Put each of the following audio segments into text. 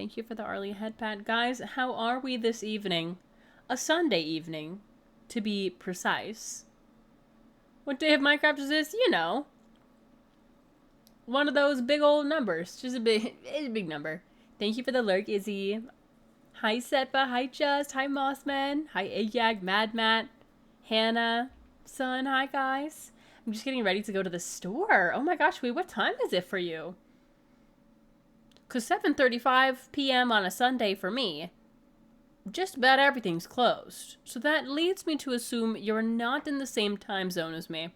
Thank you for the Arlie head pat. Guys, how are we this evening? A Sunday evening, to be precise. What day of Minecraft is this? You know. One of those big old numbers. Just it's a big number. Thank you for the lurk, Izzy. Hi, Setba. Hi, Just. Hi, Mossman. Hi, Agyag, Mad Matt, Hannah, Son. Hi, guys. I'm just getting ready to go to the store. Oh my gosh, wait, what time is it for you? Because 7:35 p.m. on a Sunday for me, just about everything's closed. So that leads me to assume you're not in the same time zone as me.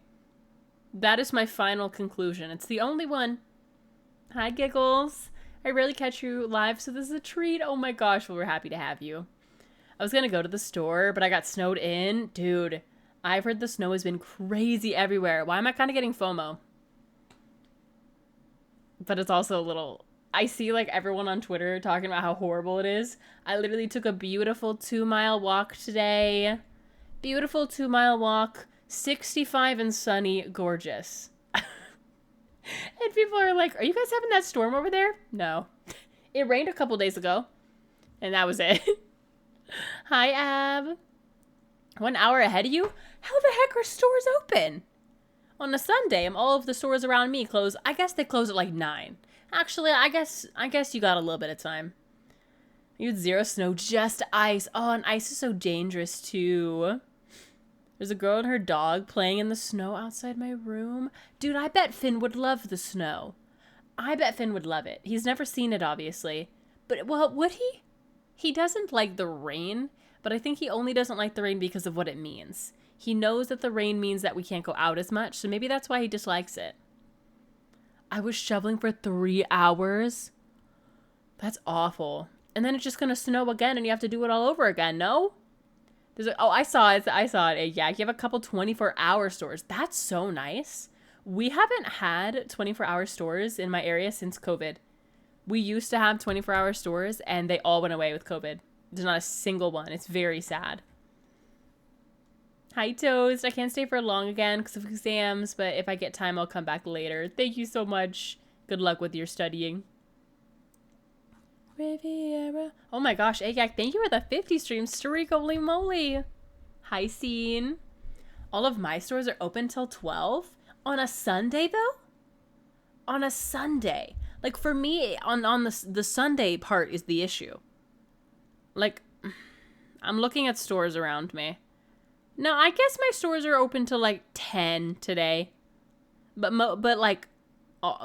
That is my final conclusion. It's the only one. Hi, Giggles. I rarely catch you live, so this is a treat. Oh my gosh, well, we're happy to have you. I was gonna go to the store, but I got snowed in. Dude, I've heard the snow has been crazy everywhere. Why am I kind of getting FOMO? But it's also a little... I see like everyone on Twitter talking about how horrible it is. I literally took a beautiful 2-mile walk today. Beautiful 2-mile walk. 65 and sunny. Gorgeous. And people are like, are you guys having that storm over there? No. It rained a couple days ago. And that was it. Hi, Ab. 1 hour ahead of you? How the heck are stores open? On a Sunday, all of the stores around me close. I guess they close at like 9. Actually, I guess you got a little bit of time. You had 0 snow, just ice. Oh, and ice is so dangerous too. There's a girl and her dog playing in the snow outside my room. Dude, I bet Finn would love the snow. I bet Finn would love it. He's never seen it, obviously. But, well, would he? He doesn't like the rain, but I think he only doesn't like the rain because of what it means. He knows that the rain means that we can't go out as much, so maybe that's why he dislikes it. I was shoveling for 3 hours. That's awful. And then it's just gonna snow again and you have to do it all over again, no? There's a, oh, I saw it. Yeah, you have a couple 24-hour stores. That's so nice. We haven't had 24-hour stores in my area since COVID. We used to have 24-hour stores and they all went away with COVID. There's not a single one. It's very sad. Hi, Toast. I can't stay for long again because of exams, but if I get time, I'll come back later. Thank you so much. Good luck with your studying. Riviera. Oh my gosh, Agak, thank you for the 50 stream streak. Holy moly. Hi, Scene. All of my stores are open till 12? On a Sunday, though? On a Sunday. Like, for me, on the Sunday part is the issue. Like, I'm looking at stores around me. No, I guess my stores are open till like 10 today. But like,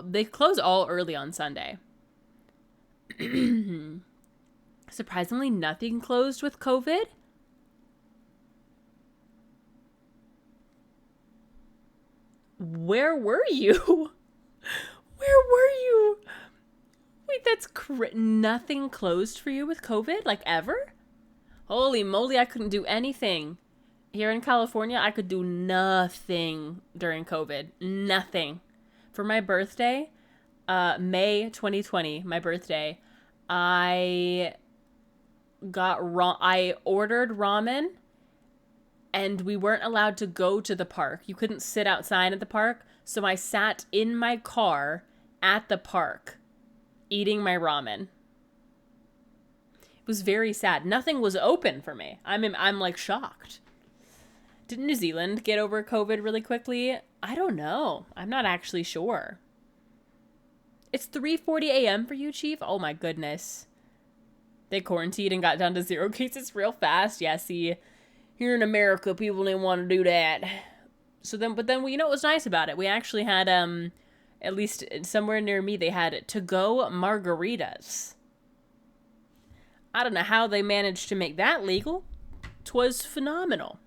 they close all early on Sunday. Surprisingly, nothing closed with COVID. Where were you? Where were you? Wait, that's nothing closed for you with COVID? Like, ever? Holy moly, I couldn't do anything. Here in California, I could do nothing during COVID. Nothing. For my birthday, May 2020, my birthday, I ordered ramen, and we weren't allowed to go to the park. You couldn't sit outside at the park, so I sat in my car at the park, eating my ramen. It was very sad. Nothing was open for me. I'm like shocked. Did New Zealand get over COVID really quickly? I don't know. I'm not actually sure. It's 3:40 a.m. for you, Chief? Oh my goodness. They quarantined and got down to 0 cases real fast. Yeah, see, here in America, people didn't want to do that. But then, you know what was nice about it? We actually had, at least somewhere near me, they had to-go margaritas. I don't know how they managed to make that legal. 'Twas phenomenal.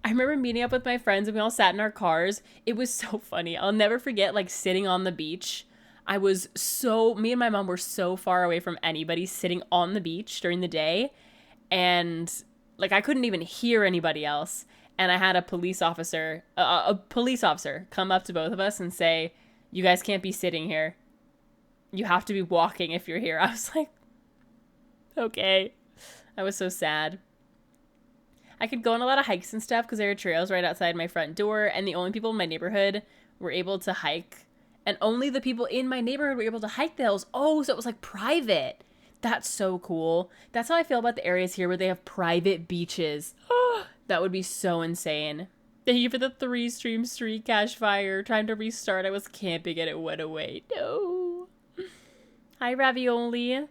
I remember meeting up with my friends and we all sat in our cars. It was so funny. I'll never forget, like, sitting on the beach. Me and my mom were so far away from anybody sitting on the beach during the day. And, like, I couldn't even hear anybody else. And I had a police officer come up to both of us and say, you guys can't be sitting here. You have to be walking if you're here. I was like, okay. I was so sad. I could go on a lot of hikes and stuff because there are trails right outside my front door, and the only people in my neighborhood were able to hike And only the people in my neighborhood were able to hike the hills. Oh, so it was like private. That's so cool. That's how I feel about the areas here where they have private beaches. Oh, that would be so insane. Thank you for the 3-stream streak, Cash Fire. Trying to restart. I was camping and it went away. No. Hi, Ravioli.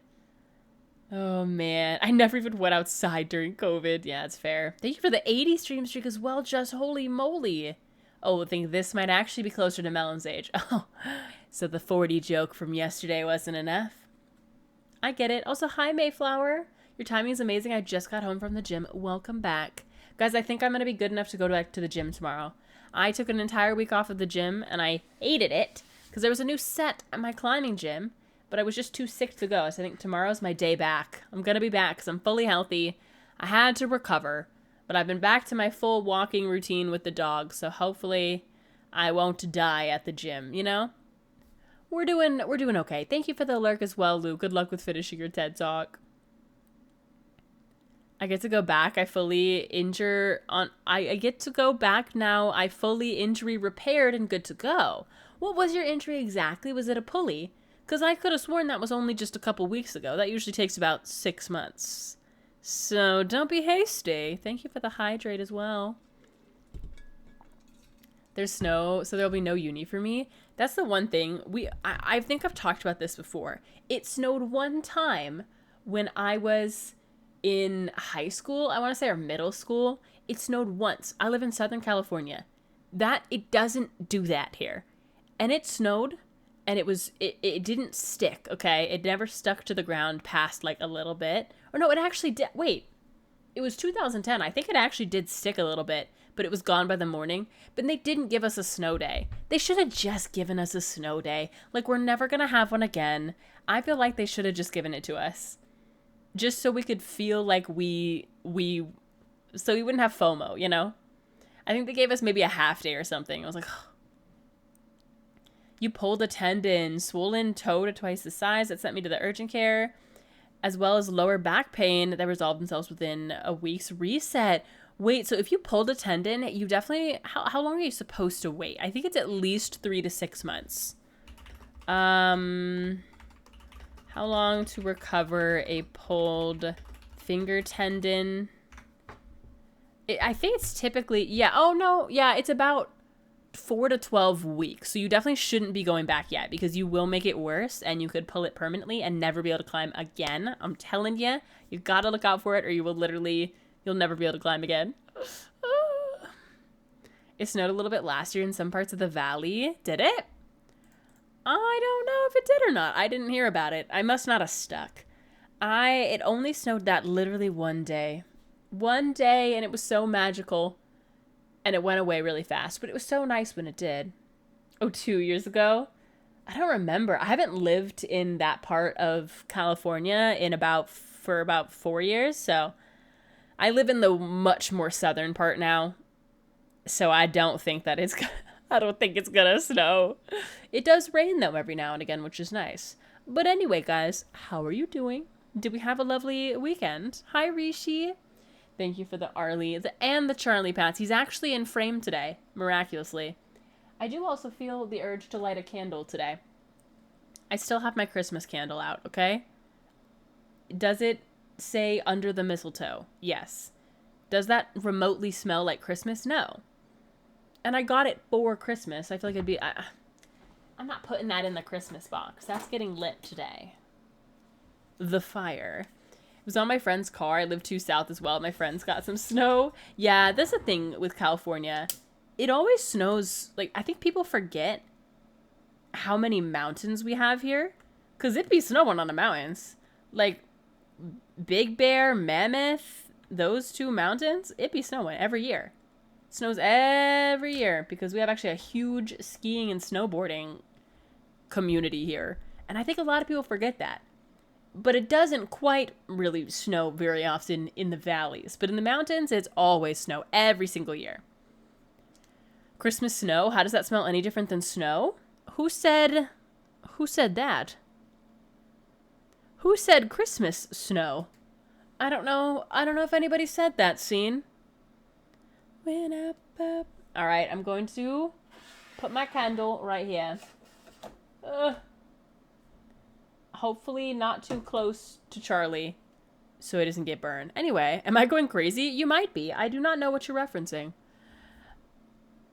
Oh, man. I never even went outside during COVID. Yeah, it's fair. Thank you for the 80 stream streak as well. Just holy moly. Oh, I think this might actually be closer to Mellon's age. Oh, so the 40 joke from yesterday wasn't enough. I get it. Also, hi, Mayflower. Your timing is amazing. I just got home from the gym. Welcome back. Guys, I think I'm going to be good enough to go back to the gym tomorrow. I took an entire week off of the gym, and I hated it because there was a new set at my climbing gym, but I was just too sick to go. So I think tomorrow's my day back. I'm going to be back because I'm fully healthy. I had to recover, but I've been back to my full walking routine with the dog, so hopefully I won't die at the gym, you know? We're doing okay. Thank you for the lurk as well, Lou. Good luck with finishing your TED Talk. I get to go back. I get to go back now. I fully injury repaired and good to go. What was your injury exactly? Was it a pulley? Because I could have sworn that was only just a couple weeks ago. That usually takes about 6 months. So don't be hasty. Thank you for the hydrate as well. There's snow, so there'll be no uni for me. That's the one thing. I think I've talked about this before. It snowed one time when I was in high school, I want to say, or middle school. It snowed once. I live in Southern California. It doesn't do that here. And it snowed, and it didn't stick, okay? It never stuck to the ground past like a little bit. Or no, it actually did. Wait, it was 2010. I think it actually did stick a little bit, but it was gone by the morning. But they didn't give us a snow day. They should have just given us a snow day. Like, we're never going to have one again. I feel like they should have just given it to us. Just so we could feel like so we wouldn't have FOMO, you know? I think they gave us maybe a half day or something. I was like, oh. You pulled a tendon, swollen toe to twice the size. That sent me to the urgent care, as well as lower back pain that resolved themselves within a week's reset. Wait, so if you pulled a tendon, you definitely, how long are you supposed to wait? I think it's at least 3 to 6 months. How long to recover a pulled finger tendon? I think it's typically, it's about 4 to 12 weeks. So you definitely shouldn't be going back yet because you will make it worse and you could pull it permanently and never be able to climb again. I'm telling you, you've got to look out for it or you'll never be able to climb again. It snowed a little bit last year in some parts of the valley. Did it? I don't know if it did or not. I didn't hear about it. I must not have stuck. It only snowed that literally one day. One day, and it was so magical. And it went away really fast, but it was so nice when it did. Oh, 2 years ago? I don't remember. I haven't lived in that part of California for about 4 years, so I live in the much more southern part now. So I don't think that it's gonna snow. It does rain, though, every now and again, which is nice. But anyway, guys, how are you doing? Did we have a lovely weekend? Hi, Rishi. Thank you for the Arlie and the Charlie Pats. He's actually in frame today, miraculously. I do also feel the urge to light a candle today. I still have my Christmas candle out, okay? Does it say under the mistletoe? Yes. Does that remotely smell like Christmas? No. And I got it for Christmas. I feel like I'm not putting that in the Christmas box. That's getting lit today. The fire. It was on my friend's car. I live too south as well. My friends got some snow. Yeah, that's the thing with California. It always snows. Like, I think people forget how many mountains we have here. Because it be snowing on the mountains. Like, Big Bear, Mammoth, those 2 mountains, it be snowing every year. It snows every year because we have actually a huge skiing and snowboarding community here. And I think a lot of people forget that. But it doesn't quite really snow very often in the valleys. But in the mountains, it's always snow every single year. Christmas snow? How does that smell any different than snow? Who said that? Who said Christmas snow? I don't know if anybody said that, Scene. Alright, I'm going to put my candle right here. Hopefully not too close to Charlie so it doesn't get burned. Anyway, am I going crazy? You might be. I do not know what you're referencing.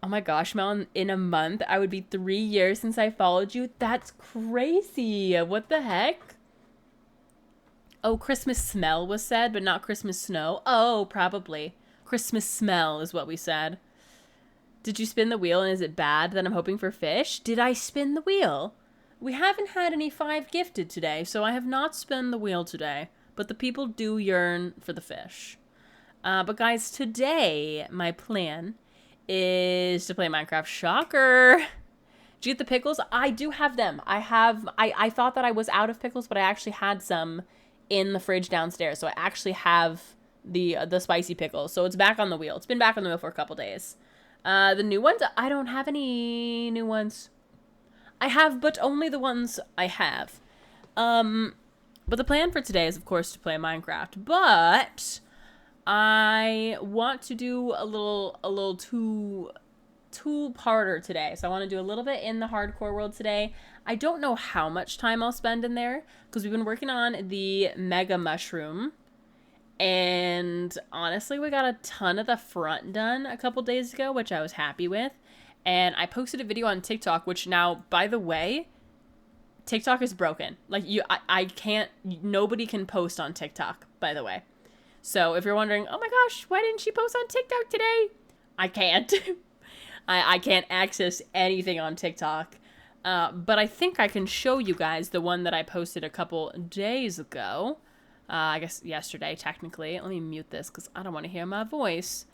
Oh my gosh, Melon, in a month, I would be 3 years since I followed you. That's crazy. What the heck? Oh, Christmas smell was said, but not Christmas snow. Oh, probably. Christmas smell is what we said. Did you spin the wheel and is it bad? Then I'm hoping for fish. Did I spin the wheel? We haven't had any 5 gifted today, so I have not spun the wheel today. But the people do yearn for the fish. But guys, today, my plan is to play Minecraft. Shocker! Did you get the pickles? I do have them. I thought that I was out of pickles, but I actually had some in the fridge downstairs. So I actually have the spicy pickles. So it's back on the wheel. It's been back on the wheel for a couple days. The new ones, I don't have any new ones. I have, but only the ones I have. But the plan for today is, of course, to play Minecraft. But I want to do a little two-parter today. So I want to do a little bit in the hardcore world today. I don't know how much time I'll spend in there because we've been working on the mega mushroom. And honestly, we got a ton of the front done a couple days ago, which I was happy with. And I posted a video on TikTok, which now, by the way, TikTok is broken. Like, I can't, nobody can post on TikTok, by the way. So if you're wondering, oh my gosh, why didn't she post on TikTok today? I can't. I can't access anything on TikTok. But I think I can show you guys the one that I posted a couple days ago. I guess yesterday, technically. Let me mute this because I don't want to hear my voice.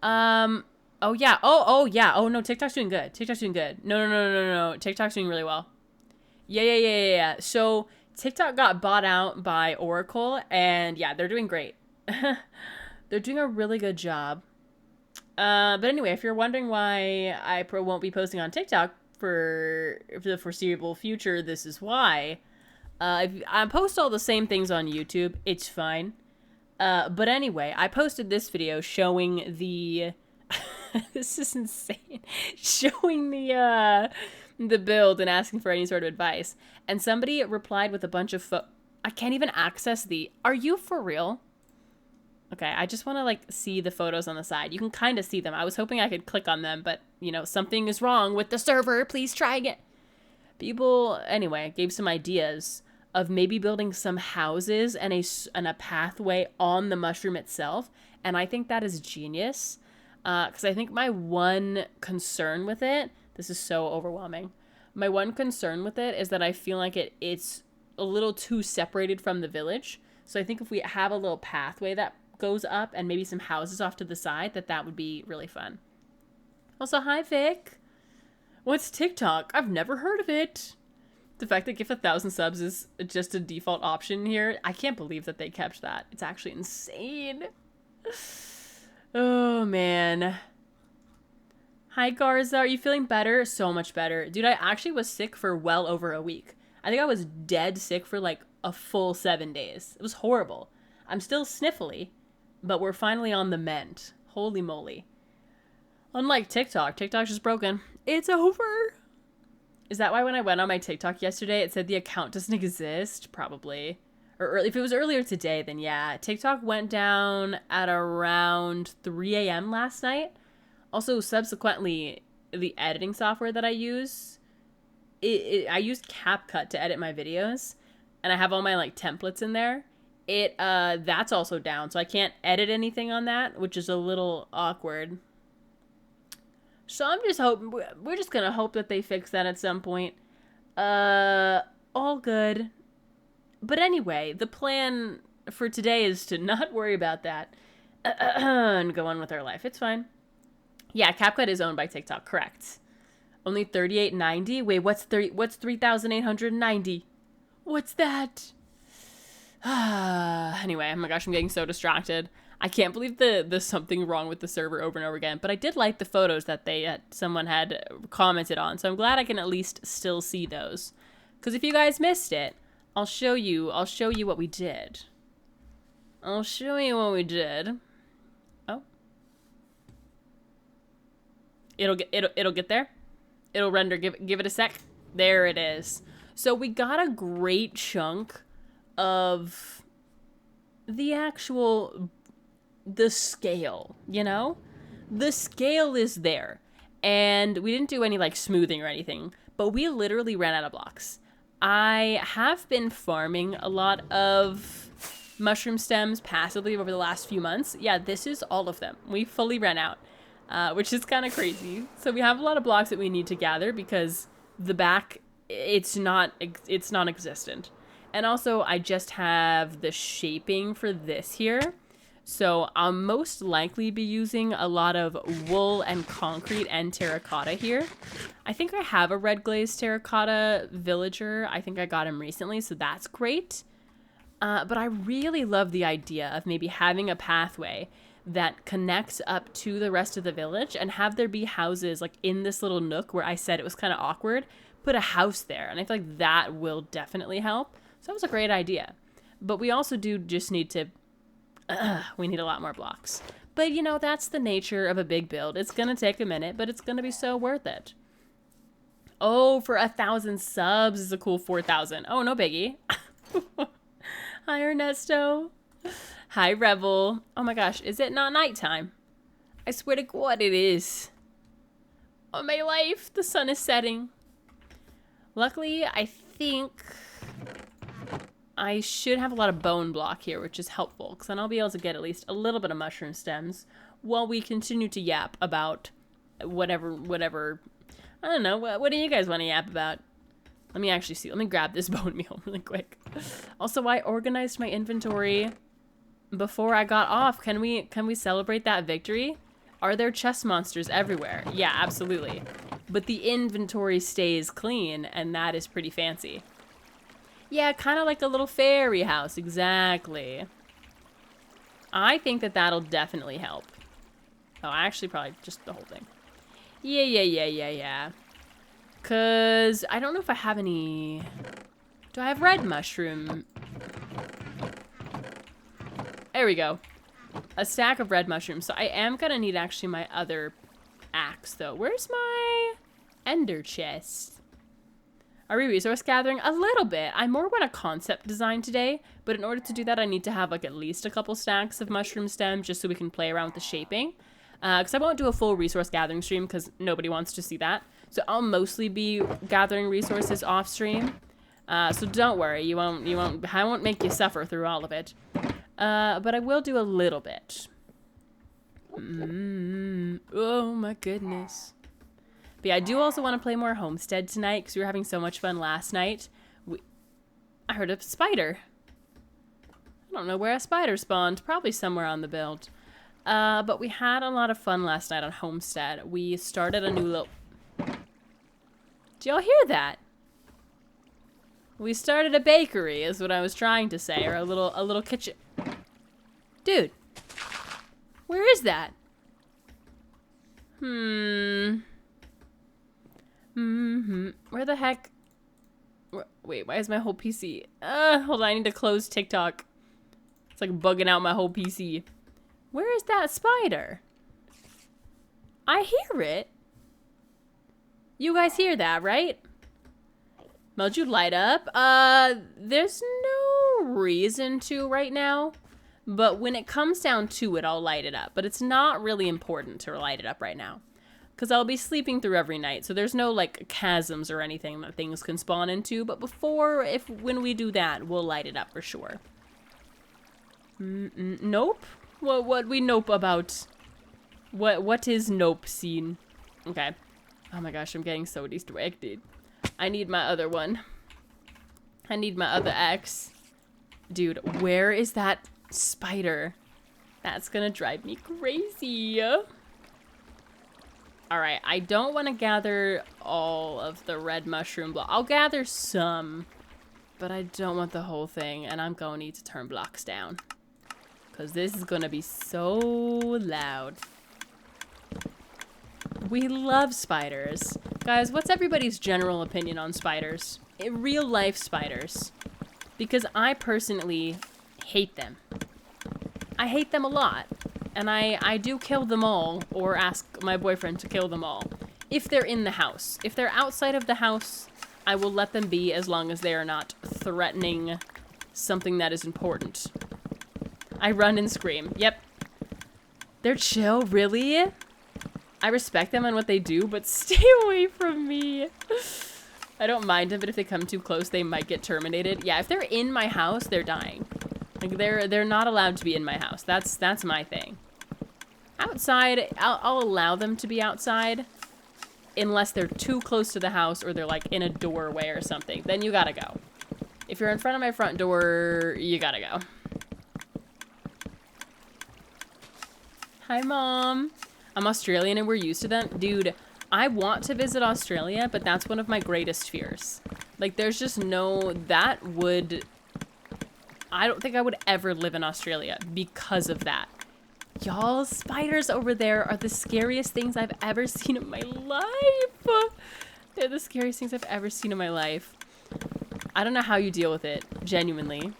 Oh, yeah. Oh, yeah. Oh, no, TikTok's doing good. TikTok's doing good. No. TikTok's doing really well. Yeah. So TikTok got bought out by Oracle, and yeah, they're doing great. They're doing a really good job. But anyway, if you're wondering why I won't be posting on TikTok for the foreseeable future, this is why. I post all the same things on YouTube. It's fine. But anyway, I posted this video showing the... this is insane. Showing the build and asking for any sort of advice. And somebody replied with a bunch of I can't even access the... Are you for real? Okay, I just want to, like, see the photos on the side. You can kind of see them. I was hoping I could click on them, but, you know, something is wrong with the server. Please try again. People, anyway, gave some ideas of maybe building some houses and a pathway on the mushroom itself. And I think that is genius. Because I think my one concern with it, this is so overwhelming. My one concern with it is that I feel like it's a little too separated from the village. So I think if we have a little pathway that goes up and maybe some houses off to the side, that would be really fun. Also, hi Vic. What's TikTok? I've never heard of it. The fact that give 1,000 subs is just a default option here, I can't believe that they kept that. It's actually insane. Oh man. Hi Garza, are you feeling better? So much better. Dude, I actually was sick for well over a week. I think I was dead sick for like a full 7 days. It was horrible. I'm still sniffly, but we're finally on the mend. Holy moly. Unlike TikTok, TikTok's just broken. It's over. Is that why when I went on my TikTok yesterday, it said the account doesn't exist? Probably. Or if it was earlier today, then yeah. TikTok went down at around 3 a.m. last night. Also, subsequently, the editing software that I use, I use CapCut to edit my videos, and I have all my like templates in there. That's also down, so I can't edit anything on that, which is a little awkward. So I'm just hoping, we're just gonna hope that they fix that at some point. All good. But anyway, the plan for today is to not worry about that and go on with our life. It's fine. Yeah, CapCut is owned by TikTok, correct. Only $38.90? Wait, what's 3,890? What's that? Anyway, oh my gosh, I'm getting so distracted. I can't believe there's something wrong with the server over and over again, but I did like the photos that someone had commented on, so I'm glad I can at least still see those. Because if you guys missed it, I'll show you what we did. Oh. It'll get there. It'll render. Give it a sec. There it is. So we got a great chunk of the scale, you know? The scale is there. And we didn't do any like smoothing or anything, but we literally ran out of blocks. I have been farming a lot of mushroom stems passively over the last few months. Yeah, this is all of them. We fully ran out, which is kind of crazy. So we have a lot of blocks that we need to gather because the back, it's non-existent. And also I just have the shaping for this here. So I'll most likely be using a lot of wool and concrete and terracotta here. I think I have a red glazed terracotta villager. I think I got him recently, so that's great. But I really love the idea of maybe having a pathway that connects up to the rest of the village and have there be houses like in this little nook where I said it was kind of awkward. Put a house there, and I feel like that will definitely help. So that was a great idea. But we also do just need to... we need a lot more blocks. But, you know, that's the nature of a big build. It's going to take a minute, but it's going to be so worth it. Oh, for 1,000 subs is a cool 4,000. Oh, no biggie. Hi, Ernesto. Hi, Rebel. Oh my gosh, is it not nighttime? I swear to God it is. Oh, my life. The sun is setting. Luckily, I think... I should have a lot of bone block here, which is helpful, because then I'll be able to get at least a little bit of mushroom stems while we continue to yap about whatever. I don't know. What do you guys want to yap about? Let me actually see. Let me grab this bone meal really quick. Also, I organized my inventory before I got off. Can we celebrate that victory? Are there chest monsters everywhere? Yeah, absolutely. But the inventory stays clean, and that is pretty fancy. Yeah, kind of like a little fairy house, exactly. I think that that'll definitely help. Oh, actually, probably just the whole thing. Yeah. Because I don't know if I have any... Do I have red mushroom? There we go. A stack of red mushrooms. So I am going to need actually my other axe, though. Where's my ender chest? Are we resource gathering? A little bit. I more want a concept design today, but in order to do that, I need to have like at least a couple stacks of mushroom stems just so we can play around with the shaping. Because I won't do a full resource gathering stream because nobody wants to see that. So I'll mostly be gathering resources off stream. So don't worry, I won't make you suffer through all of it. But I will do a little bit. Oh my goodness. But yeah, I do also want to play more Homestead tonight because we were having so much fun last night. I heard a spider. I don't know where a spider spawned. Probably somewhere on the build. But we had a lot of fun last night on Homestead. We started a new little... Do y'all hear that? We started a bakery is what I was trying to say. Or a little kitchen. Dude. Where is that? Where the heck? Wait, why is my whole PC? Hold on, I need to close TikTok. It's like bugging out my whole PC. Where is that spider? I hear it. You guys hear that, right? Meld, you light up? There's no reason to right now. But when it comes down to it, I'll light it up. But it's not really important to light it up right now. Because I'll be sleeping through every night, so there's no, like, chasms or anything that things can spawn into. But when we do that, we'll light it up for sure. Nope? What we nope about? What is nope scene? Okay. Oh my gosh, I'm getting so distracted. I need my other one. I need my other X. Dude, where is that spider? That's gonna drive me crazy. Alright, I don't want to gather all of the red mushroom block. I'll gather some, but I don't want the whole thing, and I'm going to need to turn blocks down. Because this is going to be so loud. We love spiders. Guys, what's everybody's general opinion on spiders? Real life spiders. Because I personally hate them. I hate them a lot. And I do kill them all, or ask my boyfriend to kill them all, if they're in the house. If they're outside of the house, I will let them be as long as they are not threatening something that is important. I run and scream. Yep. They're chill, really? I respect them and what they do, but stay away from me. I don't mind them, but if they come too close, they might get terminated. Yeah, if they're in my house, they're dying. Like, they're not allowed to be in my house. That's my thing. Outside, I'll allow them to be outside unless they're too close to the house or they're, like, in a doorway or something. Then you gotta go. If you're in front of my front door, you gotta go. Hi, Mom. I'm Australian and we're used to them. Dude, I want to visit Australia, but that's one of my greatest fears. Like, there's just no... That would... I don't think I would ever live in Australia because of that. Y'all, spiders over there are the scariest things I've ever seen in my life. They're the scariest things I've ever seen in my life. I don't know how you deal with it, genuinely.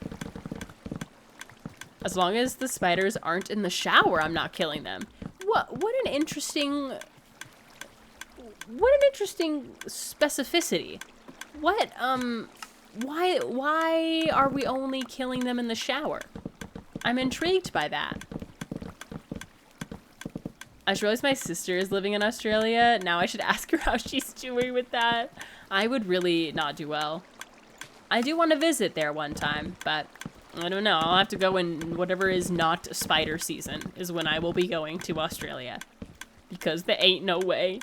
As long as the spiders aren't in the shower, I'm not killing them. What an interesting specificity. Why are we only killing them in the shower? I'm intrigued by that. I just realized my sister is living in Australia. Now I should ask her how she's doing with that. I would really not do well. I do want to visit there one time, but I don't know. I'll have to go in whatever is not spider season is when I will be going to Australia. Because there ain't no way.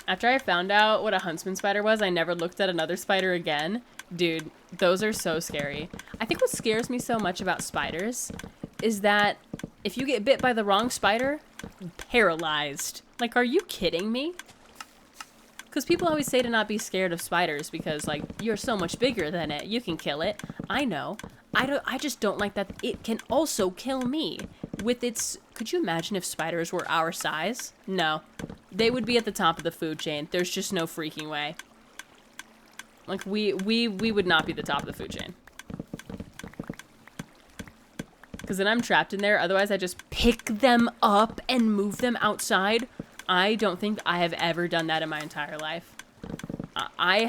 After I found out what a huntsman spider was, I never looked at another spider again. Dude, those are so scary. I think what scares me so much about spiders is that if you get bit by the wrong spider, you're paralyzed. Like, are you kidding me? Because people always say to not be scared of spiders because, like, you're so much bigger than it. You can kill it. I know. I just don't like that it can also kill me with its... Could you imagine if spiders were our size? No. They would be at the top of the food chain. There's just no freaking way. Like, we would not be the top of the food chain. Because then I'm trapped in there. Otherwise, I just pick them up and move them outside. I don't think I have ever done that in my entire life. I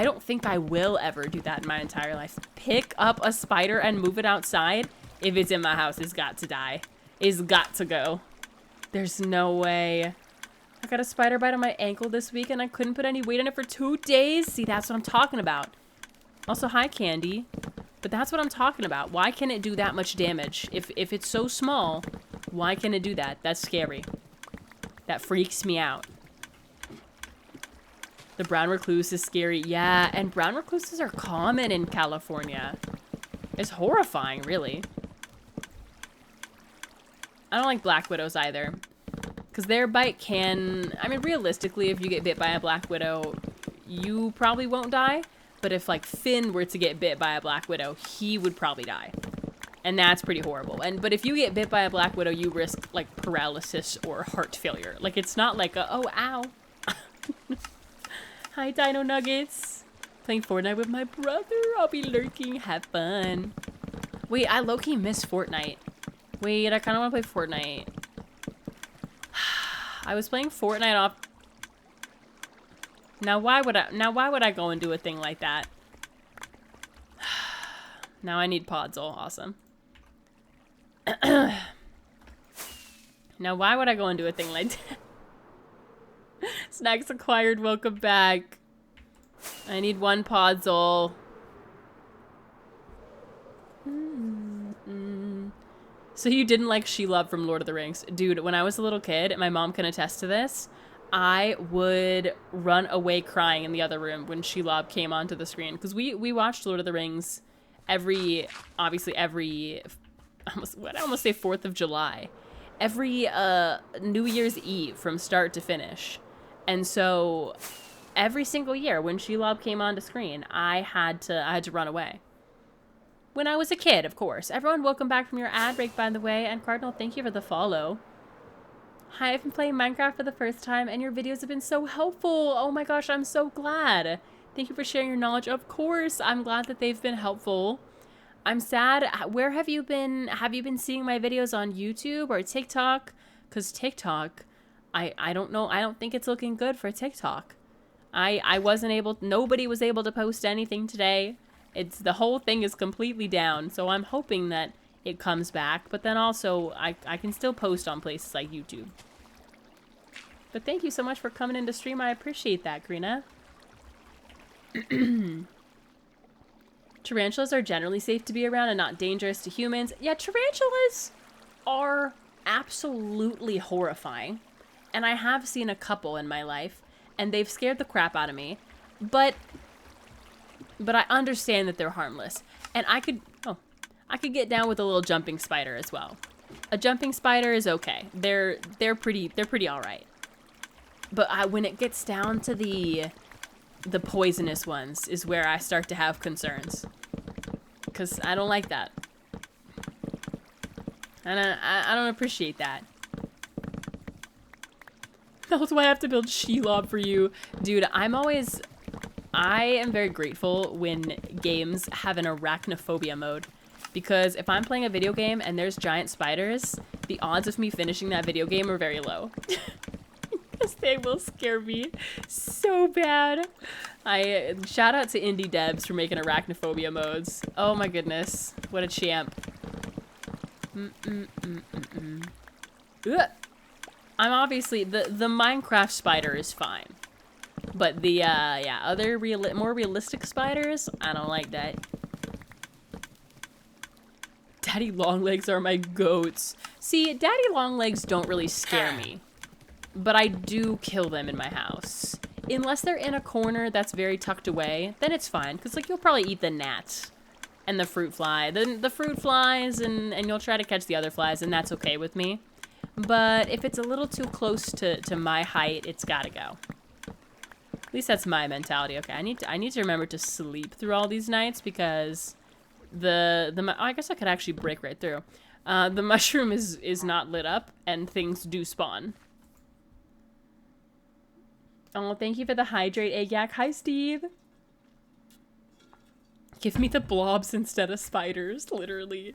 don't think I will ever do that in my entire life. Pick up a spider and move it outside. If it's in my house, it's got to die. It's got to go. There's no way. I got a spider bite on my ankle this week and I couldn't put any weight on it for 2 days. See, that's what I'm talking about. Also, hi, Candy. But that's what I'm talking about. Why can it do that much damage? If it's so small, why can it do that? That's scary. That freaks me out. The brown recluse is scary. Yeah, and brown recluses are common in California. It's horrifying, really. I don't like black widows either. Because their bite can... I mean, realistically, if you get bit by a black widow, you probably won't die. But if, like, Finn were to get bit by a black widow, he would probably die. And that's pretty horrible. But if you get bit by a black widow, you risk, like, paralysis or heart failure. Like, it's not like a, oh, ow. Hi, Dino Nuggets. Playing Fortnite with my brother. I'll be lurking. Have fun. Wait, I low-key miss Fortnite. Wait, I kind of want to play Fortnite. I was playing Fortnite off... Now why would I go and do a thing like that? Now I need Podzol. Awesome. Now why would I go and do a thing like that? Snacks acquired, welcome back. I need 1 Podzol. So you didn't like Shelob from Lord of the Rings. Dude, when I was a little kid, and my mom can attest to this, I would run away crying in the other room when Shelob came onto the screen. Because we watched Lord of the Rings obviously every, I almost say 4th of July. Every New Year's Eve from start to finish. And so every single year when Shelob came onto screen, I had to run away. When I was a kid, of course. Everyone, welcome back from your ad break, by the way. And Cardinal, thank you for the follow. Hi, I've been playing Minecraft for the first time, and your videos have been so helpful. Oh my gosh, I'm so glad. Thank you for sharing your knowledge. Of course, I'm glad that they've been helpful. I'm sad. Where have you been? Have you been seeing my videos on YouTube or TikTok? Because TikTok, I don't know. I don't think it's looking good for TikTok. I wasn't able, nobody was able to post anything today. The whole thing is completely down. So I'm hoping that it comes back. But then also, I can still post on places like YouTube. But thank you so much for coming in to stream. I appreciate that, Karina. Tarantulas are generally safe to be around and not dangerous to humans. Yeah, tarantulas are absolutely horrifying. And I have seen a couple in my life, and they've scared the crap out of me. But I understand that they're harmless. And I could get down with a little jumping spider as well. A jumping spider is okay. They're pretty all right. But when it gets down to the poisonous ones is where I start to have concerns. Because I don't like that. And I don't appreciate that. That's why I have to build Shelob for you. Dude, I am very grateful when games have an arachnophobia mode. Because if I'm playing a video game and there's giant spiders, the odds of me finishing that video game are very low. Because they will scare me so bad. Shout out to indie devs for making arachnophobia modes. Oh my goodness. What a champ. Ugh. I'm obviously, the Minecraft spider is fine. But the, other more realistic spiders, I don't like that. Daddy Longlegs are my goats. See, Daddy Longlegs don't really scare me. But I do kill them in my house. Unless they're in a corner that's very tucked away, then it's fine. Because, like, you'll probably eat the gnat and the fruit fly. The fruit flies, and you'll try to catch the other flies, and that's okay with me. But if it's a little too close to my height, it's gotta go. At least that's my mentality. Okay, I need to remember to sleep through all these nights because I guess I could actually break right through. The mushroom is not lit up and things do spawn. Oh, thank you for the hydrate, egg yak. Hi, Steve. Give me the blobs instead of spiders, literally.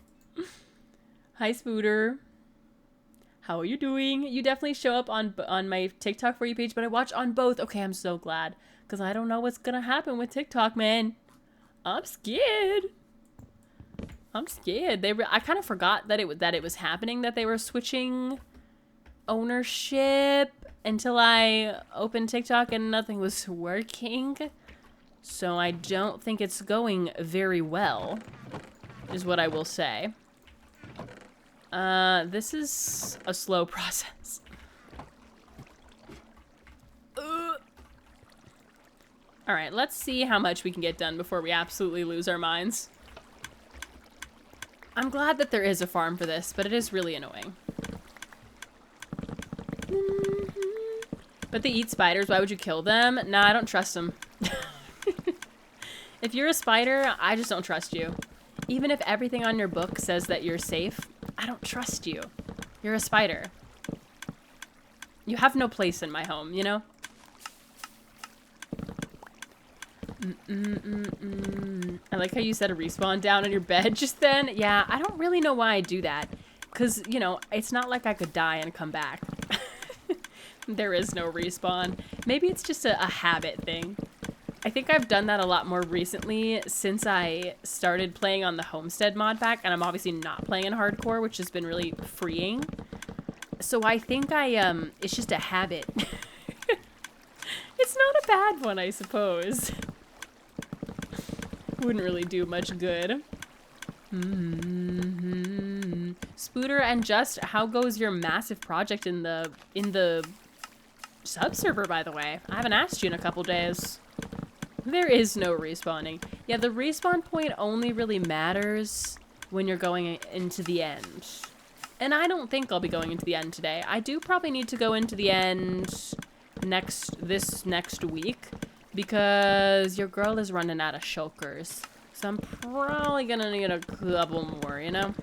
Hi, Spooter. How are you doing? You definitely show up on my TikTok For You page, but I watch on both. Okay, I'm so glad. Because I don't know what's going to happen with TikTok, man. I'm scared. I'm scared. I kind of forgot that it was happening, that they were switching ownership until I opened TikTok and nothing was working. So I don't think it's going very well, is what I will say. This is a slow process. Alright, let's see how much we can get done before we absolutely lose our minds. I'm glad that there is a farm for this, but it is really annoying. But they eat spiders, why would you kill them? Nah, I don't trust them. If you're a spider, I just don't trust you. Even if everything on your book says that you're safe, I don't trust you. You're a spider. You have no place in my home, you know? I like how you said a respawn down on your bed just then. Yeah, I don't really know why I do that. Because, you know, it's not like I could die and come back. There is no respawn. Maybe it's just a habit thing. I think I've done that a lot more recently since I started playing on the Homestead mod pack, and I'm obviously not playing in hardcore, which has been really freeing. So I think it's just a habit. It's not a bad one, I suppose. Wouldn't really do much good. Spooter and Just, how goes your massive project in the sub-server, by the way? I haven't asked you in a couple days. There is no respawning. Yeah, the respawn point only really matters when you're going into the end. And I don't think I'll be going into the end today. I do probably need to go into the end this next week because your girl is running out of shulkers. So I'm probably gonna need a couple more, you know?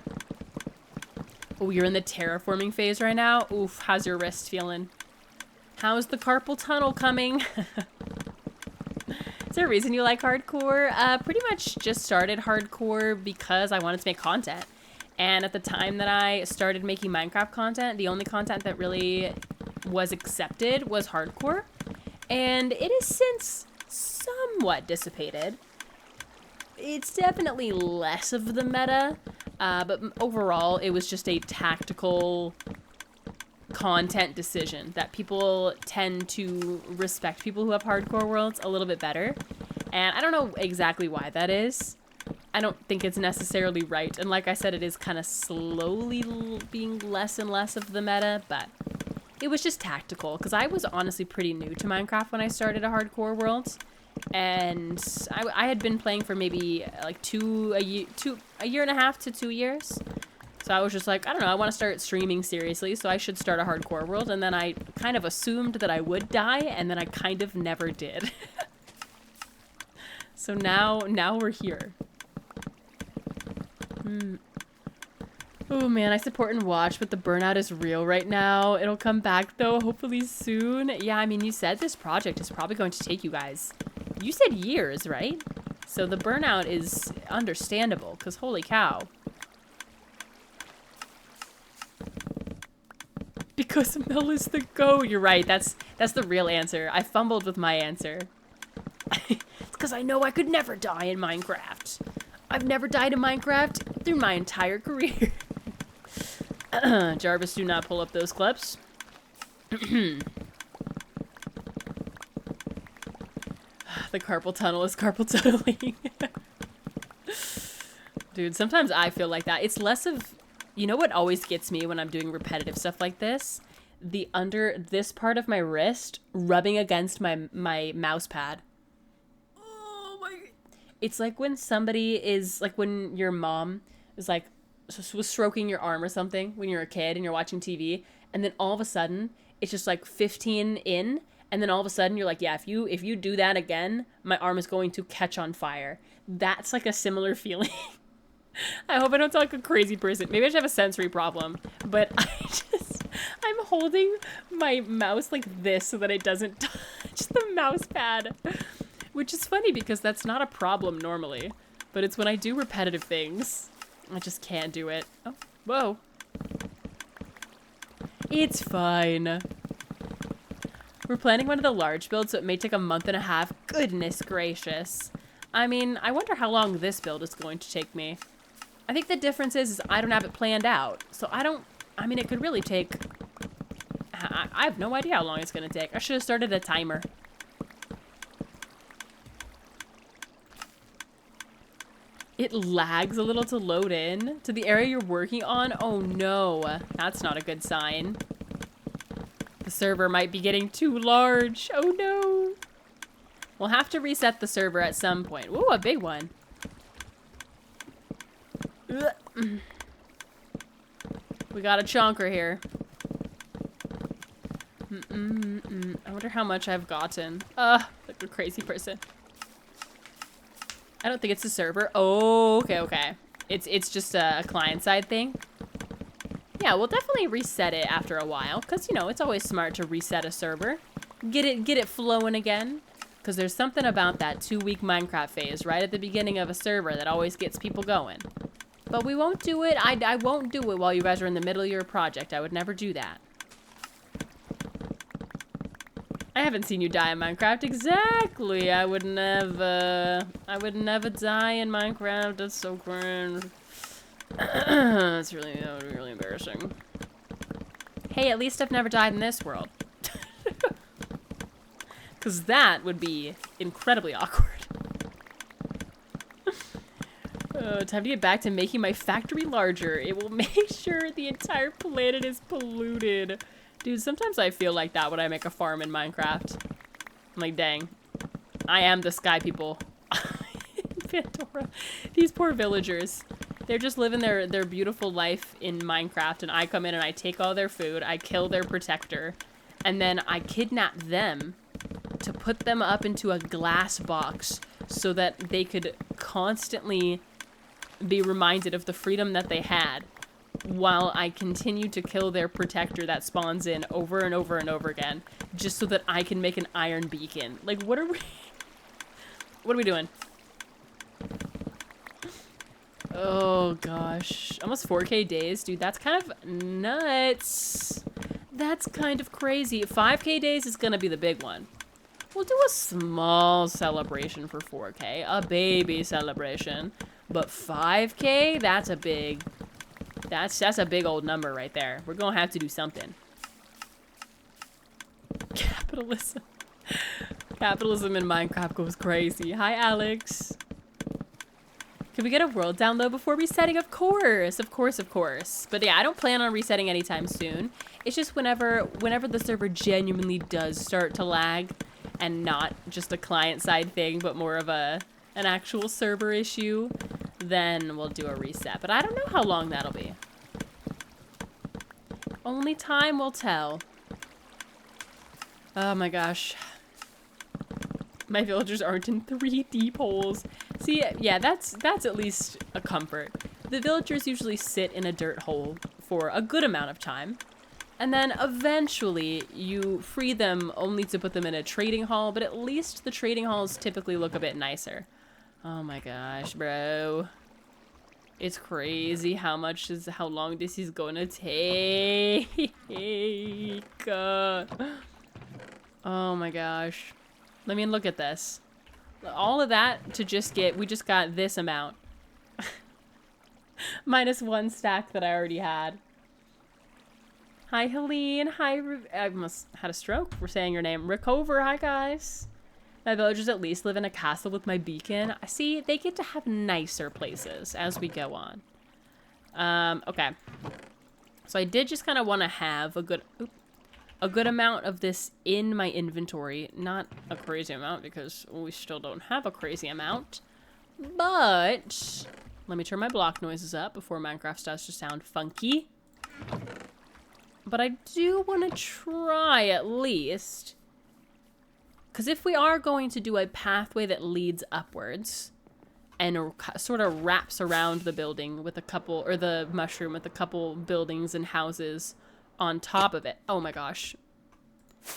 Oh, you're in the terraforming phase right now? Oof, how's your wrist feeling? How's the carpal tunnel coming? Is there a reason you like hardcore? Pretty much just started hardcore because I wanted to make content. And at the time that I started making Minecraft content, the only content that really was accepted was hardcore, and it is since somewhat dissipated. It's definitely less of the meta, but overall it was just a tactical content decision that people tend to respect people who have hardcore worlds a little bit better. And I don't know exactly why that is. I don't think it's necessarily right. And like I said, it is kind of slowly being less and less of the meta, but it was just tactical because I was honestly pretty new to Minecraft when I started a hardcore world. And I had been playing for maybe like a year and a half to 2 years. So I was just like, I don't know, I want to start streaming seriously, so I should start a hardcore world. And then I kind of assumed that I would die, and then I kind of never did. So now we're here. Oh man, I support and watch, but the burnout is real right now. It'll come back though, hopefully soon. Yeah, I mean, you said this project is probably going to take you guys, you said years, right? So the burnout is understandable, because holy cow. Because Mel is the go. You're right, that's the real answer. I fumbled with my answer. It's because I know I could never die in Minecraft. I've never died in Minecraft through my entire career. Jarvis, do not pull up those clips. The carpal tunnel is carpal tunneling. Dude, sometimes I feel like that. It's less of... You know what always gets me when I'm doing repetitive stuff like this? The under this part of my wrist rubbing against my mouse pad. Oh my... It's like when somebody is... Like when your mom is like... was stroking your arm or something when you're a kid and you're watching TV, and then all of a sudden it's just like 15 in, and then all of a sudden you're like, yeah, if you do that again, my arm is going to catch on fire. That's like a similar feeling. I hope I don't sound like a crazy person. Maybe I just have a sensory problem, but I'm holding my mouse like this so that it doesn't touch the mouse pad, which is funny because that's not a problem normally, but it's when I do repetitive things. I just can't do it. Oh, whoa. It's fine. We're planning one of the large builds, so it may take a month and a half. Goodness gracious. I mean, I wonder how long this build is going to take me. I think the difference is I don't have it planned out. So I mean, it could really take... I have no idea how long it's going to take. I should have started a timer. It lags a little to load in to the area you're working on. Oh no, that's not a good sign. The server might be getting too large. Oh no. We'll have to reset the server at some point. Ooh, a big one. We got a chonker here. I wonder how much I've gotten. Like a crazy person. I don't think it's a server. Oh, okay. It's just a client-side thing. Yeah, we'll definitely reset it after a while, because, you know, it's always smart to reset a server. Get it flowing again. Because there's something about that 2-week Minecraft phase right at the beginning of a server that always gets people going. But we won't do it. I won't do it while you guys are in the middle of your project. I would never do that. I haven't seen you die in Minecraft. Exactly. I would never die in Minecraft. That's so cringe. That's really embarrassing. Hey, at least I've never died in this world. Because that would be incredibly awkward. Time to get back to making my factory larger. It will make sure the entire planet is polluted. Dude, sometimes I feel like that when I make a farm in Minecraft. I'm like, dang. I am the sky people. Pandora. These poor villagers. They're just living their beautiful life in Minecraft, and I come in and I take all their food, I kill their protector, and then I kidnap them to put them up into a glass box so that they could constantly be reminded of the freedom that they had while I continue to kill their protector that spawns in over and over and over again, just so that I can make an iron beacon. Like, what are we doing? Oh gosh, almost 4K days, dude. That's kind of nuts. That's kind of crazy. 5K days is gonna be the big one. We'll do a small celebration for 4K, a baby celebration. But 5K, that's a big old number right there. We're gonna have to do something. Capitalism. Capitalism in Minecraft goes crazy. Hi, Alex. Can we get a world download before resetting? Of course, of course, of course. But yeah, I don't plan on resetting anytime soon. It's just whenever the server genuinely does start to lag, and not just a client-side thing, but more of an actual server issue, then we'll do a reset. But I don't know how long that'll be. Only time will tell. Oh my gosh. My villagers aren't in 3 deep holes. See, yeah, that's at least a comfort. The villagers usually sit in a dirt hole for a good amount of time. And then eventually you free them only to put them in a trading hall, but at least the trading halls typically look a bit nicer. Oh my gosh, bro. It's crazy how long this is gonna take. Oh my gosh. I mean, look at this. All of that to we just got this amount. Minus 1 stack that I already had. Hi, Helene. Hi, I must had a stroke. We're saying your name. Recover. Hi, guys. My villagers at least live in a castle with my beacon. I see they get to have nicer places as we go on. Okay. So I did just kind of want to have a good amount of this in my inventory. Not a crazy amount because we still don't have a crazy amount. But let me turn my block noises up before Minecraft starts to sound funky. But I do want to try at least, because if we are going to do a pathway that leads upwards and sort of wraps around the building with a couple, or the mushroom with a couple buildings and houses on top of it. Oh my gosh.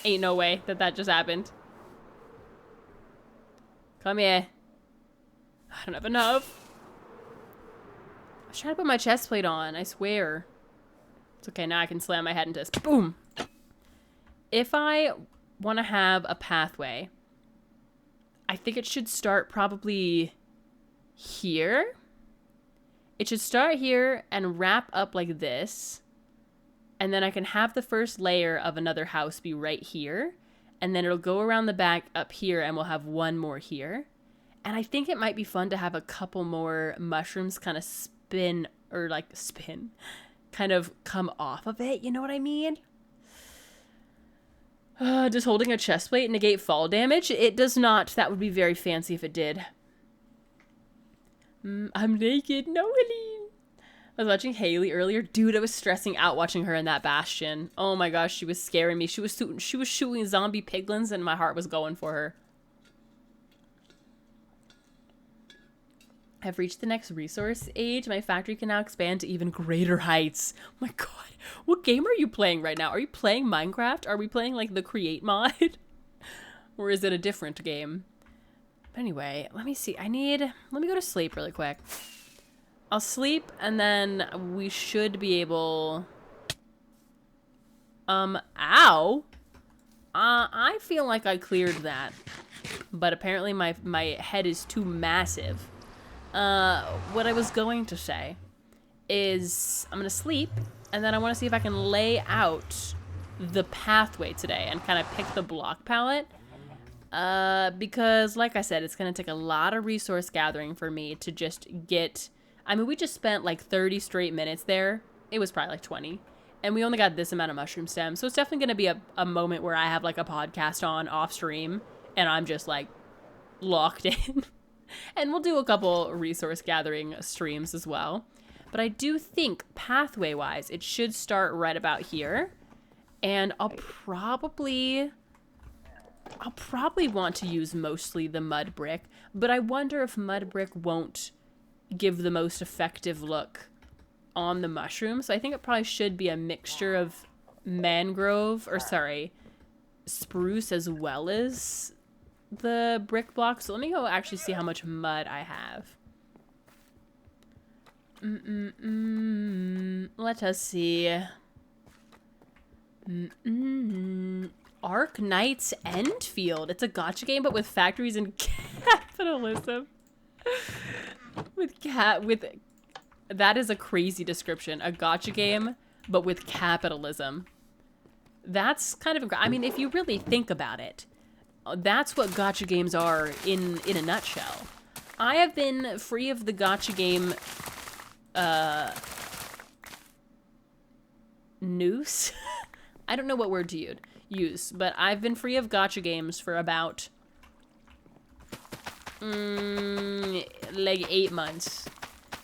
Ain't no way that just happened. Come here. I don't have enough. I was trying to put my chest plate on, I swear. It's okay, now I can slam my head into this. Boom! If I want to have a pathway, I think it should start probably here. It should start here and wrap up like this. And then I can have the first layer of another house be right here. And then it'll go around the back up here and we'll have one more here. And I think it might be fun to have a couple more mushrooms kind of kind of come off of it, you know what I mean? Does holding a chest plate negate fall damage? It does not. That would be very fancy if it did. I'm naked. No, Helene. I was watching Haley earlier. Dude, I was stressing out watching her in that bastion. Oh my gosh, she was scaring me. She was shooting zombie piglins and my heart was going for her. I've reached the next resource age. My factory can now expand to even greater heights. Oh my god. What game are you playing right now? Are you playing Minecraft? Are we playing like the Create mod? Or is it a different game? But anyway, let me see. Let me go to sleep really quick. I'll sleep and then we should be able... Ow! I feel like I cleared that. But apparently my head is too massive. What I was going to say is I'm gonna sleep and then I want to see if I can lay out the pathway today and kind of pick the block palette, because like I said, it's gonna take a lot of resource gathering for me to just get. I mean, we just spent like 30 straight minutes there. It was probably like 20 and we only got this amount of mushroom stems, so it's definitely gonna be a moment where I have like a podcast on off stream and I'm just like locked in. And we'll do a couple resource gathering streams as well. But I do think pathway-wise, it should start right about here. And I'll probably want to use mostly the mud brick. But I wonder if mud brick won't give the most effective look on the mushroom. So I think it probably should be a mixture of spruce as well as the brick block. So let me go actually see how much mud I have. Let us see. Ark Knights Endfield. It's a gacha game, but with factories and capitalism. That is a crazy description. A gacha game, but with capitalism. That's kind of, I mean, if you really think about it, that's what gacha games are in a nutshell. I have been free of the gacha game, noose? I don't know what word to use, but I've been free of gacha games for about, like 8 months.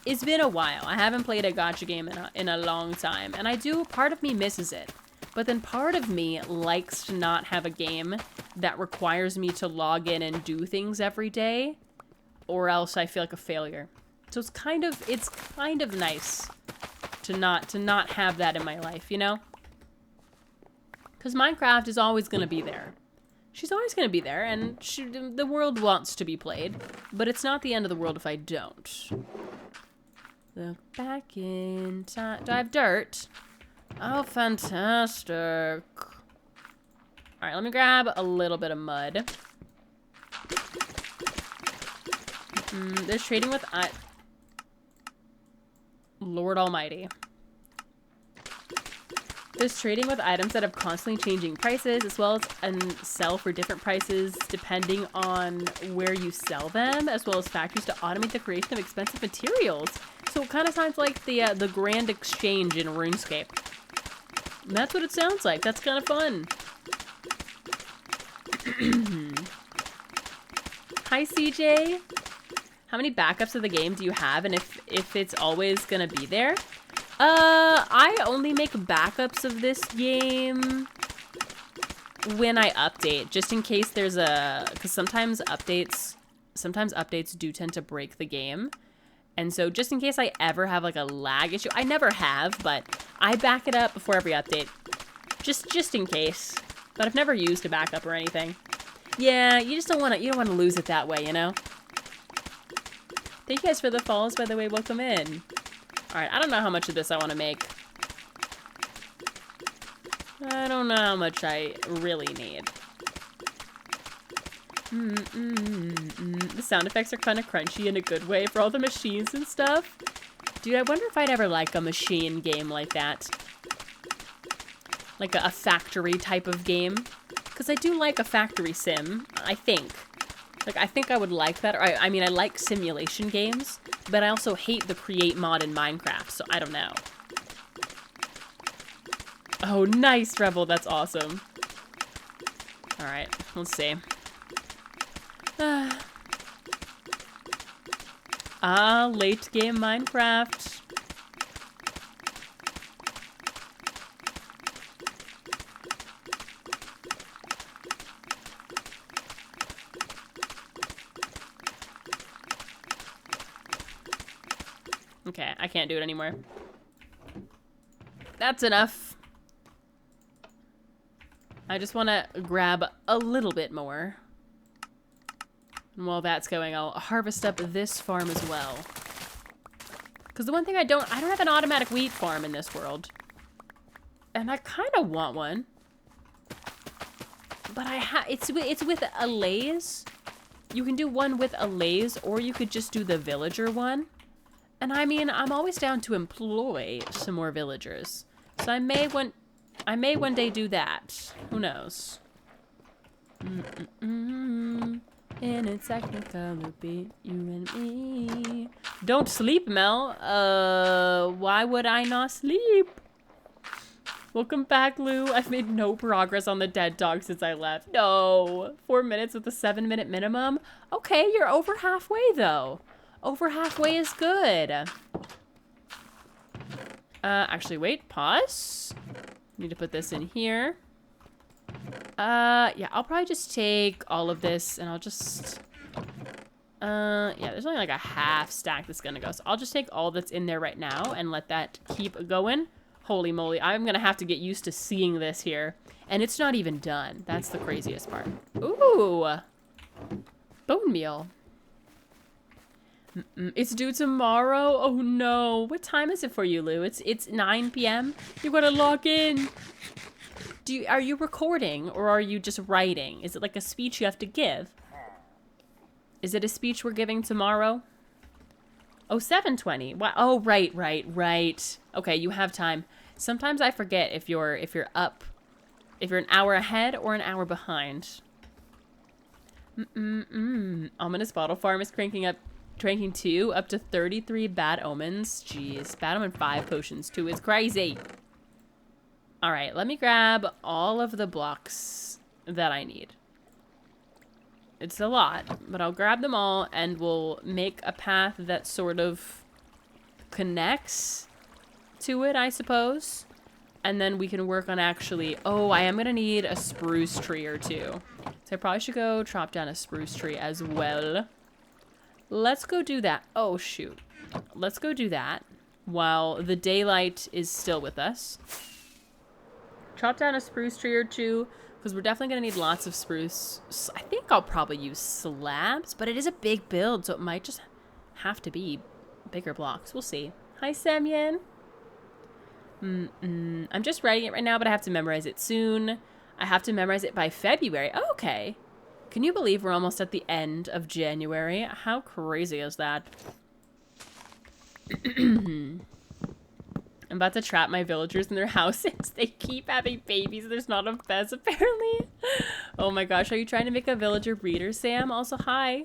It's been a while. I haven't played a gacha game in a long time, and part of me misses it. But then part of me likes to not have a game that requires me to log in and do things every day, or else I feel like a failure. So it's kind of nice to not have that in my life, you know? Because Minecraft is always going to be there. She's always going to be there, and the world wants to be played, but it's not the end of the world if I don't. Look back in time. Do I have dirt? Oh, fantastic. Alright, let me grab a little bit of mud. There's trading with... Lord Almighty. There's trading with items that have constantly changing prices, as well as and sell for different prices depending on where you sell them, as well as factories to automate the creation of expensive materials. So it kind of sounds like the Grand Exchange in RuneScape. And that's what it sounds like. That's kind of fun. Hi, CJ. How many backups of the game do you have, and if it's always gonna be there? I only make backups of this game when I update, just in case there's because sometimes updates do tend to break the game. And so just in case I ever have like a lag issue, I never have, but I back it up before every update. Just in case. But I've never used a backup or anything. Yeah, you don't want to lose it that way, you know? Thank you guys for the follows, by the way. Welcome in. Alright, I don't know how much of this I want to make. I don't know how much I really need. The sound effects are kind of crunchy in a good way for all the machines and stuff. Dude, I wonder if I'd ever like a machine game like that. Like a factory type of game. Because I do like a factory sim, I think. Like, I think I would like that. Or I mean, I like simulation games, but I also hate the create mod in Minecraft, so I don't know. Oh, nice, Rebel. That's awesome. Alright, let's see. Late game Minecraft. Okay, I can't do it anymore. That's enough. I just want to grab a little bit more. And while that's going, I'll harvest up this farm as well. Because the one thing I don't have an automatic wheat farm in this world. And I kind of want one. But it's with allays. You can do one with allays, or you could just do the villager one. And I mean, I'm always down to employ some more villagers. So I may one day do that. Who knows? And it's technicolor be you and me. Don't sleep, Mel. Why would I not sleep? Welcome back, Lou. I've made no progress on the dead dog since I left. No. 4 minutes with a 7-minute minimum. Okay, you're over halfway, though. Over halfway is good. Actually, wait. Pause. Need to put this in here. Yeah, I'll probably just take all of this and I'll just... yeah, there's only like a half stack that's gonna go. So I'll just take all that's in there right now and let that keep going. Holy moly, I'm gonna have to get used to seeing this here. And it's not even done. That's the craziest part. Ooh! Bone meal. It's due tomorrow? Oh no. What time is it for you, Lou? It's 9 p.m.? You gotta log in. Are you recording or are you just writing? Is it like a speech you have to give? Is it a speech we're giving tomorrow? Oh, 7:20. Wow. Oh, right. Okay, you have time. Sometimes I forget if you're an hour ahead or an hour behind. Ominous Bottle Farm is cranking 2 up to 33 Bad Omens. Jeez, Bad Omen 5 potions too. It's crazy. All right, let me grab all of the blocks that I need. It's a lot, but I'll grab them all and we'll make a path that sort of connects to it, I suppose. And then we can work on actually... Oh, I am going to need a spruce tree or two. So I probably should go chop down a spruce tree as well. Let's go do that. Oh, shoot. Let's go do that while the daylight is still with us. Chop down a spruce tree or two, because we're definitely going to need lots of spruce. I think I'll probably use slabs, but it is a big build, so it might just have to be bigger blocks. We'll see. Hi, Semyon. I'm just writing it right now, but I have to memorize it soon. I have to memorize it by February. Oh, okay. Can you believe we're almost at the end of January? How crazy is that? I'm about to trap my villagers in their houses. They keep having babies. There's not enough beds, apparently. Oh my gosh, are you trying to make a villager breeder, Sam? Also, hi.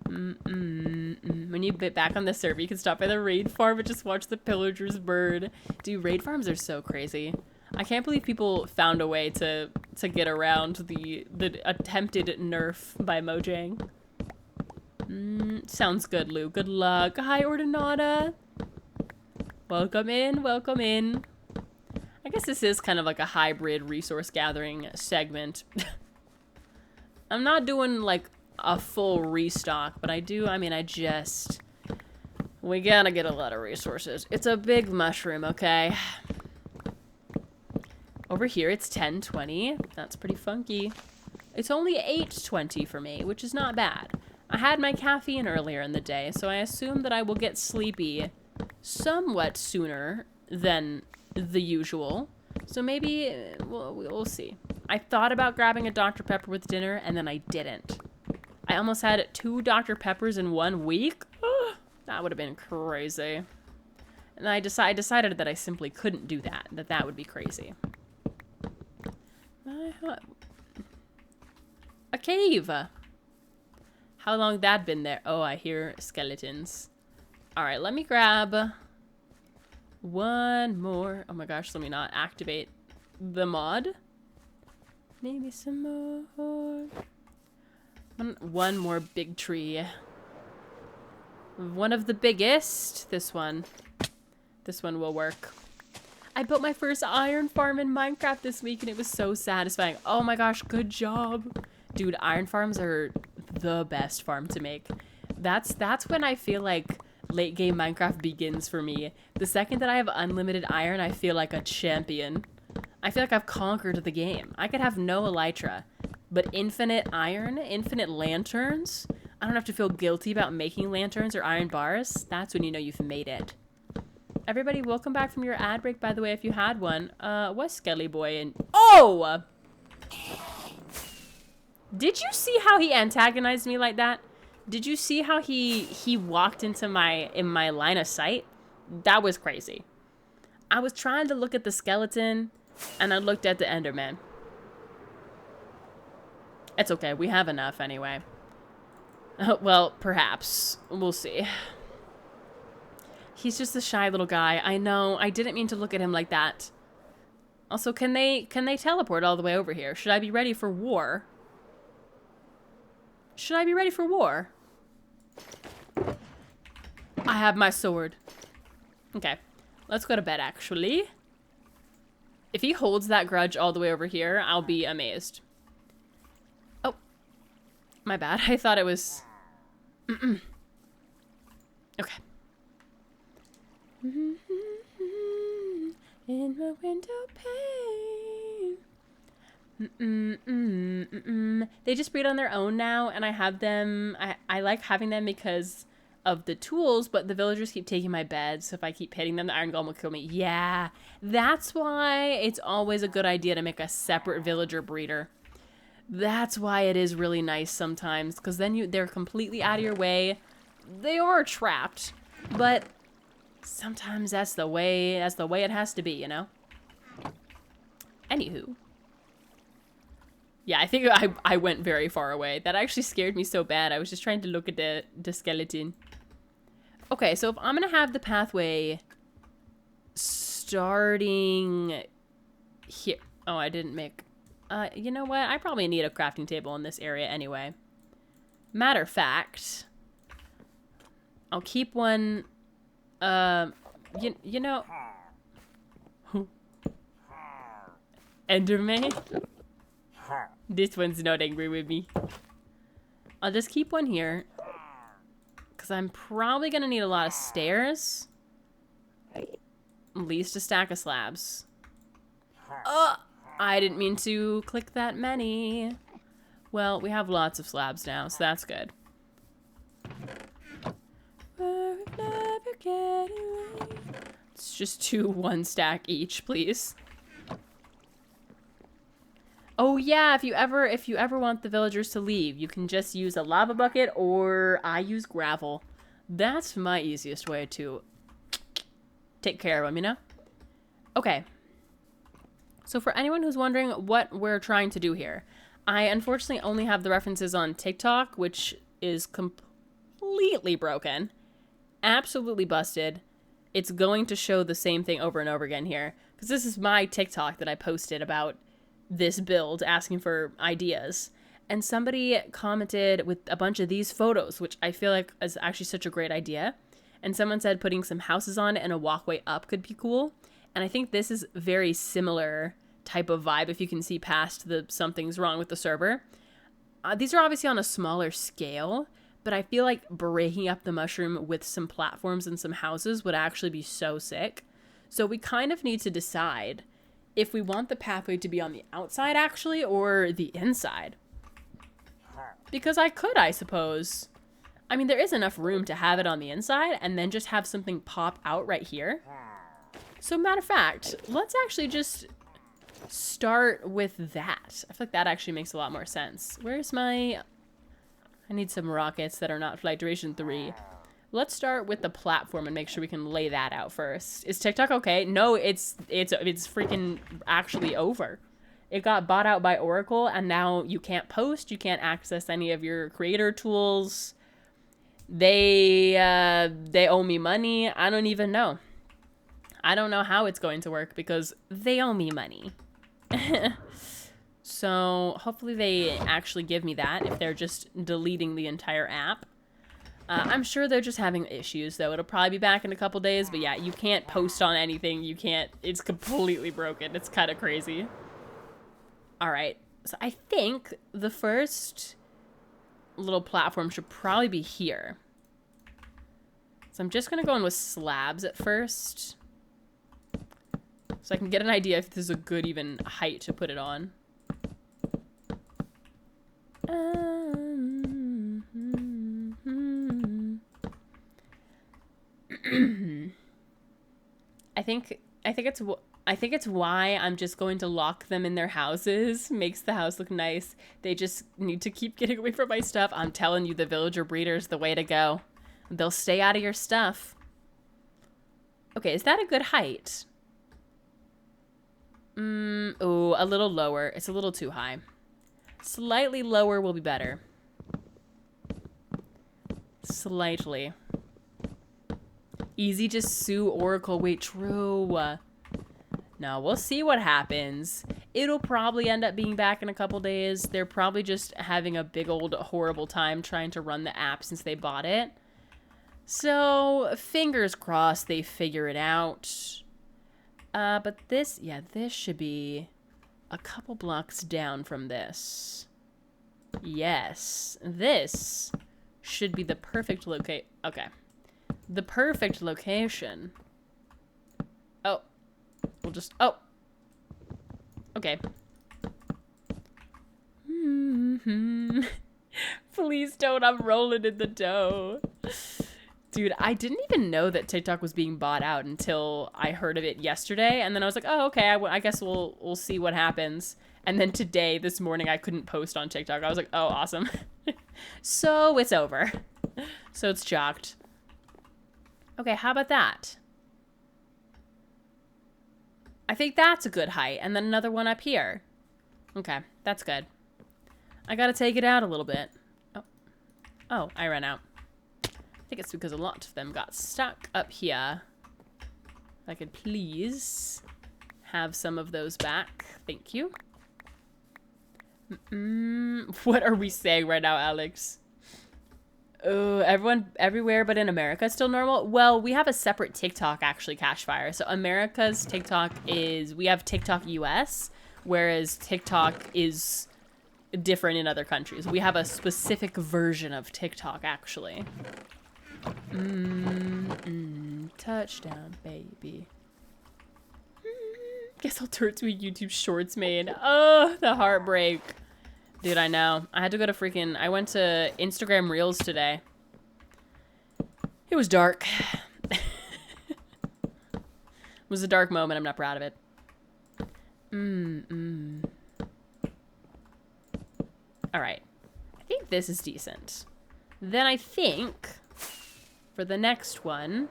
When you get back on the server, you can stop by the raid farm and just watch the pillagers bird. Dude, raid farms are so crazy. I can't believe people found a way to get around the attempted nerf by Mojang. Sounds good, Lou. Good luck. Hi, Ordinata. Welcome in, welcome in. I guess this is kind of like a hybrid resource gathering segment. I'm not doing like a full restock, but we gotta get a lot of resources. It's a big mushroom, okay? Over here, it's 10:20. That's pretty funky. It's only 8:20 for me, which is not bad. I had my caffeine earlier in the day, so I assume that I will get sleepy somewhat sooner than the usual. So maybe we'll see. I thought about grabbing a Dr. Pepper with dinner, and then I didn't. I almost had 2 Dr. Peppers in 1 week. That would have been crazy. And I decided that I simply couldn't do that. That would be crazy. A cave. How long that been there? Oh, I hear skeletons. All right, let me grab one more. Oh my gosh, let me not activate the mod. Maybe some more. One more big tree. One of the biggest. This one. This one will work. I built my first iron farm in Minecraft this week and it was so satisfying. Oh my gosh, good job. Dude, iron farms are the best farm to make. That's when I feel like late game Minecraft begins for me. The second that I have unlimited iron, I feel like a champion. I feel like I've conquered the game. I could have no elytra, but infinite iron, infinite lanterns. I don't have to feel guilty about making lanterns or iron bars. That's when you know you've made it. Everybody, welcome back from your ad break, by the way, if you had one. What's Skelly Boy in? Oh! Did you see how he antagonized me like that? Did you see how he walked into my line of sight? That was crazy. I was trying to look at the skeleton, and I looked at the Enderman. It's okay, we have enough anyway. Well, perhaps. We'll see. He's just a shy little guy. I know. I didn't mean to look at him like that. Also, can they teleport all the way over here? Should I be ready for war? Should I be ready for war? I have my sword. Okay. Let's go to bed, actually. If he holds that grudge all the way over here, I'll be amazed. Oh. My bad. I thought it was... Okay. In my window pane. They just breed on their own now, and I have them. I like having them because of the tools, but the villagers keep taking my beds. So if I keep hitting them, the iron golem will kill me. Yeah, that's why it's always a good idea to make a separate villager breeder. That's why it is really nice sometimes, because then they're completely out of your way. They are trapped, but sometimes that's the way it has to be, you know? Anywho. Yeah, I think I went very far away. That actually scared me so bad. I was just trying to look at the skeleton. Okay, so if I'm gonna have the pathway starting here. Oh, I didn't make... you know what? I probably need a crafting table in this area anyway. Matter of fact, I'll keep one... you know... Enderman? This one's not angry with me. I'll just keep one here. Because I'm probably going to need a lot of stairs. At least a stack of slabs. I didn't mean to click that many. Well, we have lots of slabs now, so that's good. It's just 2 1-stack each, please. Oh yeah, if you ever want the villagers to leave, you can just use a lava bucket, or I use gravel. That's my easiest way to take care of them, you know? Okay. So for anyone who's wondering what we're trying to do here, I unfortunately only have the references on TikTok, which is completely broken. Absolutely busted. It's going to show the same thing over and over again here. Because this is my TikTok that I posted about this build, asking for ideas. And somebody commented with a bunch of these photos, which I feel like is actually such a great idea. And someone said putting some houses on it and a walkway up could be cool. And I think this is very similar type of vibe if you can see past the something's wrong with the server. These are obviously on a smaller scale, but I feel like breaking up the mushroom with some platforms and some houses would actually be so sick. So we kind of need to decide if we want the pathway to be on the outside actually or the inside. Because I could, I suppose. I mean, there is enough room to have it on the inside and then just have something pop out right here. So matter of fact, let's actually just start with that. I feel like that actually makes a lot more sense. Where's my... I need some rockets that are not flight duration 3. Let's start with the platform and make sure we can lay that out first. Is TikTok okay? No, it's freaking actually over. It got bought out by Oracle, and now you can't post, you can't access any of your creator tools. They owe me money. I don't even know. I don't know how it's going to work because they owe me money. So hopefully they actually give me that if they're just deleting the entire app. I'm sure they're just having issues, though. It'll probably be back in a couple days, but yeah, you can't post on anything. You can't. It's completely broken. It's kind of crazy. All right. So I think the first little platform should probably be here. So I'm just going to go in with slabs at first, so I can get an idea if this is a good even height to put it on. I think it's why I'm just going to lock them in their houses. Makes the house look nice. They just need to keep getting away from my stuff. I'm telling you, the villager breeder is the way to go. They'll stay out of your stuff. Okay, is that a good height? Oh, a little lower. It's a little too high. Slightly lower will be better. Slightly. Easy to sue Oracle. Wait, true. No, we'll see what happens. It'll probably end up being back in a couple days. They're probably just having a big old horrible time trying to run the app since they bought it. So, fingers crossed they figure it out. But this, yeah, this should be a couple blocks down from this. Yes, this should be the perfect locate. Okay. The perfect location. Oh. We'll just... Oh. Okay. Please don't. I'm rolling in the dough. Dude, I didn't even know that TikTok was being bought out until I heard of it yesterday. And then I was like, oh, okay, I guess we'll see what happens. And then today, this morning, I couldn't post on TikTok. I was like, oh, awesome. So it's over. So it's chalked. Okay, how about that? I think that's a good height. And then another one up here. Okay, that's good. I gotta take it out a little bit. Oh, I ran out. I think it's because a lot of them got stuck up here. If I could please have some of those back. Thank you. What are we saying right now, Alex? Oh, everyone everywhere but in America is still normal? Well, we have a separate TikTok, actually, Cashfire. So America's TikTok is, we have TikTok US, whereas TikTok is different in other countries. We have a specific version of TikTok, actually. Touchdown, baby. Guess I'll turn to a YouTube Shorts main. Oh, the heartbreak. Dude, I know. I had to go to freaking... I went to Instagram Reels today. It was dark. It was a dark moment. I'm not proud of it. Alright. I think this is decent. Then I think... for the next one...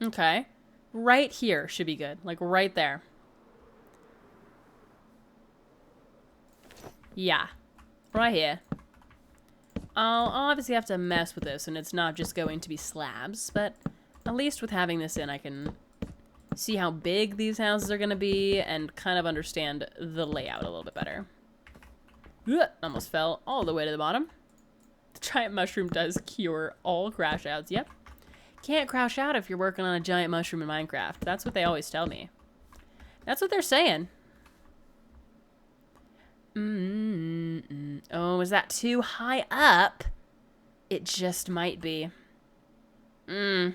Okay. Right here should be good. Like, right there. Yeah. Right here. I'll obviously have to mess with this, and it's not just going to be slabs, but at least with having this in, I can see how big these houses are going to be and kind of understand the layout a little bit better. Ugh, almost fell all the way to the bottom. The giant mushroom does cure all crash outs. Yep. Can't crash out if you're working on a giant mushroom in Minecraft. That's what they always tell me. That's what they're saying. Oh, is that too high up? It just might be. We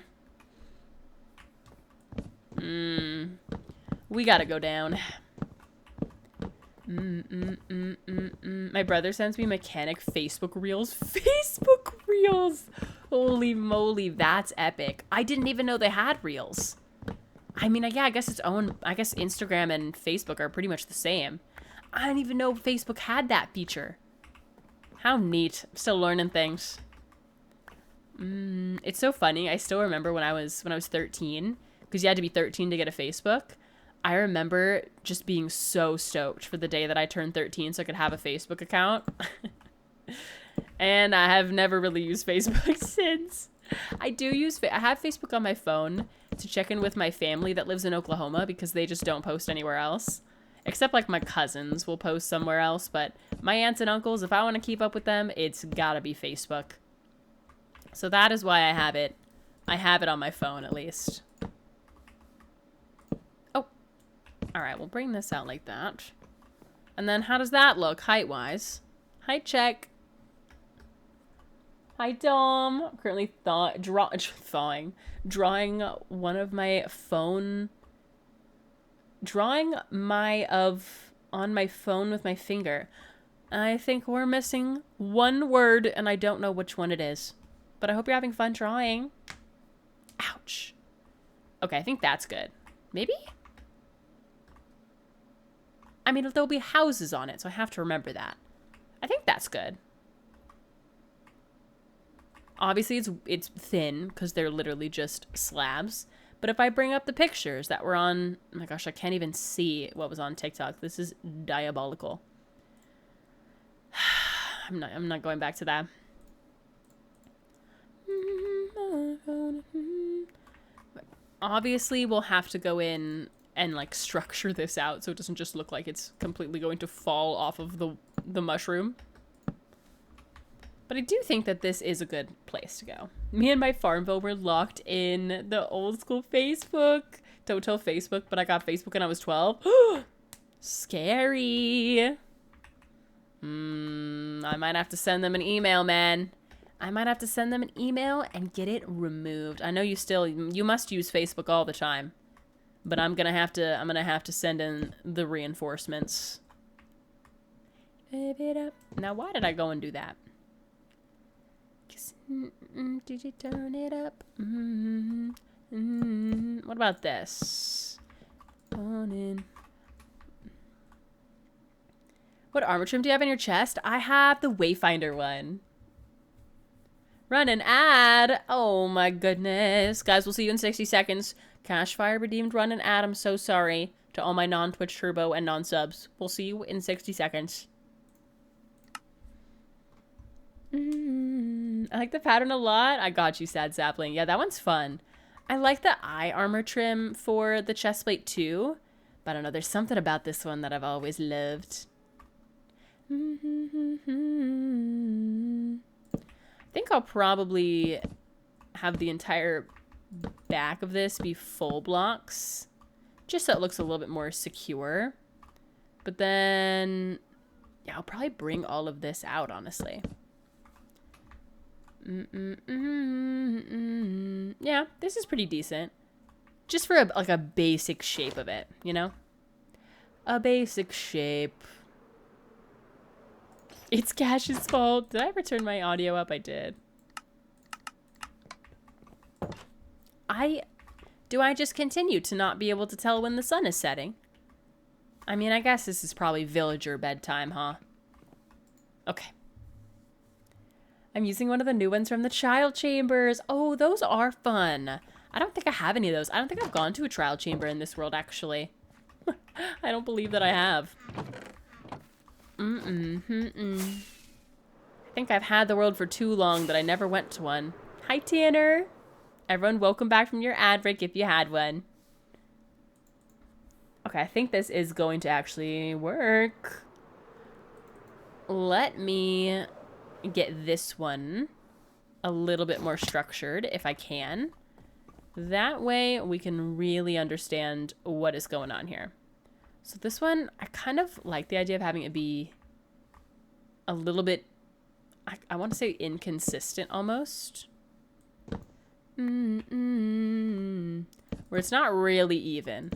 gotta go down. My brother sends me mechanic Facebook Reels. Facebook Reels! Holy moly, that's epic. I didn't even know they had Reels. I mean, yeah, I guess it's own. I guess Instagram and Facebook are pretty much the same. I didn't even know Facebook had that feature. How neat. I'm still learning things. It's so funny. I still remember when I was 13, because you had to be 13 to get a Facebook. I remember just being so stoked for the day that I turned 13 so I could have a Facebook account. And I have never really used Facebook since. I have Facebook on my phone to check in with my family that lives in Oklahoma because they just don't post anywhere else. Except like my cousins will post somewhere else, but my aunts and uncles, if I want to keep up with them, it's gotta be Facebook. So that is why I have it. I have it on my phone at least. Oh. Alright, we'll bring this out like that. And then how does that look height-wise? Height check. Hi, Dom. I'm currently drawing one of my phone... on my phone with my finger. I think we're missing one word, and I don't know which one it is. But I hope you're having fun drawing. Ouch. Okay, I think that's good. Maybe? I mean, there'll be houses on it, so I have to remember that. I think that's good. Obviously, it's thin, because they're literally just slabs. But if I bring up the pictures that were on... Oh my gosh, I can't even see what was on TikTok. This is diabolical. I'm not going back to that. But obviously, we'll have to go in and, like, structure this out so it doesn't just look like it's completely going to fall off of the mushroom. But I do think that this is a good place to go. Me and my Farmville were locked in the old school Facebook. Don't tell Facebook, but I got Facebook when I was 12. Scary. I might have to send them an email, man. I might have to send them an email and get it removed. I know you must use Facebook all the time. But I'm gonna have to send in the reinforcements. Now, why did I go and do that? bass. Did you turn it up? What about this? On in. What armor trim do you have in your chest? I have the Wayfinder one. Run an ad. Oh my goodness. Guys, we'll see you in 60 seconds. Cashfire redeemed run an ad. I'm so sorry to all my non-Twitch Turbo and non-subs. We'll see you in 60 seconds. I like the pattern a lot. I got you, Sad Sapling. Yeah, that one's fun. I like the eye armor trim for the chest plate too. But I don't know, there's something about this one that I've always loved. I think I'll probably have the entire back of this be full blocks. Just so it looks a little bit more secure. But then, yeah, I'll probably bring all of this out, honestly. Yeah, this is pretty decent. Just for like a basic shape of it, you know? A basic shape. It's Cash's fault. Did I ever turn my audio up? I did. Do I just continue to not be able to tell when the sun is setting? I mean, I guess this is probably villager bedtime, huh? Okay. I'm using one of the new ones from the child chambers. Oh, those are fun. I don't think I have any of those. I don't think I've gone to a trial chamber in this world, actually. I don't believe that I have. I think I've had the world for too long that I never went to one. Hi, Tanner. Everyone, welcome back from your ad break if you had one. Okay, I think this is going to actually work. Let me get this one a little bit more structured if I can. That way we can really understand what is going on here. So this one, I kind of like the idea of having it be a little bit, I want to say inconsistent almost. Where it's not really even.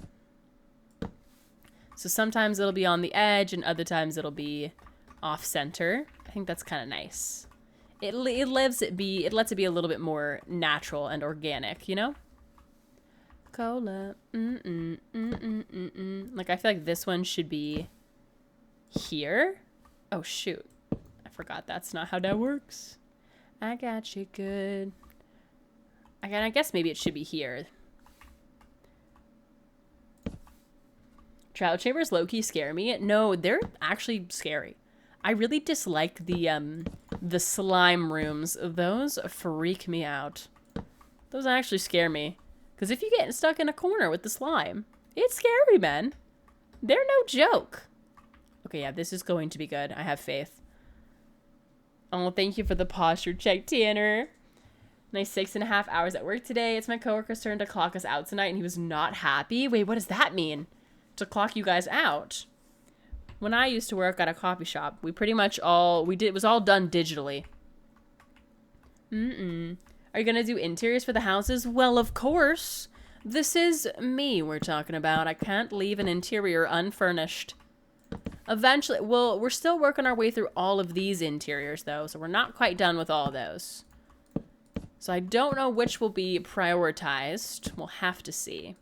So sometimes it'll be on the edge and other times it'll be off center. I think that's kind of nice. It lets it be a little bit more natural and organic, you know? Cola. Like, I feel like this one should be here. Oh, shoot. I forgot that's not how that works. I got you good. I guess maybe it should be here. Trial chambers low-key scare me. No, they're actually scary. I really dislike the slime rooms. Those freak me out. Those actually scare me. Because if you get stuck in a corner with the slime, it's scary, man. They're no joke. Okay, yeah, this is going to be good. I have faith. Oh, thank you for the posture check, Tanner. Nice 6.5 hours at work today. It's my coworker's turn to clock us out tonight, and he was not happy. Wait, what does that mean? To clock you guys out? When I used to work at a coffee shop, we pretty much it was all done digitally. Are you gonna do interiors for the houses? Well, of course. This is me we're talking about. I can't leave an interior unfurnished. Eventually, well, we're still working our way through all of these interiors, though, so we're not quite done with all those. So I don't know which will be prioritized. We'll have to see.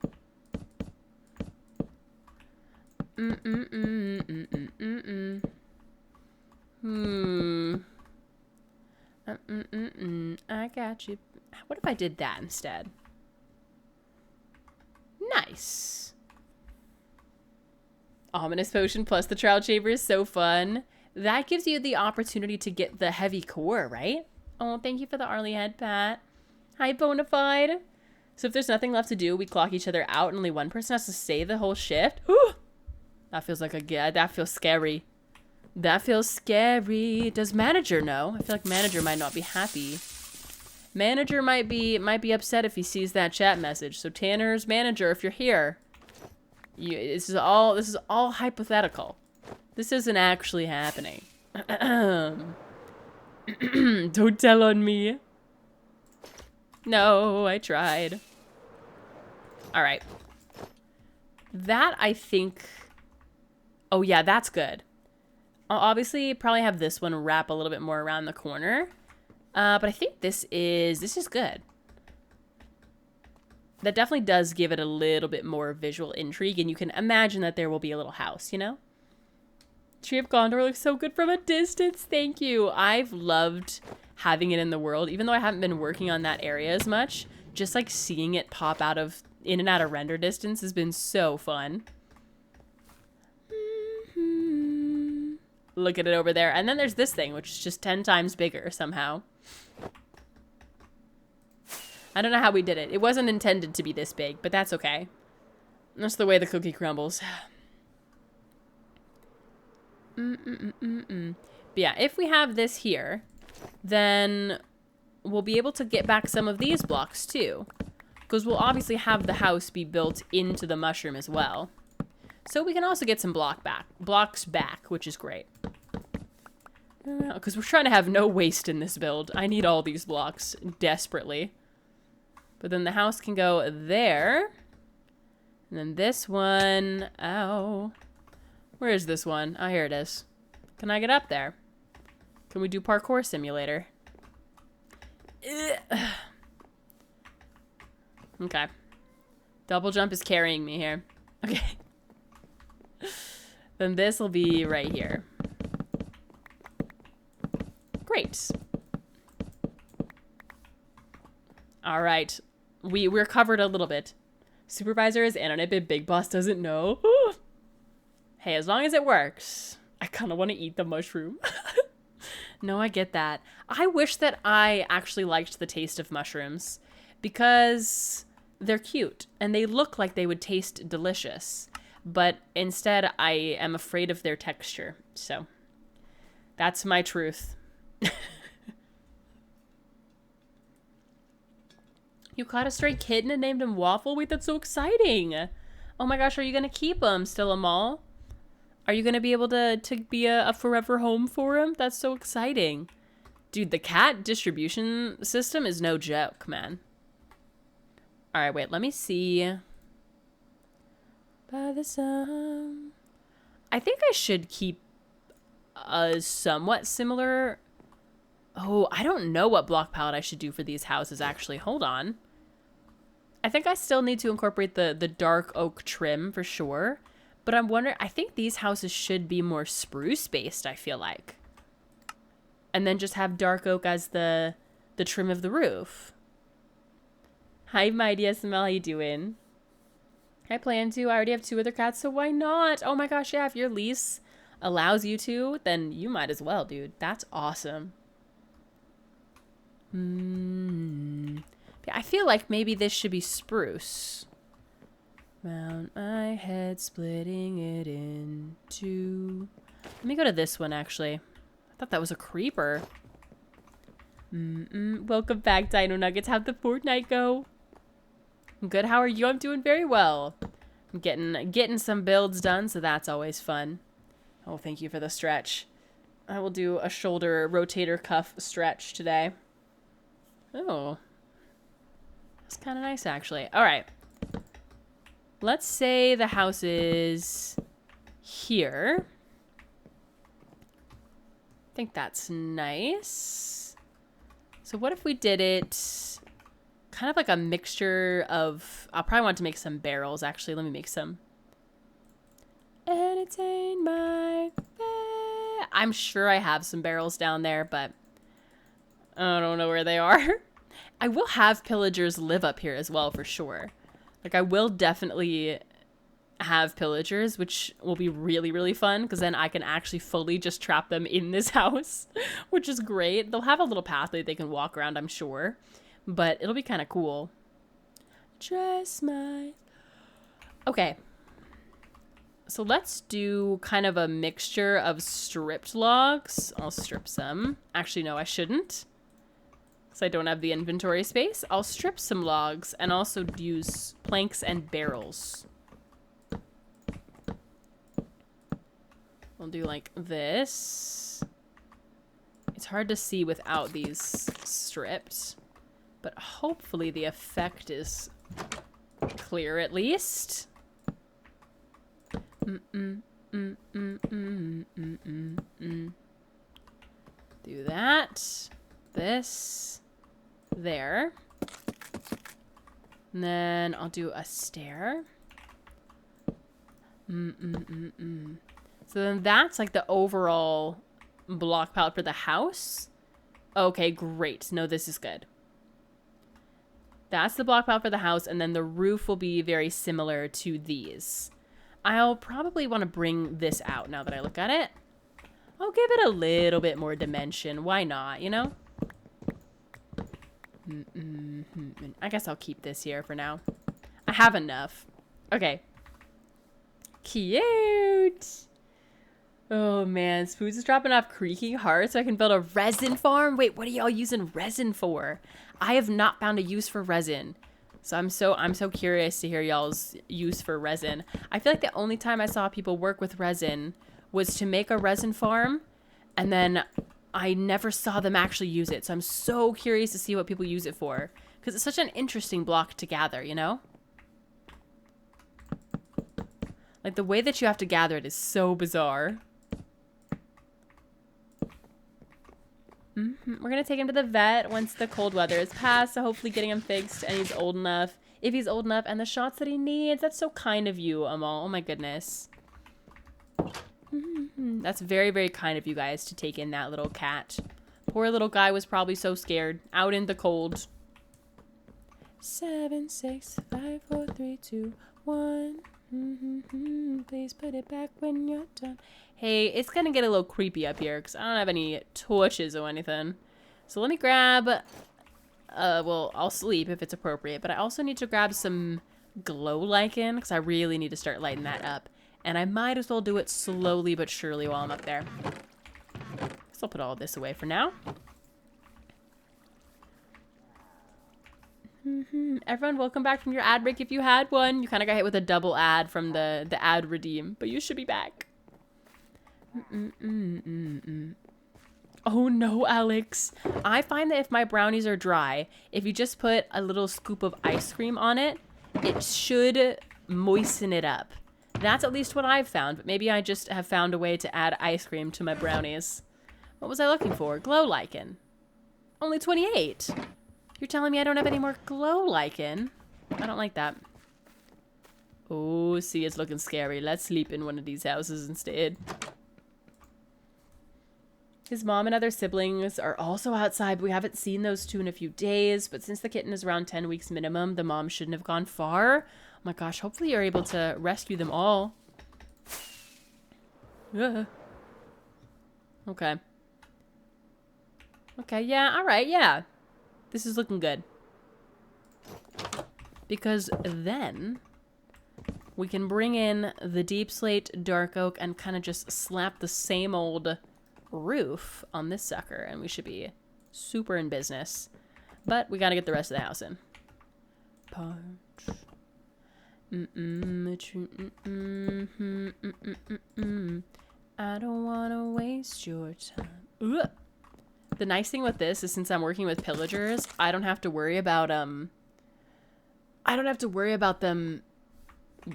I got you. What if I did that instead? Nice. Ominous potion plus the trial chamber is so fun. That gives you the opportunity to get the heavy core, right? Oh, thank you for the Arlie head pat. Hi, Bonafide. So if there's nothing left to do, we clock each other out and only one person has to stay the whole shift. Ooh! That feels like that feels scary. That feels scary. Does manager know? I feel like manager might not be happy. Manager might be upset if he sees that chat message. So Tanner's manager, if you're here, this is all hypothetical. This isn't actually happening. Don't tell on me. No, I tried. All right. That, I think... Oh, yeah, that's good. I'll obviously probably have this one wrap a little bit more around the corner. But I think this is good. That definitely does give it a little bit more visual intrigue, and you can imagine that there will be a little house, you know? Tree of Gondor looks so good from a distance. Thank you. I've loved having it in the world, even though I haven't been working on that area as much. Just like seeing it pop out of in and out of render distance has been so fun. Look at it over there. And then there's this thing, which is just 10 times bigger somehow. I don't know how we did it. It wasn't intended to be this big, but that's okay. That's the way the cookie crumbles. But yeah, if we have this here, then we'll be able to get back some of these blocks too. Because we'll obviously have the house be built into the mushroom as well. So we can also get some blocks back, which is great. Because we're trying to have no waste in this build. I need all these blocks desperately. But then the house can go there. And then this one, ow. Where is this one? Oh, here it is. Can I get up there? Can we do parkour simulator? Okay. Double jump is carrying me here. Okay. Then this will be right here. Great. All right. We're covered a little bit. Supervisor is in on it, but Big Boss doesn't know. Hey, as long as it works. I kind of want to eat the mushroom. No, I get that. I wish that I actually liked the taste of mushrooms because they're cute and they look like they would taste delicious. But instead, I am afraid of their texture. So that's my truth. You caught a stray kitten and named him Waffle? Wait, that's so exciting. Oh my gosh, are you going to keep him still, Amal? Are you going to be able to be a forever home for him? That's so exciting. Dude, the cat distribution system is no joke, man. All right, wait, let me see. By the sun. I think I should keep a somewhat similar... Oh, I don't know what block palette I should do for these houses, actually. Hold on. I think I still need to incorporate the dark oak trim for sure. But I'm wondering, I think these houses should be more spruce-based, I feel like. And then just have dark oak as the trim of the roof. Hi, Mighty SML, how you doing? I plan to. I already have 2 other cats, so why not? Oh my gosh, yeah, if your lease allows you to, then you might as well, dude. That's awesome. I feel like maybe this should be spruce. Mount my head, splitting it in 2. Let me go to this one, actually. I thought that was a creeper. Welcome back, Dino Nuggets. How'd the Fortnite go? I'm good. How are you? I'm doing very well. I'm getting some builds done, so that's always fun. Oh, thank you for the stretch. I will do a shoulder rotator cuff stretch today. Oh. That's kind of nice, actually. All right. Let's say the house is here. I think that's nice. So what if we did it kind of like a mixture of... I'll probably want to make some barrels, actually. Let me make some. Entertain my... I'm sure I have some barrels down there, but I don't know where they are. I will have pillagers live up here as well, for sure. Like, I will definitely have pillagers, which will be really, really fun, because then I can actually fully just trap them in this house, which is great. They'll have a little pathway they can walk around, I'm sure, but it'll be kind of cool. Dress my... Okay. So let's do kind of a mixture of stripped logs. I'll strip some. Actually, no, I shouldn't. Because I don't have the inventory space. I'll strip some logs and also use planks and barrels. We'll do like this. It's hard to see without these stripped, but hopefully the effect is clear at least. Do that. this there. And then I'll do a stair. So then that's like the overall block palette for the house. Okay, great. No, this is good. That's the block palette for the house, and then the roof will be very similar to these. I'll probably want to bring this out now that I look at it. I'll give it a little bit more dimension. Why not, you know? I guess I'll keep this here for now. I have enough. Okay. Cute. Oh man, Spoods is dropping off creaking hearts so I can build a resin farm. Wait, what are y'all using resin for? I have not found a use for resin. So I'm so curious to hear y'all's use for resin. I feel like the only time I saw people work with resin was to make a resin farm, and then I never saw them actually use it. So I'm so curious to see what people use it for, because it's such an interesting block to gather, you know? Like the way that you have to gather it is so bizarre. We're going to take him to the vet once the cold weather is past, so hopefully getting him fixed and he's old enough. If he's old enough and the shots that he needs. That's so kind of you, Amal. Oh my goodness. That's very, very kind of you guys to take in that little cat. Poor little guy was probably so scared. Out in the cold. 7, 6, 5, 4, 3, 2, 1. Please put it back when you're done. Hey, it's gonna get a little creepy up here because I don't have any torches or anything. So let me grab, well, I'll sleep if it's appropriate, but I also need to grab some glow lichen because I really need to start lighting that up. And I might as well do it slowly but surely while I'm up there. So I'll put all this away for now. Everyone, welcome back from your ad break if you had one. You kind of got hit with a double ad from the ad redeem, but you should be back. Oh no, Alex. I find that if my brownies are dry, if you just put a little scoop of ice cream on it, it should moisten it up. That's at least what I've found, but maybe I just have found a way to add ice cream to my brownies. What was I looking for? Glow lichen. Only 28. You're telling me I don't have any more glow lichen? I don't like that. Oh, see, it's looking scary. Let's sleep in one of these houses instead. His mom and other siblings are also outside, but we haven't seen those two in a few days. But since the kitten is around 10 weeks minimum, the mom shouldn't have gone far. Oh my gosh, hopefully you're able to rescue them all. Okay. Okay, yeah, alright, yeah. This is looking good. Because then we can bring in the deep slate dark oak and kind of just slap the same old roof on this sucker, and we should be super in business. But we gotta get the rest of the house in. Parch. I don't wanna waste your time. Ugh. The nice thing with this is since I'm working with pillagers, I don't have to worry about them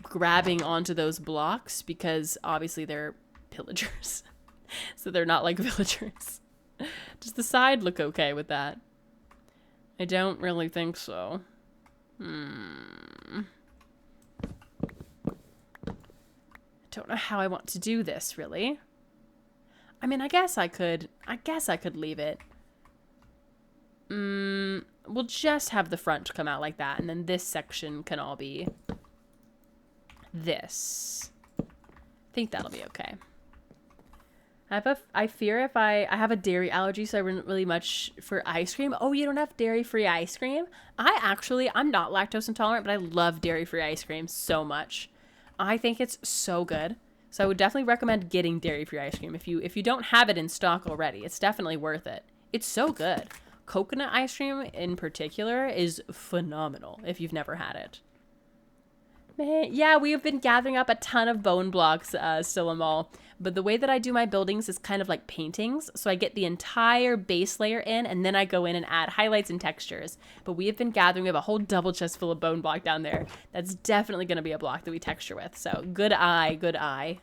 grabbing onto those blocks because obviously they're pillagers. So they're not like villagers. Does the side look okay with that? I don't really think so. I don't know how I want to do this, really. I mean, I guess I could leave it. We'll just have the front come out like that, and then this section can all be this. I think that'll be okay. I fear if I have a dairy allergy, so I wouldn't really much for ice cream. Oh, you don't have dairy-free ice cream? I'm not lactose intolerant, but I love dairy-free ice cream so much. I think it's so good. So I would definitely recommend getting dairy-free ice cream. If you don't have it in stock already, it's definitely worth it. It's so good. Coconut ice cream in particular is phenomenal if you've never had it. Man, yeah, we have been gathering up a ton of bone blocks still in mall. But the way that I do my buildings is kind of like paintings. So I get the entire base layer in, and then I go in and add highlights and textures. But we have been gathering, we have a whole double chest full of bone block down there. That's definitely going to be a block that we texture with. So good eye, good eye.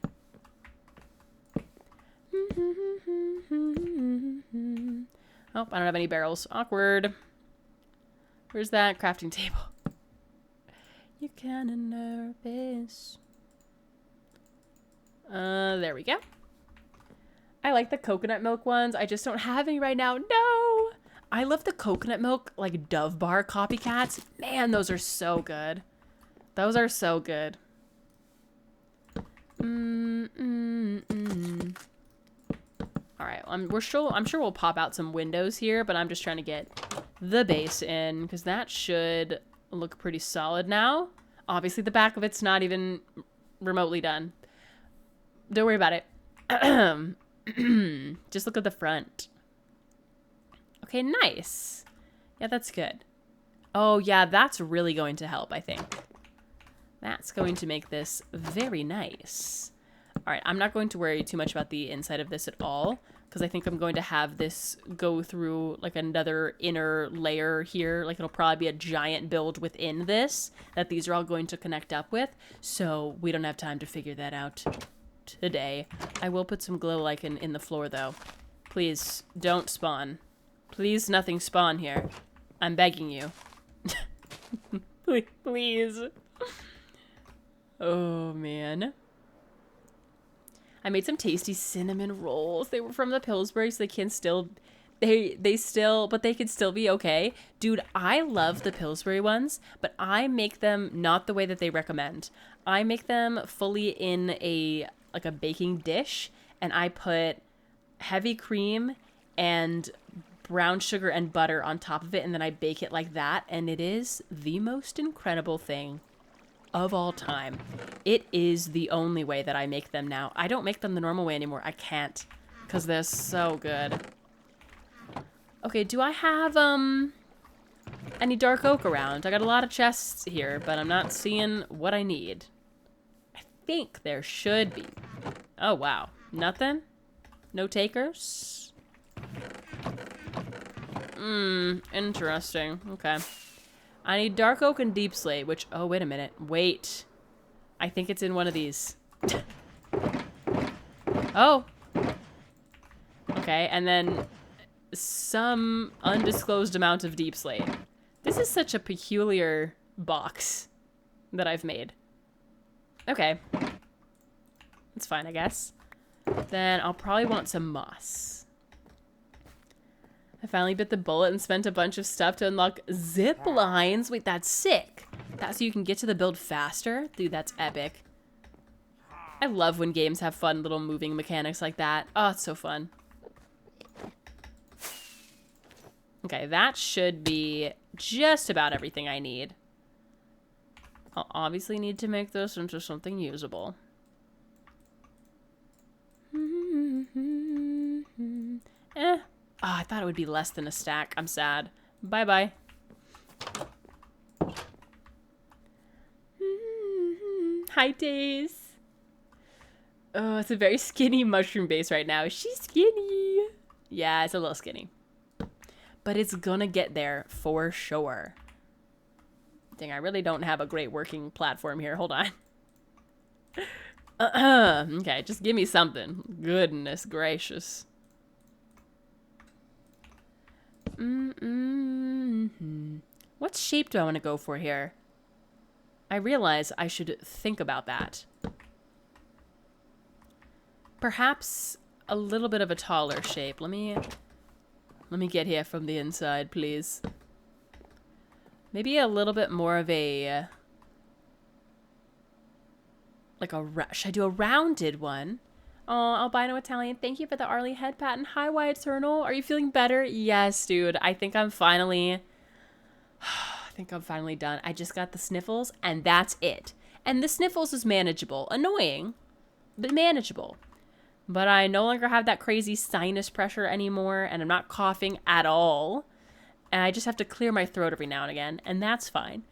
Oh, I don't have any barrels. Awkward. Where's that crafting table? You kinda nervous. There we go. I like the coconut milk ones. I just don't have any right now. No! I love the coconut milk, like, Dove Bar copycats. Man, those are so good. Those are so good. Alright, I'm sure we'll pop out some windows here, but I'm just trying to get the base in, because that should look pretty solid now. Obviously, the back of it's not even remotely done. Don't worry about it. Just look at the front. Okay, nice. Yeah, that's good. Oh, yeah, that's really going to help, I think. That's going to make this very nice. All right, I'm not going to worry too much about the inside of this at all, because I think I'm going to have this go through like another inner layer here. Like it'll probably be a giant build within this that these are all going to connect up with. So we don't have time to figure that out today. I will put some glow lichen in the floor though. Please don't spawn. Please nothing spawn here. I'm begging you. Please. Oh man. I made some tasty cinnamon rolls. They were from the Pillsbury, so they can still, but they could still be okay. Dude, I love the Pillsbury ones, but I make them not the way that they recommend. I make them fully in a baking dish, and I put heavy cream and brown sugar and butter on top of it, and then I bake it like that, and it is the most incredible thing of all time. It is the only way that I make them now. I don't make them the normal way anymore. I can't, because they're so good. Okay, do I have any dark oak around? I got a lot of chests here, but I'm not seeing what I need. I think there should be. Oh wow, nothing? No takers? Interesting. Okay. I need dark oak and deep slate, which, oh, wait a minute. Wait. I think it's in one of these. Oh. Okay, and then some undisclosed amount of deep slate. This is such a peculiar box that I've made. Okay. It's fine, I guess. Then I'll probably want some moss. I finally bit the bullet and spent a bunch of stuff to unlock zip lines. Wait, that's sick. That's so you can get to the build faster? Dude, that's epic. I love when games have fun little moving mechanics like that. Oh, it's so fun. Okay, that should be just about everything I need. I'll obviously need to make this into something usable. Oh, I thought it would be less than a stack. I'm sad. Bye-bye. Hi, Days. Oh, it's a very skinny mushroom base right now. She's skinny. Yeah, it's a little skinny. But it's gonna get there for sure. Dang, I really don't have a great working platform here. Hold on. Okay, just give me something. Goodness gracious. What shape do I want to go for here? I realize I should think about that. Perhaps a little bit of a taller shape. Let me get here from the inside, please. Maybe a little bit more of a should I do a rounded one? Oh, Albino Italian, thank you for the Arlie head pat. And hi, Wyatt Eternal. Are you feeling better? Yes, dude. I think I'm finally done. I just got the sniffles, and that's it. And the sniffles is manageable. Annoying, but manageable. But I no longer have that crazy sinus pressure anymore, and I'm not coughing at all. And I just have to clear my throat every now and again, and that's fine.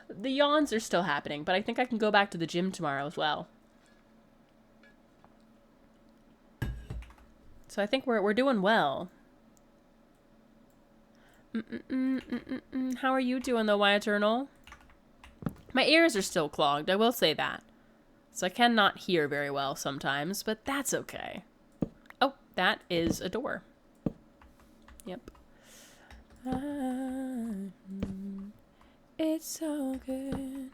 The yawns are still happening, but I think I can go back to the gym tomorrow as well. So I think we're doing well. How are you doing though, Wyatt Eternal? My ears are still clogged, I will say that. So I cannot hear very well sometimes, but that's okay. Oh, That is a door. Yep. It's so good.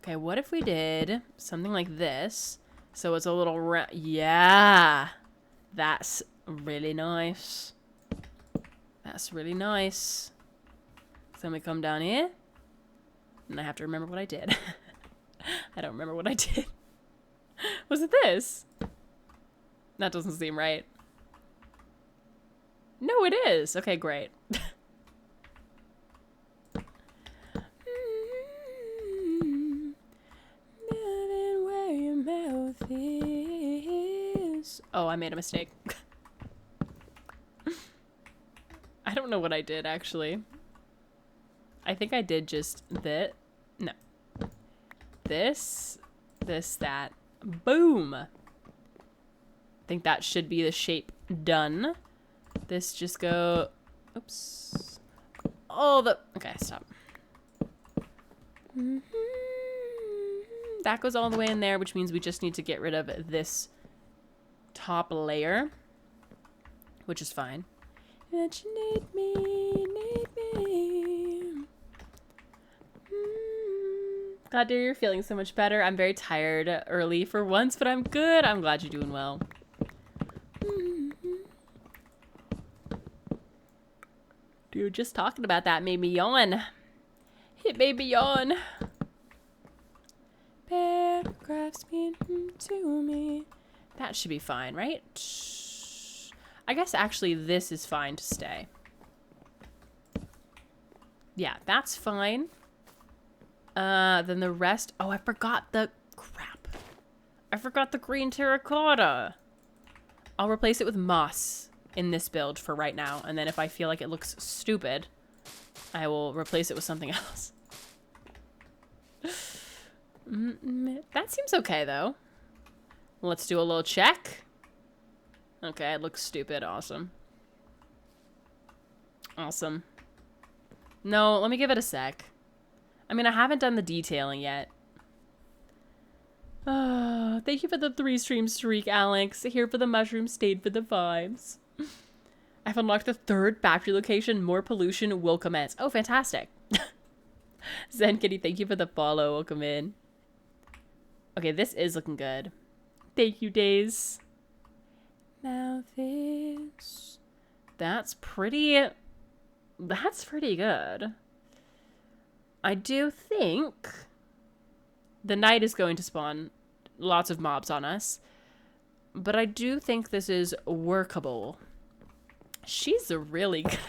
Okay, what if we did something like this? So it's a little yeah. That's really nice. That's really nice. So then we come down here. And I have to remember what I did. I don't remember what I did. Was it this? That doesn't seem right. No, it is. Okay, great. Where your mouth is. Oh, I made a mistake. I don't know what I did, actually. I think I did just that. No. This, that. Boom! I think that should be the shape done. This just go... Oops. Oh, the... Okay, stop. That goes all the way in there, which means we just need to get rid of this top layer, which is fine. That you need me, God, dear, you're feeling so much better. I'm very tired early for once, but I'm good. I'm glad you're doing well. Dude, just talking about that made me yawn. It made me yawn. Paragraphs mean to me. That should be fine, right? I guess actually this is fine to stay. Yeah, that's fine. Then the rest... Oh, I forgot the... Crap. I forgot the green terracotta. I'll replace it with moss in this build for right now. And then if I feel like it looks stupid, I will replace it with something else. That seems okay, though. Let's do a little check. Okay, it looks stupid. Awesome. Awesome. No, let me give it a sec. I mean, I haven't done the detailing yet. Oh, thank you for the 3-stream streak, Alex. Here for the mushroom, stayed for the vibes. I've unlocked the 3rd factory location. More pollution will commence. Oh, fantastic. Zen Kitty, thank you for the follow. Welcome in. Okay, this is looking good. Thank you, Days. Now this... That's pretty good. I do think the night is going to spawn lots of mobs on us, but I do think this is workable. She's really good.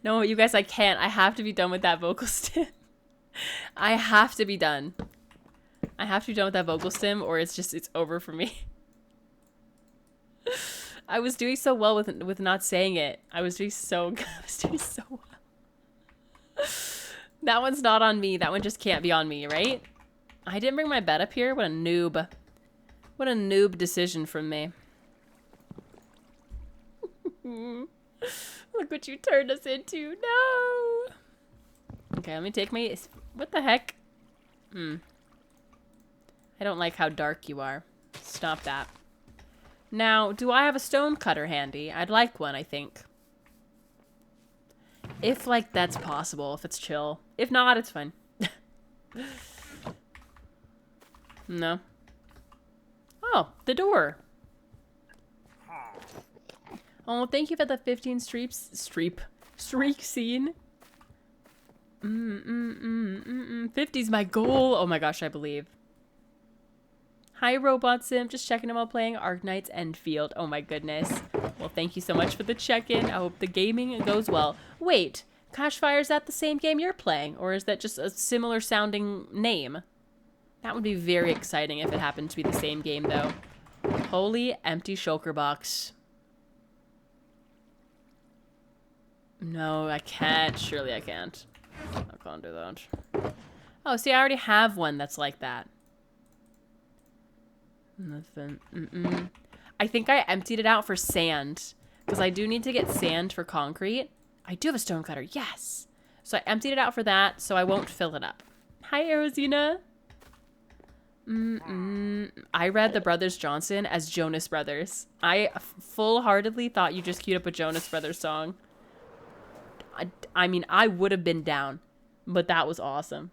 No, you guys, I can't. I have to be done with that vocal stim. I have to be done. I have to be done with that vocal stim, or it's over for me. I was doing so well with not saying it. I was doing so good. I was doing so well. That one's not on me. That one just can't be on me, right? I didn't bring my bed up here. What a noob. What a noob decision from me. Look what you turned us into. No. Okay, let me take my... What the heck? I don't like how dark you are. Stop that. Now, do I have a stone cutter handy? I'd like one, I think. If, like, that's possible. If it's chill. If not, it's fine. No. Oh, the door. Oh, thank you for the 15 streak scene. 50's my goal. Oh my gosh, I believe. Hi, Robot Sim. Just checking in while playing Arknight's Endfield. Oh my goodness. Well, thank you so much for the check-in. I hope the gaming goes well. Wait, Cashfire, is that the same game you're playing? Or is that just a similar sounding name? That would be very exciting if it happened to be the same game, though. Holy empty shulker box. No, I can't. Surely I can't. I can't do that. Oh, see, I already have one that's like that. Nothing. I think I emptied it out for sand. Because I do need to get sand for concrete. I do have a stone cutter. Yes. So I emptied it out for that, so I won't fill it up. Hi, Arizina. I read the Brothers Johnson as Jonas Brothers. I full-heartedly thought you just queued up a Jonas Brothers song. I mean, I would have been down, but that was awesome.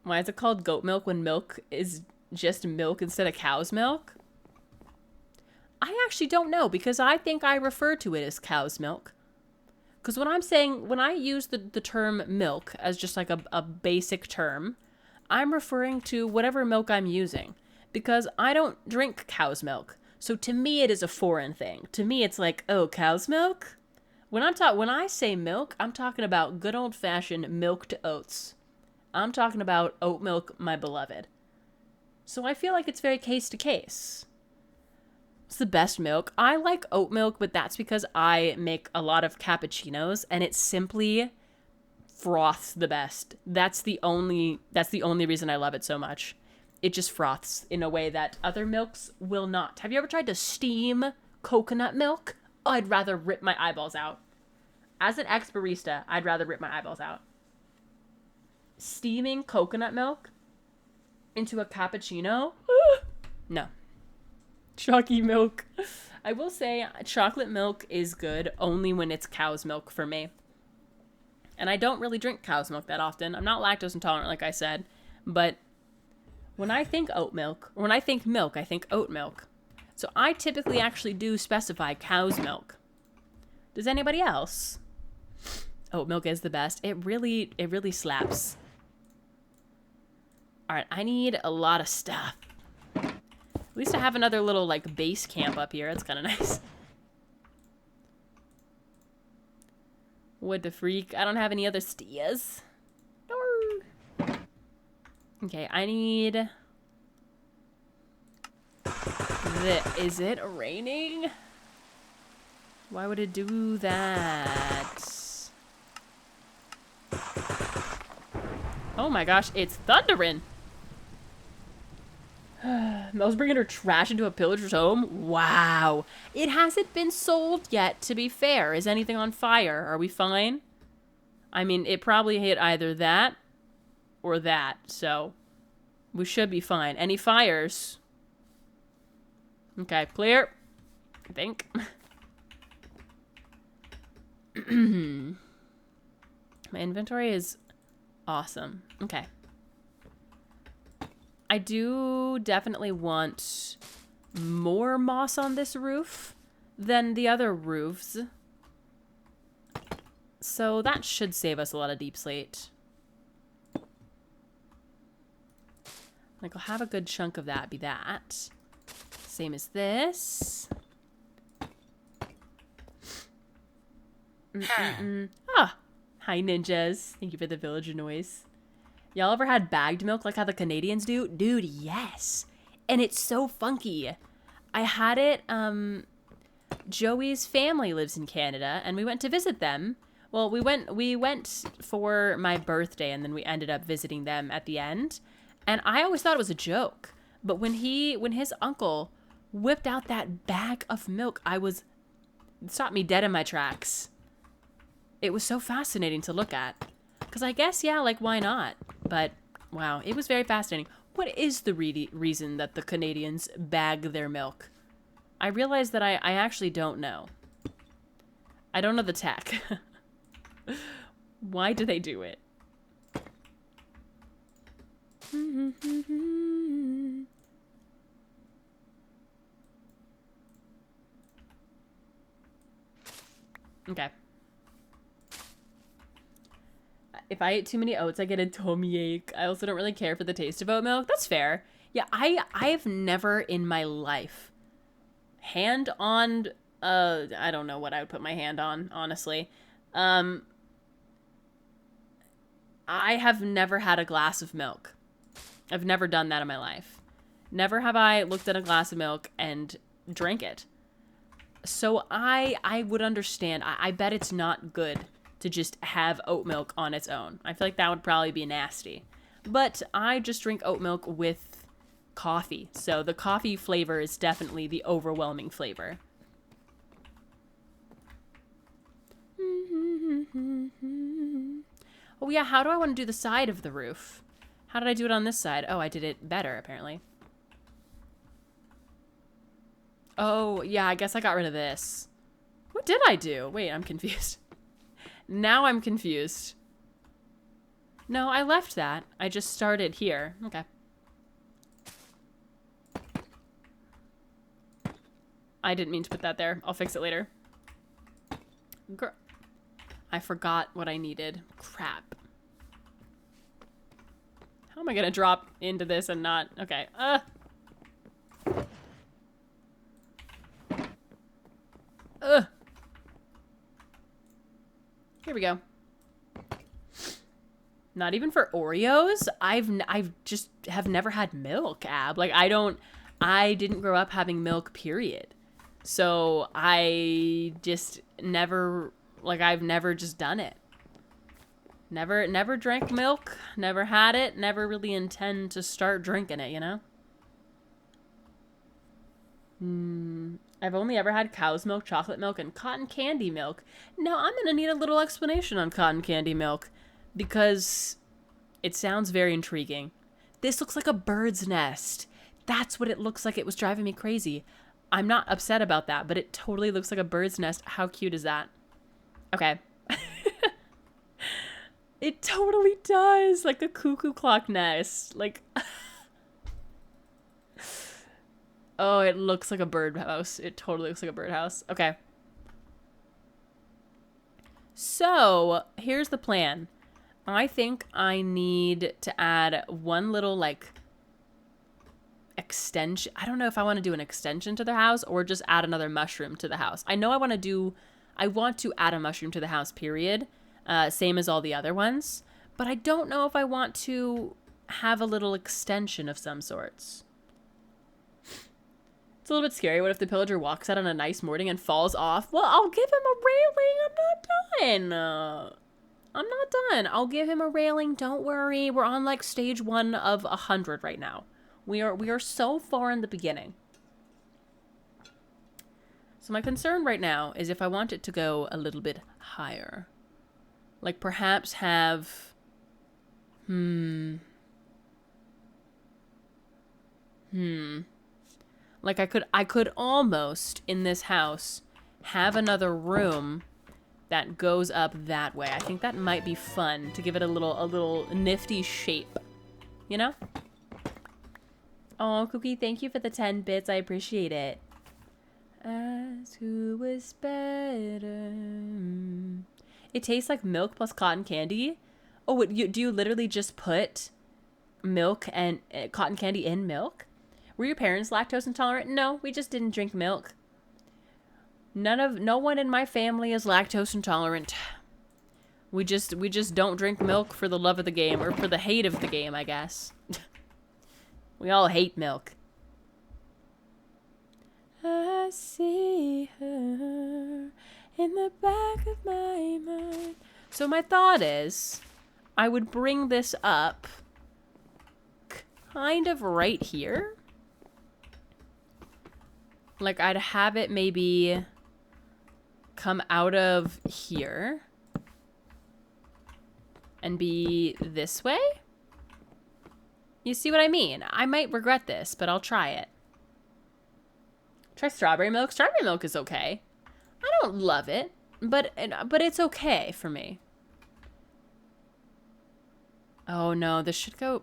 Why is it called goat milk when milk is just milk instead of cow's milk? I actually don't know, because I think I refer to it as cow's milk. Because when I use the term milk as just like a basic term, I'm referring to whatever milk I'm using. Because I don't drink cow's milk. So to me, it is a foreign thing. To me, it's like, oh, cow's milk? When I say milk, I'm talking about good old-fashioned milked oats. I'm talking about oat milk, my beloved. So I feel like it's very case to case. It's the best milk. I like oat milk, but that's because I make a lot of cappuccinos, and it simply froths the best. That's the only reason I love it so much. It just froths in a way that other milks will not. Have you ever tried to steam coconut milk? Oh, I'd rather rip my eyeballs out. As an ex-barista, I'd rather rip my eyeballs out. Steaming coconut milk into a cappuccino? No. Chalky milk. I will say chocolate milk is good only when it's cow's milk for me. And I don't really drink cow's milk that often. I'm not lactose intolerant, like I said. But when I think oat milk, or when I think milk, I think oat milk. So I typically actually do specify cow's milk. Does anybody else? Oat milk is the best. It really slaps. All right, I need a lot of stuff. At least I have another little, like, base camp up here. It's kind of nice. What the freak? I don't have any other steers. Okay, I need... Is it raining? Why would it do that? Oh my gosh, it's thundering! Mel's bringing her trash into a pillager's home? Wow. It hasn't been sold yet, to be fair. Is anything on fire? Are we fine? I mean, it probably hit either that or that, so we should be fine. Any fires? Okay, clear. I think. My inventory is awesome. Okay. I do definitely want more moss on this roof than the other roofs. So that should save us a lot of deep slate. Like, I'll have a good chunk of that be that. Same as this. Ah! Hi, ninjas. Thank you for the villager noise. Y'all ever had bagged milk like how the Canadians do? Dude, yes. And it's so funky. I had it, Joey's family lives in Canada, and we went to visit them. Well, we went for my birthday, and then we ended up visiting them at the end. And I always thought it was a joke. But when his uncle whipped out that bag of milk, it stopped me dead in my tracks. It was so fascinating to look at. Because I guess, yeah, like, why not? But, wow, it was very fascinating. What is the reason that the Canadians bag their milk? I realize that I actually don't know. I don't know the tech. Why do they do it? Okay. If I ate too many oats, I get a tummy ache. I also don't really care for the taste of oat milk. That's fair. Yeah, I've never in my life hand on, I don't know what I would put my hand on, honestly. I have never had a glass of milk. I've never done that in my life. Never have I looked at a glass of milk and drank it. So I would understand. I bet it's not good to just have oat milk on its own. I feel like that would probably be nasty. But I just drink oat milk with coffee. So the coffee flavor is definitely the overwhelming flavor. Oh yeah, how do I want to do the side of the roof? How did I do it on this side? Oh, I did it better, apparently. Oh, yeah, I guess I got rid of this. What did I do? Wait, I'm confused. Now I'm confused. No, I left that. I just started here. Okay. I didn't mean to put that there. I'll fix it later. Girl. I forgot what I needed. Crap. How am I gonna drop into this and not... Okay. Here we go. Not even for Oreos? I've just have never had milk, Ab. Like, I didn't grow up having milk, period. So I just never, like, I've never just done it. Never drank milk, never had it, never really intend to start drinking it, you know? I've only ever had cow's milk, chocolate milk, and cotton candy milk. Now, I'm gonna need a little explanation on cotton candy milk, because it sounds very intriguing. This looks like a bird's nest. That's what it looks like. It was driving me crazy. I'm not upset about that, but it totally looks like a bird's nest. How cute is that? Okay. It totally does. Like a cuckoo clock nest. Like... Oh, it looks like a birdhouse. It totally looks like a birdhouse. Okay. So, here's the plan. I think I need to add one little, like, extension. I don't know if I want to do an extension to the house or just add another mushroom to the house. I know I want to add a mushroom to the house, period. Same as all the other ones. But I don't know if I want to have a little extension of some sorts. It's a little bit scary. What if the pillager walks out on a nice morning and falls off? Well, I'll give him a railing. I'm not done. I'll give him a railing. Don't worry. We're on like stage 1 of 100 right now. We are so far in the beginning. So my concern right now is if I want it to go a little bit higher. Like perhaps have... Like I could almost, in this house, have another room that goes up that way. I think that might be fun to give it a little nifty shape. You know? Oh, Cookie, thank you for the 10 bits. I appreciate it. As who was better? It tastes like milk plus cotton candy. Oh, do you literally just put milk and cotton candy in milk? Were your parents lactose intolerant? No, we just didn't drink milk. No one in my family is lactose intolerant. We just don't drink milk for the love of the game, or for the hate of the game, I guess. We all hate milk. I see her in the back of my mind. So my thought is, I would bring this up kind of right here. Like, I'd have it maybe come out of here and be this way. You see what I mean? I might regret this, but I'll try it. Try strawberry milk. Strawberry milk is okay. I don't love it, but it's okay for me. Oh no, this should go...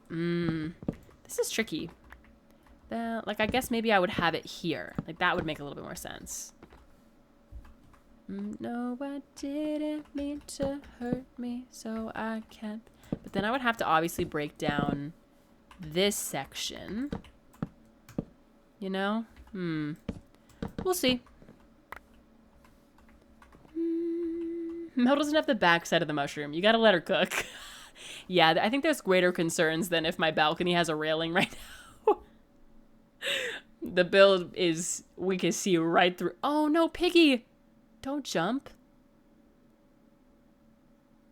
This is tricky. Like, I guess maybe I would have it here. Like, that would make a little bit more sense. No, I didn't mean to hurt me, so I can't. But then I would have to obviously break down this section. You know? We'll see. Mel doesn't have the backside of the mushroom. You gotta let her cook. Yeah, I think there's greater concerns than if my balcony has a railing right now. The build is, we can see right through. Oh no, Piggy! Don't jump.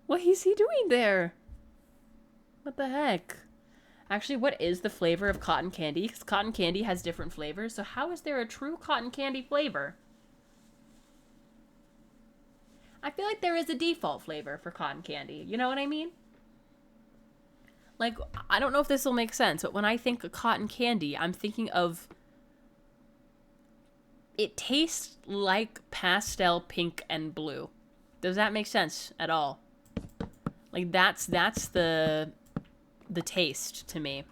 What is he doing there? What the heck? Actually, what is the flavor of cotton candy? Because cotton candy has different flavors, so how is there a true cotton candy flavor? I feel like there is a default flavor for cotton candy. You know what I mean? Like, I don't know if this will make sense, but when I think of cotton candy, I'm thinking of... It tastes like pastel pink and blue. Does that make sense at all? Like, that's the taste to me.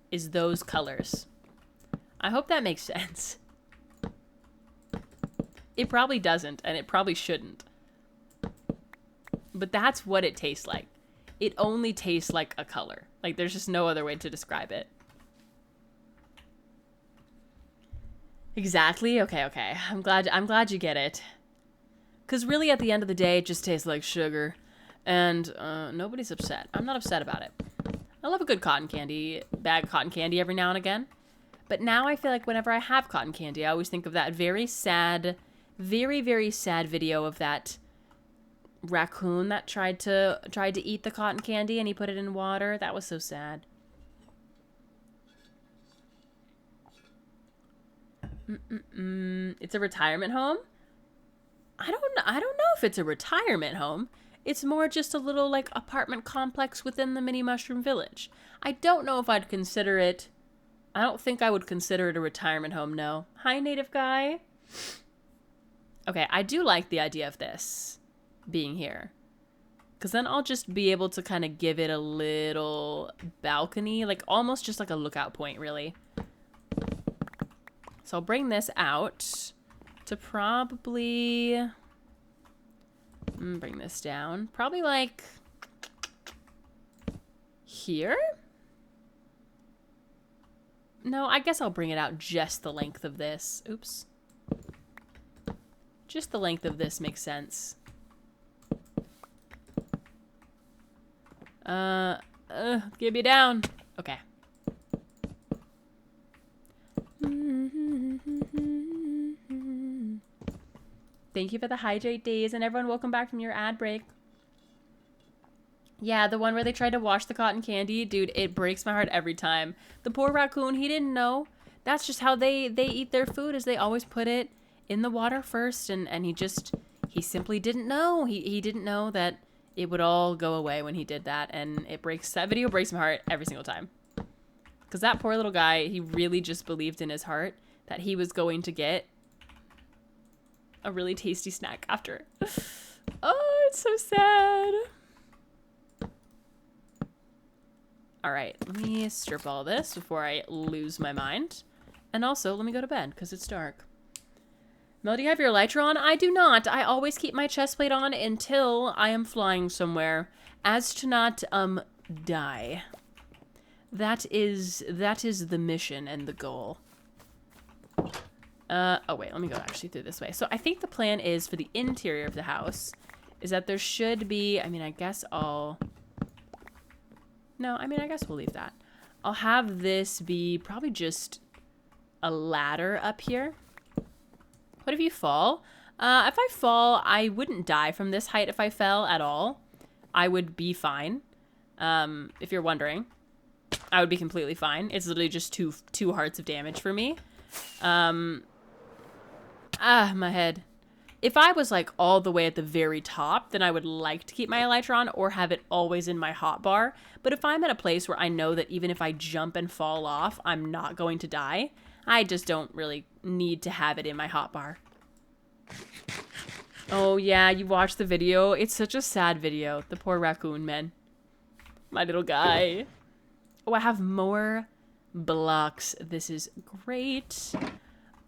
Is those colors. I hope that makes sense. It probably doesn't, and it probably shouldn't. But that's what it tastes like. It only tastes like a color. Like, there's just no other way to describe it. Exactly. Okay. I'm glad you get it. Because really, at the end of the day, it just tastes like sugar. And nobody's upset. I'm not upset about it. I love a good cotton candy, bag of cotton candy every now and again. But now I feel like whenever I have cotton candy, I always think of that very sad, very, very sad video of that raccoon that tried to eat the cotton candy and he put it in water. That was so sad. It's a retirement home? I don't know if it's a retirement home. It's more just a little, like, apartment complex within the mini mushroom village. I don't know if I'd consider it... I don't think I would consider it a retirement home, no. Hi, native guy. Okay, I do like the idea of this being here. Because then I'll just be able to kind of give it a little balcony. Like, almost just like a lookout point, really. So I'll bring this out to probably... bring this down. Probably like... here? No, I guess I'll bring it out just the length of this. Oops. Just the length of this makes sense. Get me down. Okay. Thank you for the hydrate days, and everyone welcome back from your ad break. Yeah, the one where they tried to wash the cotton candy. Dude, it breaks my heart every time. The poor raccoon, he didn't know. That's just how they eat their food, is they always put it in the water first, and he simply didn't know. He didn't know that it would all go away when he did that, and that video breaks my heart every single time. Because that poor little guy, he really just believed in his heart that he was going to get a really tasty snack after. Oh, it's so sad. All right, let me strip all this before I lose my mind. And also, let me go to bed because it's dark. Mel, do you have your elytra on? I do not. I always keep my chest plate on until I am flying somewhere, as to not die. That is the mission and the goal. Oh wait, let me go actually through this way. So I think the plan is for the interior of the house is that there should be, I mean, I guess I guess we'll leave that. I'll have this be probably just a ladder up here. What if you fall? If I fall, I wouldn't die from this height if I fell at all. I would be fine. If you're wondering. I would be completely fine. It's literally just two hearts of damage for me. My head. If I was like all the way at the very top, then I would like to keep my elytra on or have it always in my hotbar. But if I'm at a place where I know that even if I jump and fall off, I'm not going to die, I just don't really need to have it in my hotbar. Oh yeah, you watched the video. It's such a sad video. The poor raccoon, man. My little guy. Oh, I have more blocks. This is great.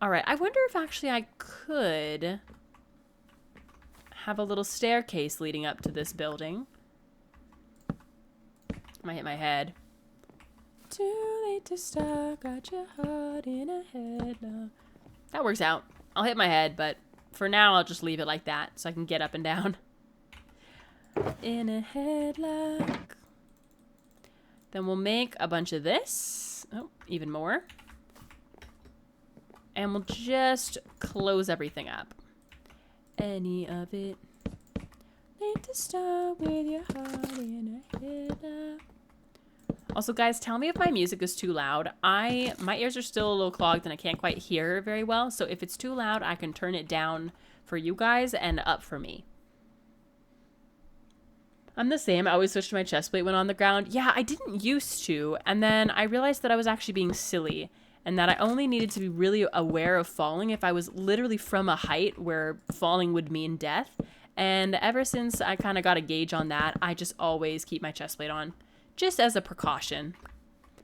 All right, I wonder if actually I could have a little staircase leading up to this building. I might hit my head. Too late to stop, got your heart in a headlock. That works out. I'll hit my head, but for now I'll just leave it like that so I can get up and down. In a headlock. Then we'll make a bunch of this. Oh, even more. And we'll just close everything up. Any of it. Need to start with your heart in a headlock. Also, guys, tell me if my music is too loud. My ears are still a little clogged and I can't quite hear very well. So if it's too loud, I can turn it down for you guys and up for me. I'm the same. I always switch to my chest plate when on the ground. Yeah, I didn't used to. And then I realized that I was actually being silly and that I only needed to be really aware of falling if I was literally from a height where falling would mean death. And ever since I kind of got a gauge on that, I just always keep my chest plate on just as a precaution.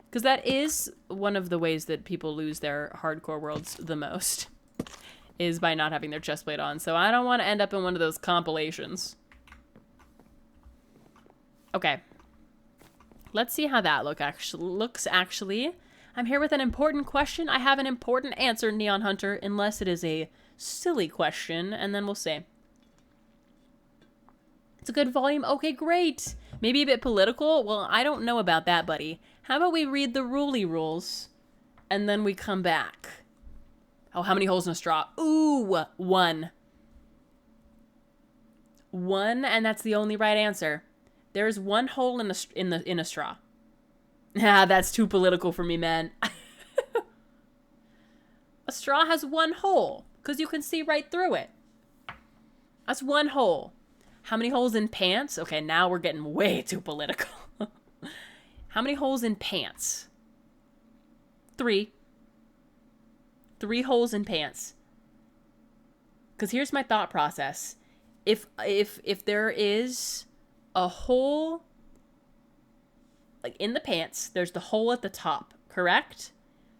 Because that is one of the ways that people lose their hardcore worlds the most, is by not having their chest plate on. So I don't want to end up in one of those compilations. Okay. Let's see how that looks actually. I'm here with an important question. I have an important answer, Neon Hunter, unless it is a silly question, and then we'll see. It's a good volume. Okay, great. Maybe a bit political? Well, I don't know about that, buddy. How about we read the rules, and then we come back? Oh, how many holes in a straw? Ooh, one. One, and that's the only right answer. There's one hole in a straw. Ah, that's too political for me, man. A straw has one hole, because you can see right through it. That's one hole. How many holes in pants? Okay, now we're getting way too political. How many holes in pants? 3. 3 holes in pants. Because here's my thought process. If there is a hole, like in the pants, there's the hole at the top, correct?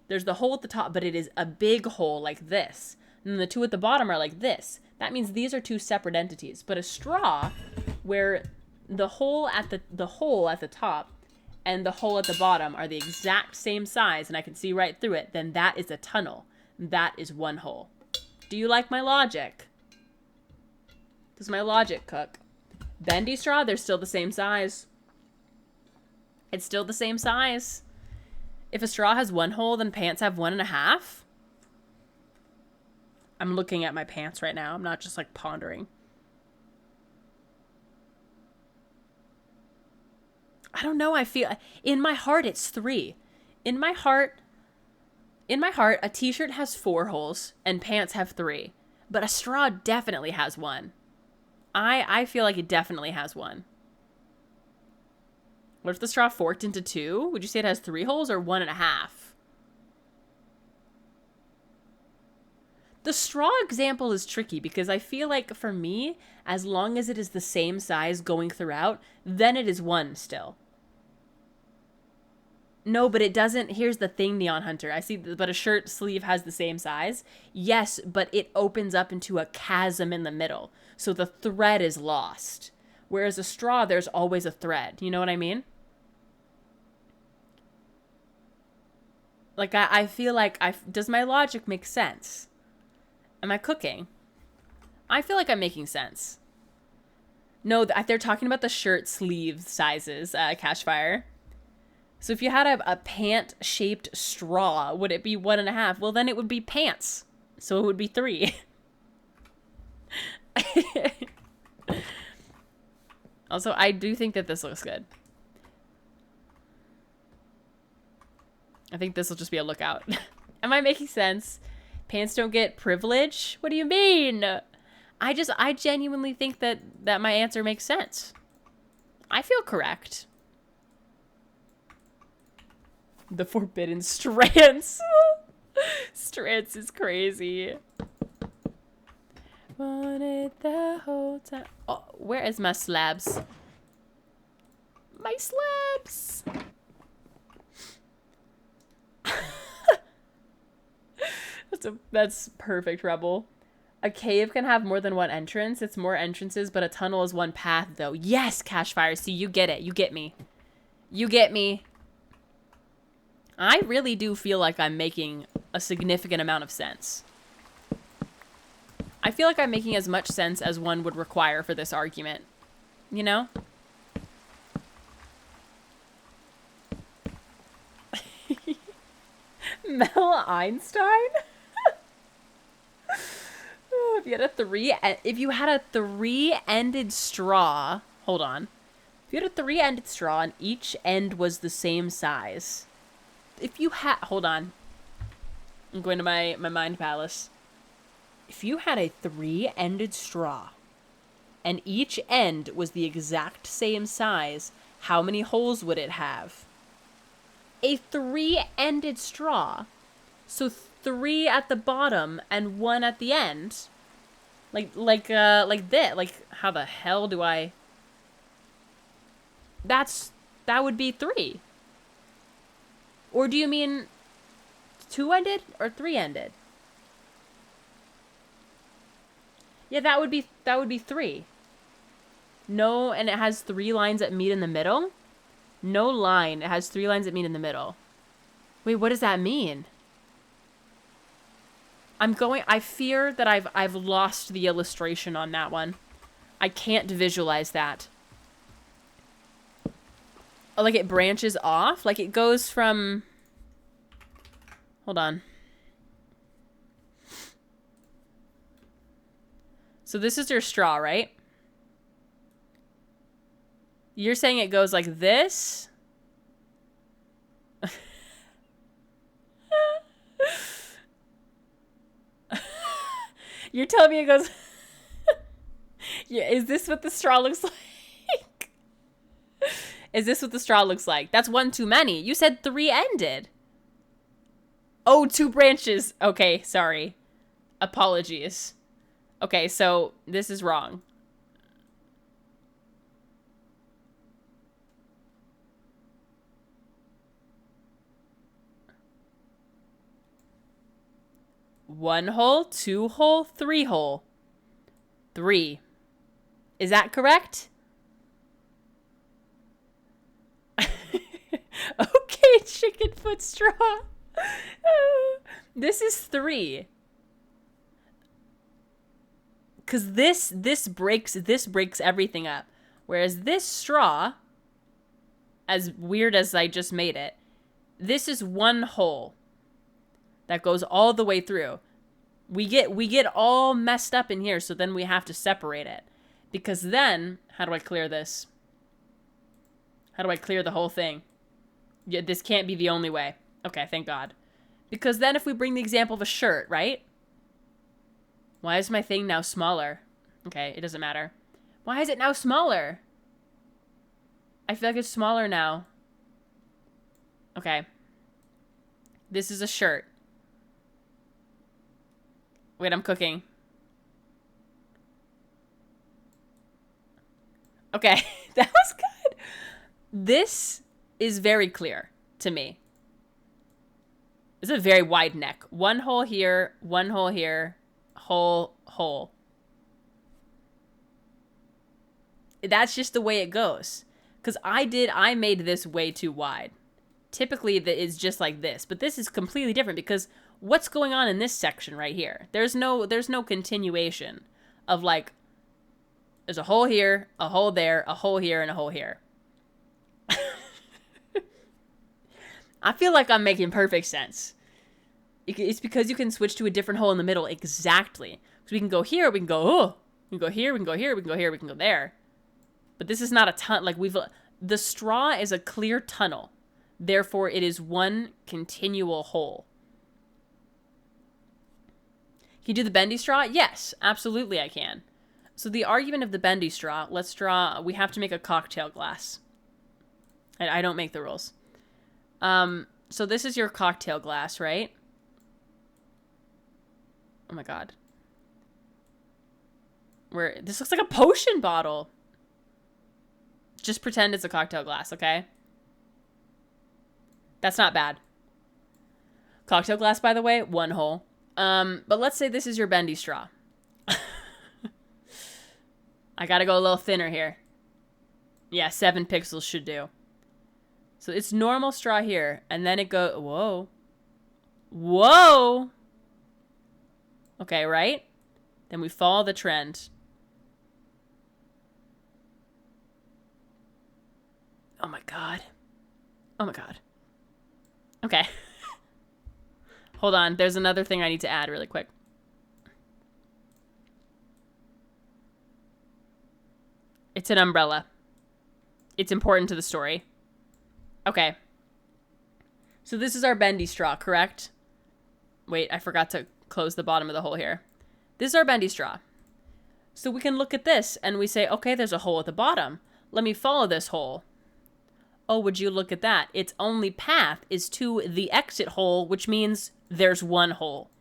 There's the hole at the top, but it is a big hole like this. And then the 2 at the bottom are like this. That means these are 2 separate entities. But a straw, where the hole at the top and the hole at the bottom are the exact same size, and I can see right through it, then that is a tunnel. That is one hole. Do you like my logic? Does my logic cook? Bendy straw, they're still the same size. It's still the same size. If a straw has one hole, then pants have 1.5. I'm looking at my pants right now. I'm not just like pondering. I don't know. I feel in my heart it's 3. In my heart, a t-shirt has 4 holes and pants have 3, but a straw definitely has 1. I feel like it definitely has 1. What if the straw forked into 2? Would you say it has 3 holes or 1.5? The straw example is tricky because I feel like for me, as long as it is the same size going throughout, then it is 1 still. No, but it doesn't. Here's the thing, Neon Hunter. I see, but a shirt sleeve has the same size. Yes, but it opens up into a chasm in the middle. So the thread is lost. Whereas a straw, there's always a thread. You know what I mean? Like, I feel like, does my logic make sense? Am I cooking? I feel like I'm making sense. No, they're talking about the shirt sleeve sizes, Cashfire. So if you had a pant-shaped straw, would it be 1.5? Well, then it would be pants. So it would be 3. Also, I do think that this looks good. I think this will just be a lookout. Am I making sense? Pants don't get privilege? What do you mean? I genuinely think that my answer makes sense. I feel correct. The forbidden strands. Strands is crazy. Wanted the whole time. Oh, where is my slabs? My slabs. That's perfect, Rebel. A cave can have more than one entrance. It's more entrances, but a tunnel is one path, though. Yes, Cashfire. See, you get it. You get me. You get me. I really do feel like I'm making a significant amount of sense. I feel like I'm making as much sense as one would require for this argument. You know? Mel Einstein? If you had a three-ended straw, hold on. If you had a three-ended straw and each end was the same size. If you had, hold on. I'm going to my mind palace. If you had a three-ended straw and each end was the exact same size, how many holes would it have? A 3-ended straw. So 3 at the bottom and 1 at the end. Like that. Like, how the hell do I... That would be 3. Or do you mean 2-ended or 3-ended? Yeah, that would be 3. No, and it has 3 lines that meet in the middle? No line. It has 3 lines that meet in the middle. Wait, what does that mean? I fear that I've lost the illustration on that one. I can't visualize that. Oh, like it branches off? Like it goes from... Hold on. So this is your straw, right? You're saying it goes like this? You're telling me it goes... Yeah, is this what the straw looks like? Is this what the straw looks like? That's 1 too many. You said 3-ended. Oh, 2 branches. Okay, sorry. Apologies. Okay, so this is wrong. One hole, 2 hole, 3 hole. 3. Is that correct? Okay, chicken foot straw. This is 3. Cause this breaks everything up. Whereas this straw, as weird as I just made it, this is 1 hole that goes all the way through. We get all messed up in here, so then we have to separate it. Because then, how do I clear this? How do I clear the whole thing? Yeah, this can't be the only way. Okay, thank God. Because then if we bring the example of a shirt, right? Why is my thing now smaller? Okay, it doesn't matter. Why is it now smaller? I feel like it's smaller now. Okay. This is a shirt. Wait, I'm cooking. Okay, that was good. This is very clear to me. It's a very wide neck. 1 hole here, 1 hole here, hole. That's just the way it goes. Because I made this way too wide. Typically, it's just like this. But this is completely different because what's going on in this section right here? There's no continuation of like, there's a hole here, a hole there, a hole here, and a hole here. I feel like I'm making perfect sense. It's because you can switch to a different hole in the middle. Exactly. So we can go here, we can go, oh. We can go here, we can go here, we can go here, we can go there. But this is not a ton. Like the straw is a clear tunnel. Therefore, it is 1 continual hole. Can you do the bendy straw? Yes, absolutely I can. So the argument of the bendy straw, we have to make a cocktail glass. I don't make the rules. So this is your cocktail glass, right? Oh my God. This looks like a potion bottle. Just pretend it's a cocktail glass, okay? That's not bad. Cocktail glass, by the way, 1 hole. But let's say this is your bendy straw. I gotta go a little thinner here. Yeah, 7 pixels should do. So it's normal straw here, and then it goes, whoa. Whoa! Okay, right? Then we follow the trend. Oh my God. Oh my God. Okay. Hold on, there's another thing I need to add really quick. It's an umbrella. It's important to the story. Okay. So this is our bendy straw, correct? Wait, I forgot to close the bottom of the hole here. This is our bendy straw. So we can look at this and we say, okay, there's a hole at the bottom. Let me follow this hole. Oh, would you look at that? Its only path is to the exit hole, which means there's one hole.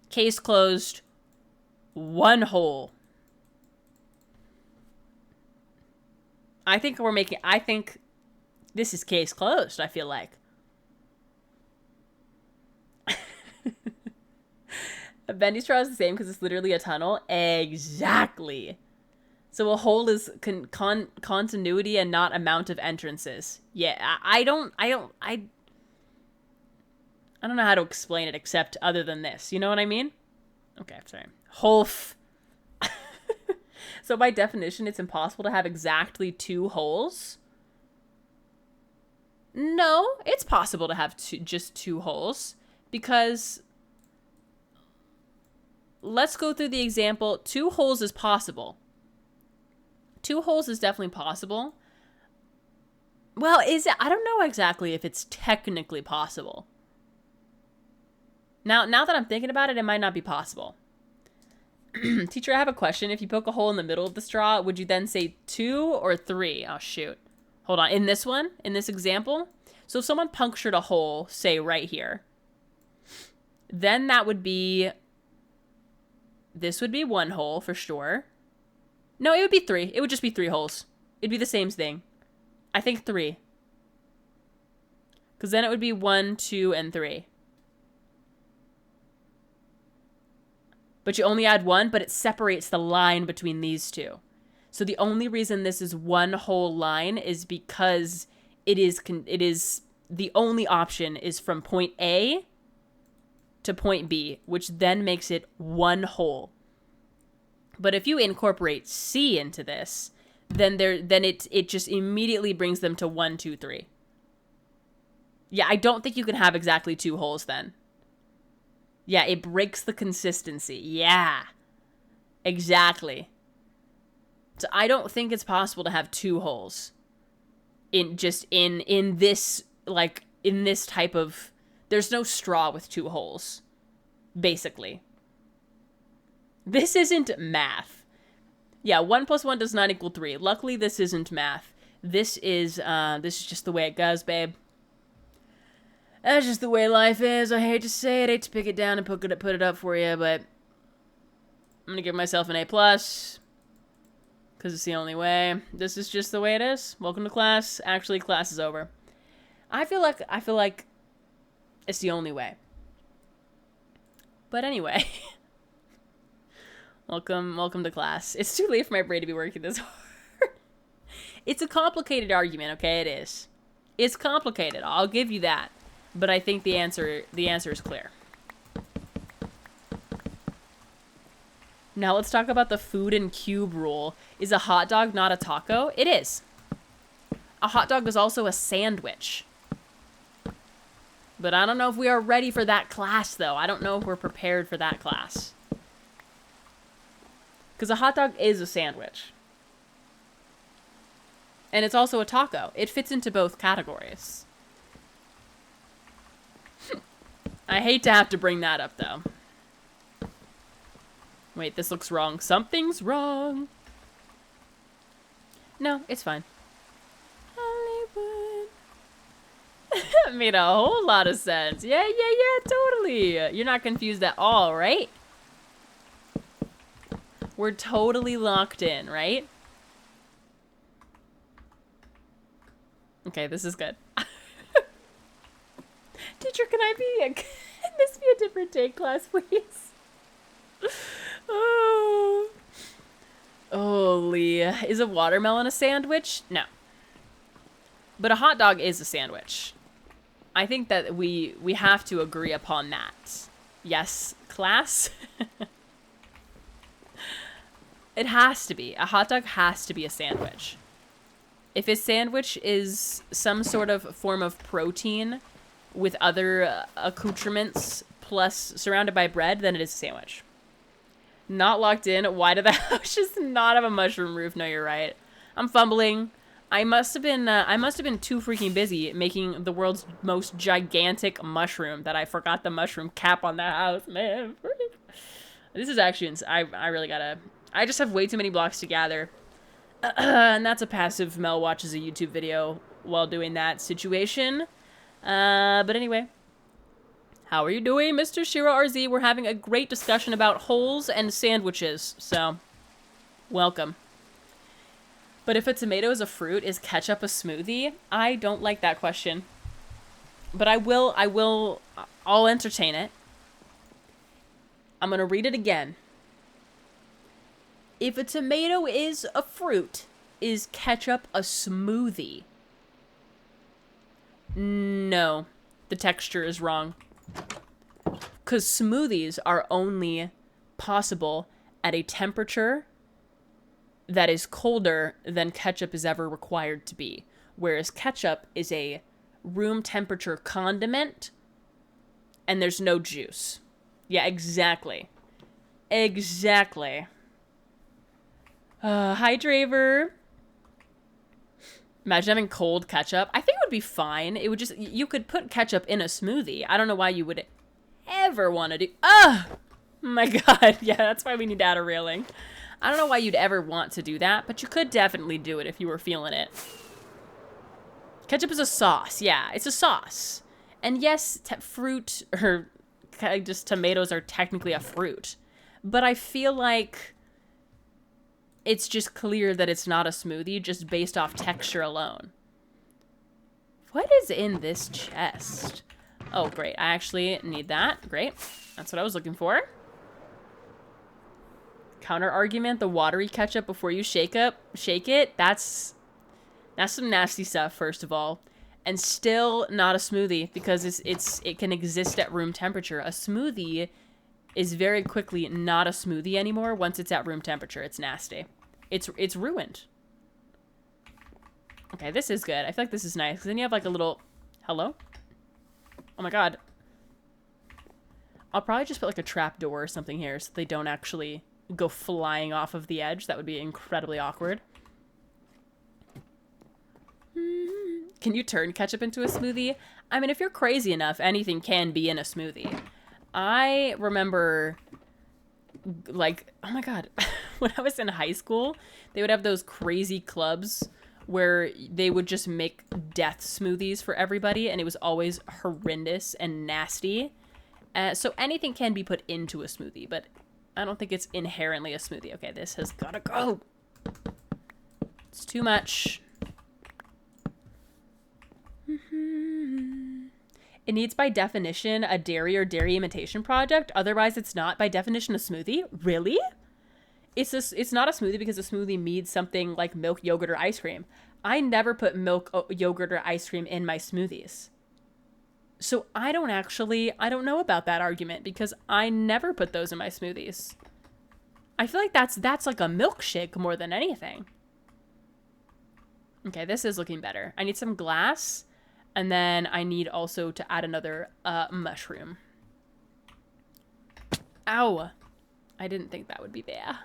Case closed. One hole. I think this is case closed, I feel like. A bendy straw is the same because it's literally a tunnel. Exactly. So a hole is continuity and not amount of entrances. Yeah, I don't know how to explain it except other than this. You know what I mean? Okay, sorry. Holf. So by definition, it's impossible to have exactly 2 holes. No, it's possible to have just 2 holes because let's go through the example. 2 holes is possible. 2 holes is definitely possible. Well, is it? I don't know exactly if it's technically possible. Now that I'm thinking about it, it might not be possible. Teacher, I have a question. If you poke a hole in the middle of the straw, would you then say 2 or 3? Oh, shoot. Hold on. In this one, in this example, so if someone punctured a hole, say right here, then that would be, this would be 1 hole for sure. No, it would be 3. It would just be 3 holes. It'd be the same thing. I think 3. Because then it would be 1, 2, and 3. But you only add 1, but it separates the line between these 2. So the only reason this is 1 whole line is because it is the only option is from point A to point B, which then makes it 1 hole. But if you incorporate C into this, then it just immediately brings them to 1, 2, 3. Yeah, I don't think you can have exactly 2 holes then. Yeah, it breaks the consistency. Yeah. Exactly. So I don't think it's possible to have 2 holes in this, like, in this type of, there's no straw with 2 holes, basically. This isn't math. Yeah, 1 plus 1 does not equal 3. Luckily, this isn't math. This is just the way it goes, babe. That's just the way life is. I hate to say it. I hate to pick it down and put it up for you, but I'm gonna give myself an A+. Because it's the only way. This is just the way it is. Welcome to class. Actually, class is over. I feel like it's the only way. But anyway. Welcome to class. It's too late for my brain to be working this hard. It's a complicated argument, okay? It is. It's complicated. I'll give you that. But I think the answer is clear. Now let's talk about the food and cube rule. Is a hot dog not a taco? It is. A hot dog is also a sandwich. But I don't know if we are ready for that class, though. I don't know if we're prepared for that class. Because a hot dog is a sandwich. And it's also a taco. It fits into both categories. I hate to have to bring that up, though. Wait, this looks wrong. Something's wrong. No, it's fine. Hollywood. Made a whole lot of sense. Yeah, totally. You're not confused at all, right? We're totally locked in, right? Okay, this is good. Teacher, can this be a different take class, please? Oh. Holy. Is a watermelon a sandwich? No. But a hot dog is a sandwich. I think that we have to agree upon that. Yes, class? It has to be. A hot dog has to be a sandwich. If a sandwich is some sort of form of protein with other accoutrements plus surrounded by bread, then it is a sandwich. Not locked in. Why did the house just not have a mushroom roof? No, you're right. I'm fumbling. I must have been too freaking busy making the world's most gigantic mushroom that I forgot the mushroom cap on the house, man. This is actually, I really gotta I just have way too many blocks to gather. And that's a passive Mel watches a YouTube video while doing that situation. But anyway. How are you doing, Mr. Shiro RZ? We're having a great discussion about holes and sandwiches, so welcome. But if a tomato is a fruit, is ketchup a smoothie? I don't like that question. But I'll entertain it. I'm gonna read it again. If a tomato is a fruit, is ketchup a smoothie? No, the texture is wrong. Because smoothies are only possible at a temperature that is colder than ketchup is ever required to be. Whereas ketchup is a room temperature condiment and there's no juice. Yeah, exactly. Exactly. Hi, Draver. Imagine having cold ketchup. I think it would be fine. It would just... You could put ketchup in a smoothie. I don't know why you would ever want to do... Oh my god. Yeah, that's why we need to add a railing. I don't know why you'd ever want to do that, but you could definitely do it if you were feeling it. Ketchup is a sauce. Yeah, it's a sauce. And yes, fruit, or just tomatoes are technically a fruit. But I feel like... it's just clear that it's not a smoothie just based off texture alone. What is in this chest? Oh, great. I actually need that. Great. That's what I was looking for. Counter argument, the watery ketchup before you shake it. That's some nasty stuff, first of all. And still not a smoothie because it can exist at room temperature. A smoothie is very quickly not a smoothie anymore once it's at room temperature. It's nasty. It's ruined. Okay, this is good. I feel like this is nice. Because then you have like a little... Hello? Oh my god. I'll probably just put like a trap door or something here so they don't actually go flying off of the edge. That would be incredibly awkward. Can you turn ketchup into a smoothie? I mean, if you're crazy enough, anything can be in a smoothie. I remember... like, oh my god, when I was in high school, they would have those crazy clubs where they would just make death smoothies for everybody, and it was always horrendous and nasty. So anything can be put into a smoothie, but I don't think it's inherently a smoothie. Okay, this has gotta go. It's too much. It needs, by definition, a dairy or dairy imitation product. Otherwise, it's not, by definition, a smoothie. Really? It's not a smoothie because a smoothie needs something like milk, yogurt, or ice cream. I never put milk, yogurt, or ice cream in my smoothies. So I don't know about that argument because I never put those in my smoothies. I feel like that's like a milkshake more than anything. Okay, this is looking better. I need some glass. And then I need also to add another mushroom. Ow. I didn't think that would be there.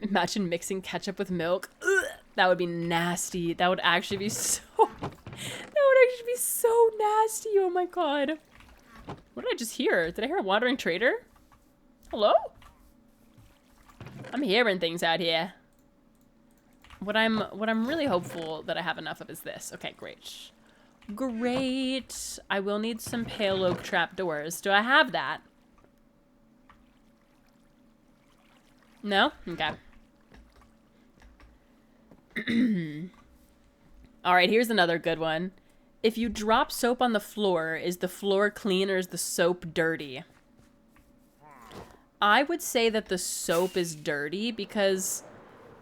Imagine mixing ketchup with milk. Ugh, that would be nasty. That would actually be so... that would actually be so nasty. Oh my god. What did I just hear? Did I hear a wandering trader? Hello? I'm hearing things out here. What I'm really hopeful that I have enough of is this. Okay, great. Great. I will need some pale oak trapdoors. Do I have that? No? Okay. Alright, here's another good one. If you drop soap on the floor, is the floor clean or is the soap dirty? I would say that the soap is dirty because...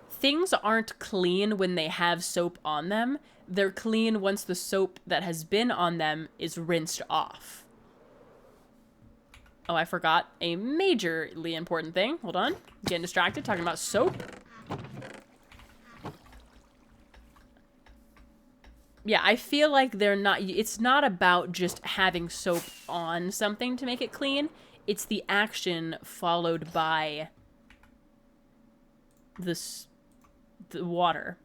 things aren't clean when they have soap on them. They're clean once the soap that has been on them is rinsed off. Oh, I forgot a majorly important thing. Hold on. I'm getting distracted talking about soap. Yeah, I feel like they're not... it's not about just having soap on something to make it clean. It's the action followed by the water.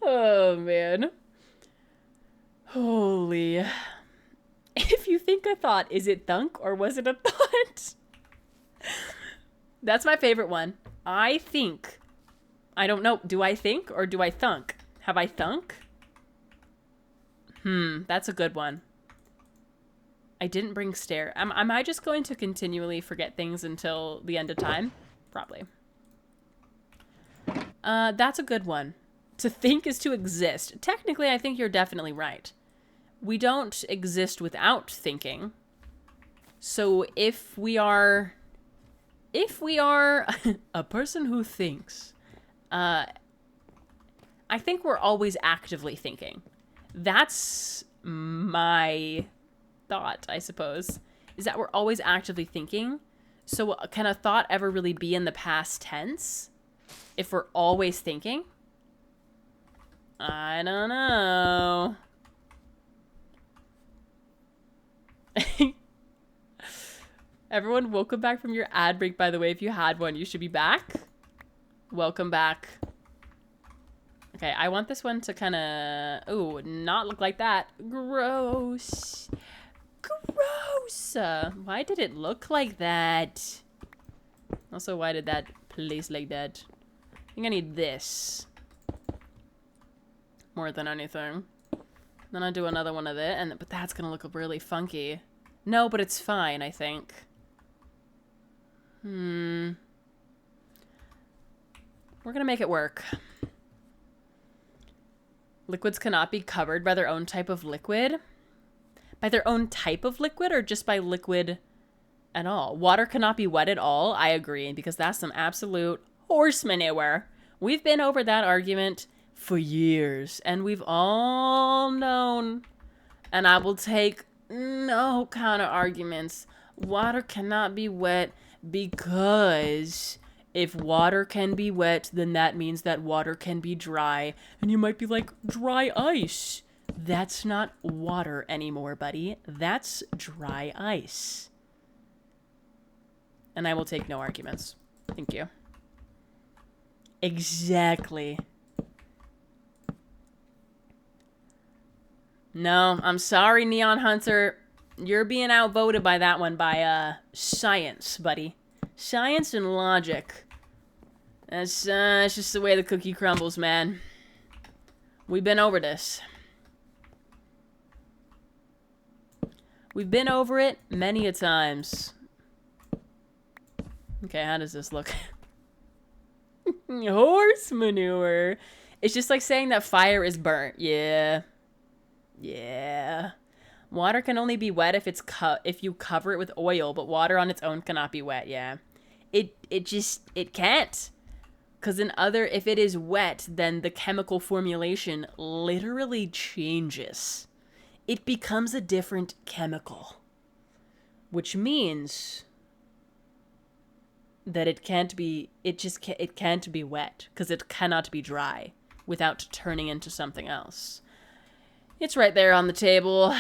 Oh, man. Holy. If you think think a thought. Is it thunk or was it a thought? That's my favorite one. I think. I don't know. Do I think or do I thunk? Have I thunk? That's a good one. I didn't bring stare. Am I just going to continually forget things until the end of time? Probably. That's a good one. To think is to exist. Technically, I think you're definitely right. We don't exist without thinking. So if we are a person who thinks, I think we're always actively thinking. That's my thought, I suppose, is that we're always actively thinking. So can a thought ever really be in the past tense if we're always thinking? I don't know. Everyone, welcome back from your ad break, by the way. If you had one, you should be back. Welcome back. Okay, I want this one to kind of, ooh, not look like that. Gross. Gross. Why did it look like that? Also, why did that place like that? I think I need this more than anything. Then I'll do another one of it, but that's gonna look really funky. No, but it's fine, I think. We're gonna make it work. Liquids cannot be covered by their own type of liquid. By their own type of liquid or just by liquid at all? Water cannot be wet at all. I agree, because that's some absolute horse manure. We've been over that argument for years, and we've all known, and I will take no counter arguments. Water cannot be wet because if water can be wet, then that means that water can be dry. And you might be like, dry ice. That's not water anymore, buddy. That's dry ice. And I will take no arguments. Thank you. Exactly. No, I'm sorry, Neon Hunter. You're being outvoted by that one by science, buddy. Science and logic. That's it's just the way the cookie crumbles, man. We've been over this. We've been over it many a times. Okay, how does this look? Horse manure. It's just like saying that fire is burnt. Yeah. Yeah. Water can only be wet if it's if you cover it with oil, but water on its own cannot be wet. Yeah. It can't. Cuz if it is wet, then the chemical formulation literally changes. It becomes a different chemical, which means that it can't be wet because it cannot be dry without turning into something else. It's right there on the table.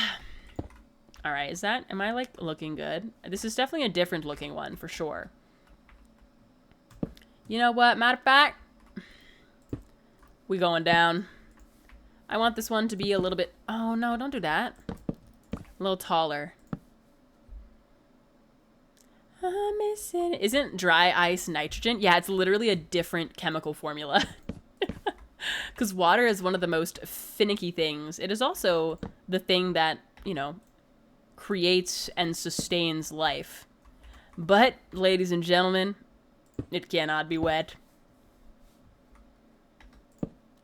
All right, am I like looking good? This is definitely a different looking one for sure. You know what, matter of fact, we going down. I want this one to be a little bit, oh no, don't do that. A little taller. I'm missing. Isn't dry ice nitrogen? Yeah, it's literally a different chemical formula. Because water is one of the most finicky things. It is also the thing that, you know, creates and sustains life. But, ladies and gentlemen, it cannot be wet.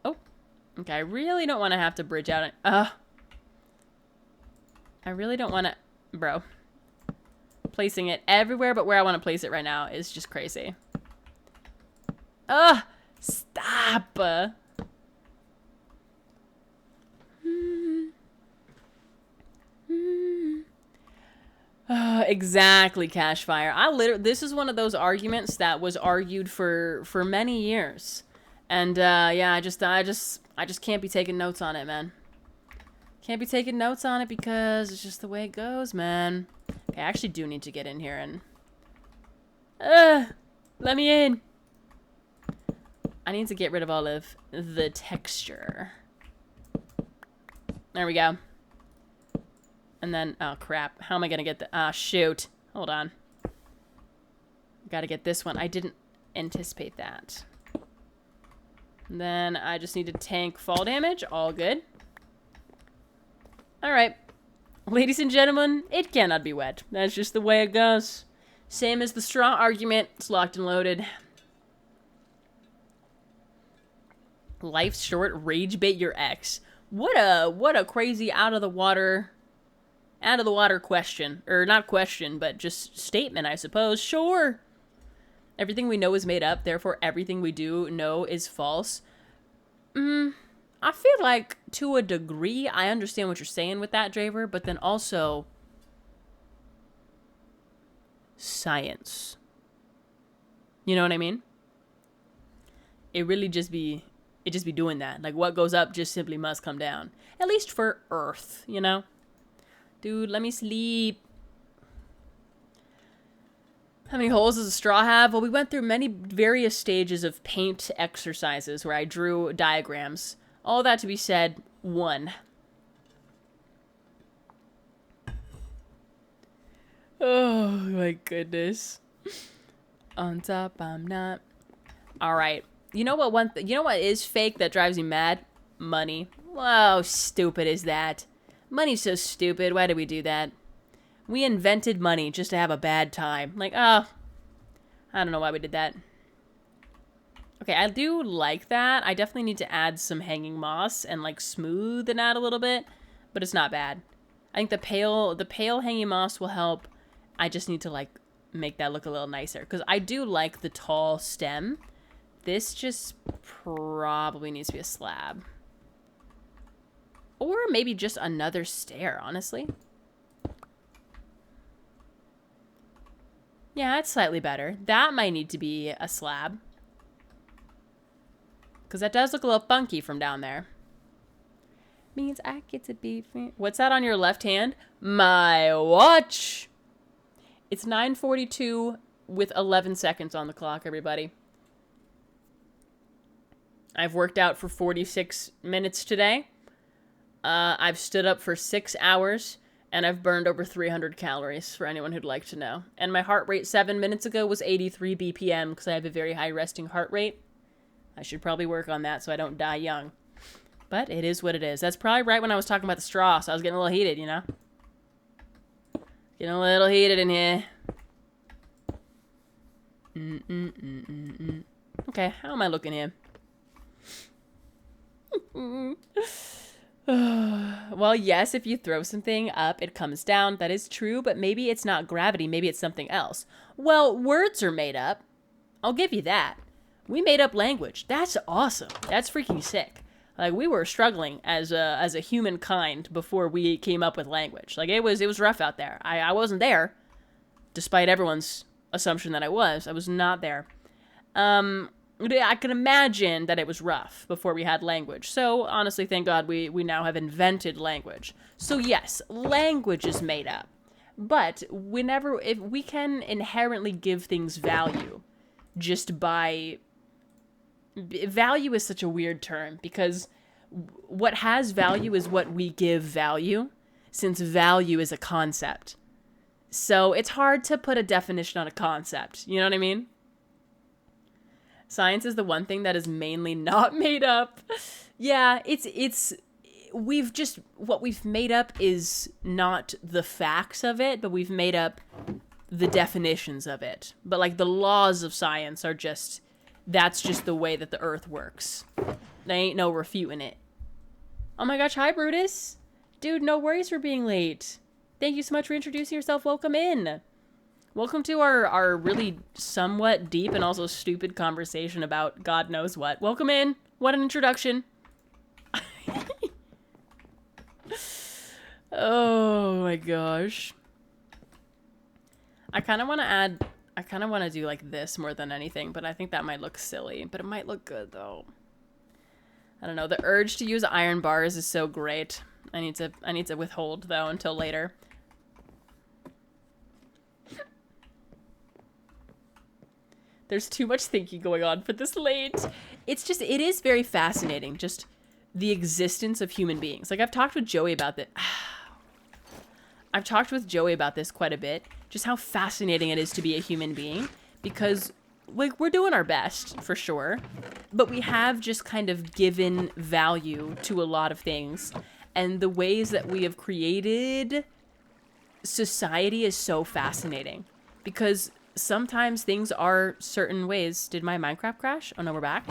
Oh, okay. I really don't want to have to bridge out. I really don't want to, bro. Placing it everywhere but where I want to place it right now is just crazy. Stop. Exactly, Cashfire. This is one of those arguments that was argued for many years. And yeah, I just can't be taking notes on it, man. Can't be taking notes on it because it's just the way it goes, man. Okay, I actually do need to get in here and let me in. I need to get rid of all of the texture. There we go. And then, oh crap, how am I gonna get the, ah, shoot. Hold on. Gotta get this one. I didn't anticipate that. And then I just need to tank fall damage. All good. Alright. Ladies and gentlemen, it cannot be wet. That's just the way it goes. Same as the straw argument. It's locked and loaded. Life's short, rage bait your ex. What a crazy out of the water question. Or not question, but just statement, I suppose. Sure. Everything we know is made up, therefore everything we do know is false. I feel like, to a degree, I understand what you're saying with that, Draver, but then also science. You know what I mean? It really just be doing that. Like, what goes up just simply must come down. At least for Earth, you know? Dude, let me sleep. How many holes does a straw have? Well, we went through many various stages of paint exercises where I drew diagrams. All that to be said, 1. Oh my goodness. On top, I'm not. Alright. You know what you know what is fake that drives me mad? Money. Wow, stupid is that? Money's so stupid. Why did we do that? We invented money just to have a bad time. Like, oh, I don't know why we did that. Okay, I do like that. I definitely need to add some hanging moss and like smooth it out a little bit, but it's not bad. I think the pale hanging moss will help. I just need to like make that look a little nicer because I do like the tall stem. This just probably needs to be a slab. Or maybe just another stair, honestly. Yeah, it's slightly better. That might need to be a slab. Because that does look a little funky from down there. Means I get to be... What's that on your left hand? My watch! It's 9:42 with 11 seconds on the clock, everybody. I've worked out for 46 minutes today. I've stood up for 6 hours. And I've burned over 300 calories, for anyone who'd like to know. And my heart rate 7 minutes ago was 83 BPM, because I have a very high resting heart rate. I should probably work on that so I don't die young. But it is what it is. That's probably right when I was talking about the straw, so I was getting a little heated, you know? Getting a little heated in here. Okay, how am I looking here? Well, yes, if you throw something up, it comes down. That is true, but maybe it's not gravity. Maybe it's something else. Well, words are made up. I'll give you that. We made up language. That's awesome. That's freaking sick. Like, we were struggling as a humankind before we came up with language. Like, it was rough out there. I wasn't there, despite everyone's assumption that I was. I was not there. I can imagine that it was rough before we had language. So, honestly, thank God we now have invented language. So, yes, language is made up. But if we can inherently give things value just by... Value is such a weird term because what has value is what we give value, since value is a concept. So, it's hard to put a definition on a concept. You know what I mean? Science is the one thing that is mainly not made up. Yeah, what we've made up is not the facts of it, but we've made up the definitions of it. But like the laws of science are that's just the way that the earth works. There ain't no refuting it. Oh my gosh, hi Brutus. Dude, no worries for being late. Thank you so much for introducing yourself. Welcome in. Welcome to our really somewhat deep and also stupid conversation about God knows what. Welcome in. What an introduction. Oh my gosh. I kind of want to do like this more than anything, but I think that might look silly, but it might look good though. I don't know. The urge to use iron bars is so great. I need to withhold though until later. There's too much thinking going on for this late. It is very fascinating, just the existence of human beings. Like, I've talked with Joey about that. I've talked with Joey about this quite a bit, just how fascinating it is to be a human being, because like we're doing our best for sure, but we have just kind of given value to a lot of things, and the ways that we have created society is so fascinating, because sometimes things are certain ways. Did my Minecraft crash? Oh no, we're back.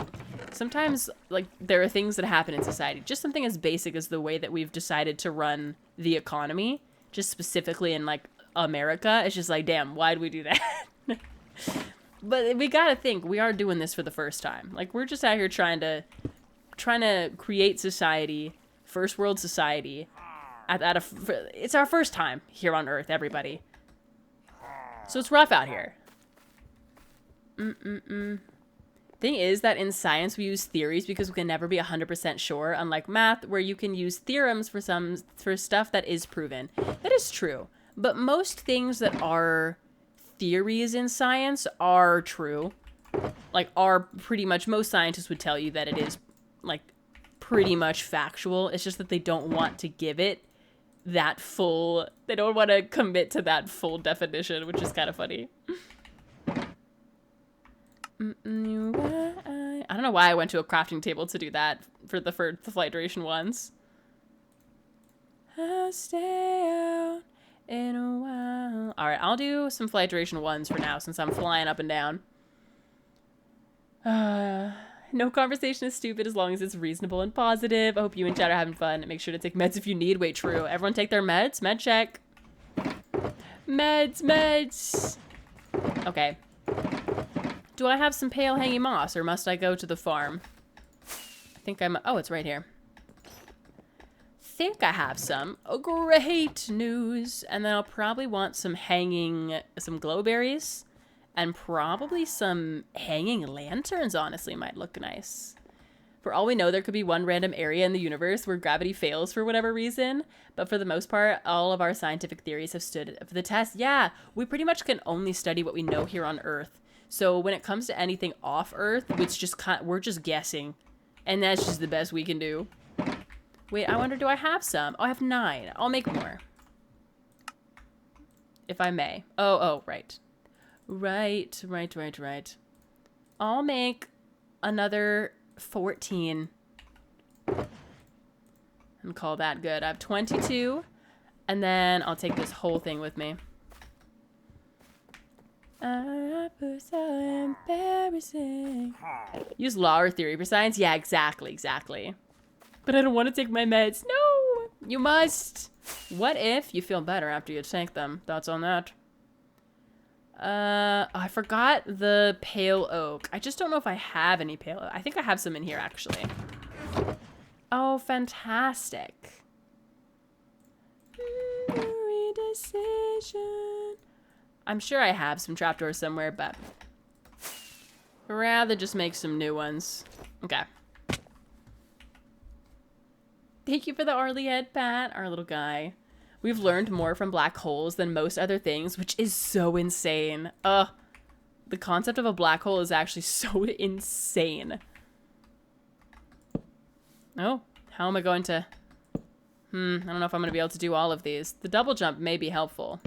Sometimes like there are things that happen in society, just something as basic as the way that we've decided to run the economy, just specifically in like America. It's just like, damn, why'd we do that? But we gotta think, we are doing this for the first time. Like, we're just out here trying to create society, first world society. It's our first time here on Earth, everybody. So it's rough out here. Thing is that in science we use theories because we can never be 100% sure, unlike math, where you can use theorems for stuff that is proven. That is true, but most things that are theories in science are true. Like, are pretty much, most scientists would tell you that it is like pretty much factual. It's just that they don't want to give it that full, they don't want to commit to that full definition, which is kind of funny. I don't know why I went to a crafting table to do that for the flight duration ones. I'll stay out in a while. All right, I'll do some flight duration ones for now since I'm flying up and down. No conversation is stupid as long as it's reasonable and positive. I hope you and chat are having fun. Make sure to take meds if you need. Wait, true. Everyone take their meds? Med check. Meds. Okay. Do I have some pale hanging moss, or must I go to the farm? I think I'm... Oh, it's right here. Think I have some. Oh, great news. And then I'll probably want some glowberries. And probably some hanging lanterns, honestly, might look nice. For all we know, there could be one random area in the universe where gravity fails for whatever reason. But for the most part, all of our scientific theories have stood for the test. Yeah, we pretty much can only study what we know here on Earth. So when it comes to anything off Earth, we're just guessing. And that's just the best we can do. Wait, I wonder, do I have some? Oh, I have 9. I'll make more. If I may. Oh, right. Right. I'll make another 14. And call that good. I have 22. And then I'll take this whole thing with me. So embarrassing. Use law or theory for science? Yeah, exactly. But I don't want to take my meds. No! You must! What if you feel better after you take them? Thoughts on that? I forgot the pale oak. I just don't know if I have any pale oak. I think I have some in here, actually. Oh, fantastic. Decision. I'm sure I have some trapdoors somewhere, but I'd rather just make some new ones. Okay. Thank you for the Arlie head, Pat, our little guy. We've learned more from black holes than most other things, which is so insane. The concept of a black hole is actually so insane. Oh, how am I going to... I don't know if I'm going to be able to do all of these. The double jump may be helpful.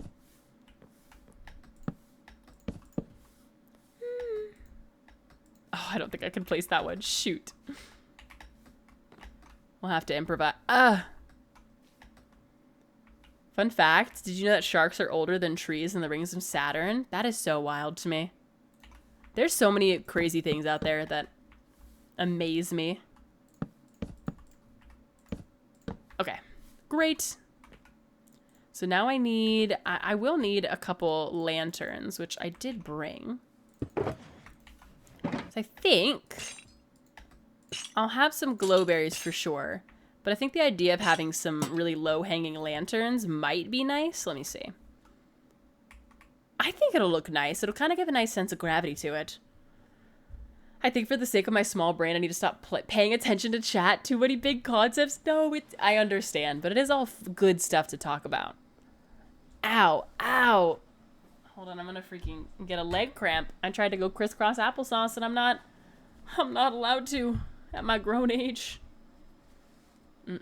Oh, I don't think I can place that one. Shoot. We'll have to improvise. Fun fact, did you know that sharks are older than trees in the rings of Saturn? That is so wild to me. There's so many crazy things out there that amaze me. Okay, great. So now I will need a couple lanterns, which I did bring. So I think I'll have some glowberries for sure. But I think the idea of having some really low-hanging lanterns might be nice. Let me see. I think it'll look nice. It'll kind of give a nice sense of gravity to it. I think for the sake of my small brain, I need to stop paying attention to chat. Too many big concepts. No, I understand. But it is all good stuff to talk about. Ow. Ow. Hold on, I'm gonna freaking get a leg cramp. I tried to go crisscross applesauce and I'm not allowed to at my grown age. Yeah,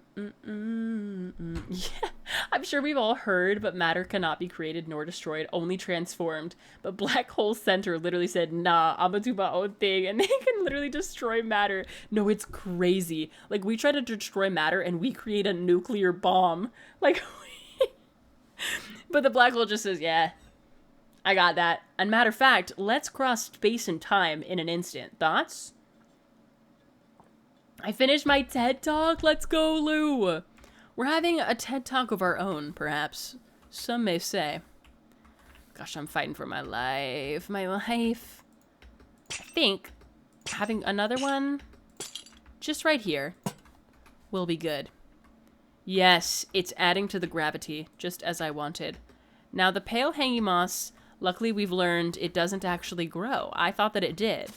I'm sure we've all heard, but matter cannot be created nor destroyed, only transformed. But Black Hole Center literally said, nah, I'm gonna do my own thing, and they can literally destroy matter. No, it's crazy. Like, we try to destroy matter, and we create a nuclear bomb. Like, but the black hole just says, yeah, I got that. And matter of fact, let's cross space and time in an instant. Thoughts? I finished my TED Talk. Let's go, Lou. We're having a TED Talk of our own, perhaps. Some may say. Gosh, I'm fighting for my life. My life. I think having another one just right here will be good. Yes, it's adding to the gravity, just as I wanted. Now, the pale hanging moss, luckily we've learned it doesn't actually grow. I thought that it did.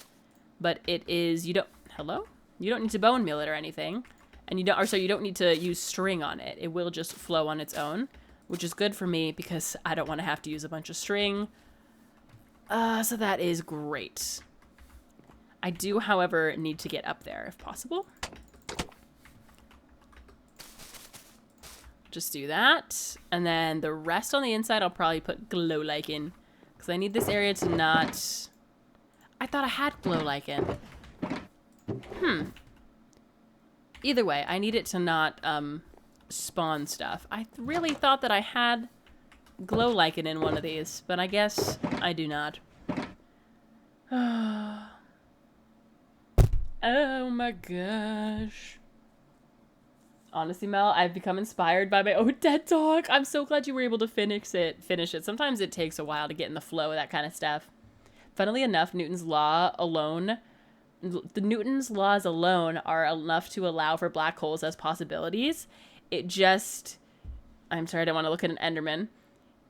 But it is, you don't, hello? You don't need to bone meal it or anything. And you don't need to use string on it. It will just flow on its own, which is good for me because I don't want to have to use a bunch of string. So that is great. I do, however, need to get up there if possible. Just do that. And then the rest on the inside, I'll probably put glow lichen. Because I need this area to not... I thought I had glow lichen. Either way, I need it to not spawn stuff. I really thought that I had glow lichen in one of these, but I guess I do not. Oh my gosh. Honestly, Mel, I've become inspired by my own TED Talk. I'm so glad you were able to finish it. Sometimes it takes a while to get in the flow of that kind of stuff. Funnily enough, Newton's laws alone are enough to allow for black holes as possibilities. I'm sorry, I don't want to look at an Enderman.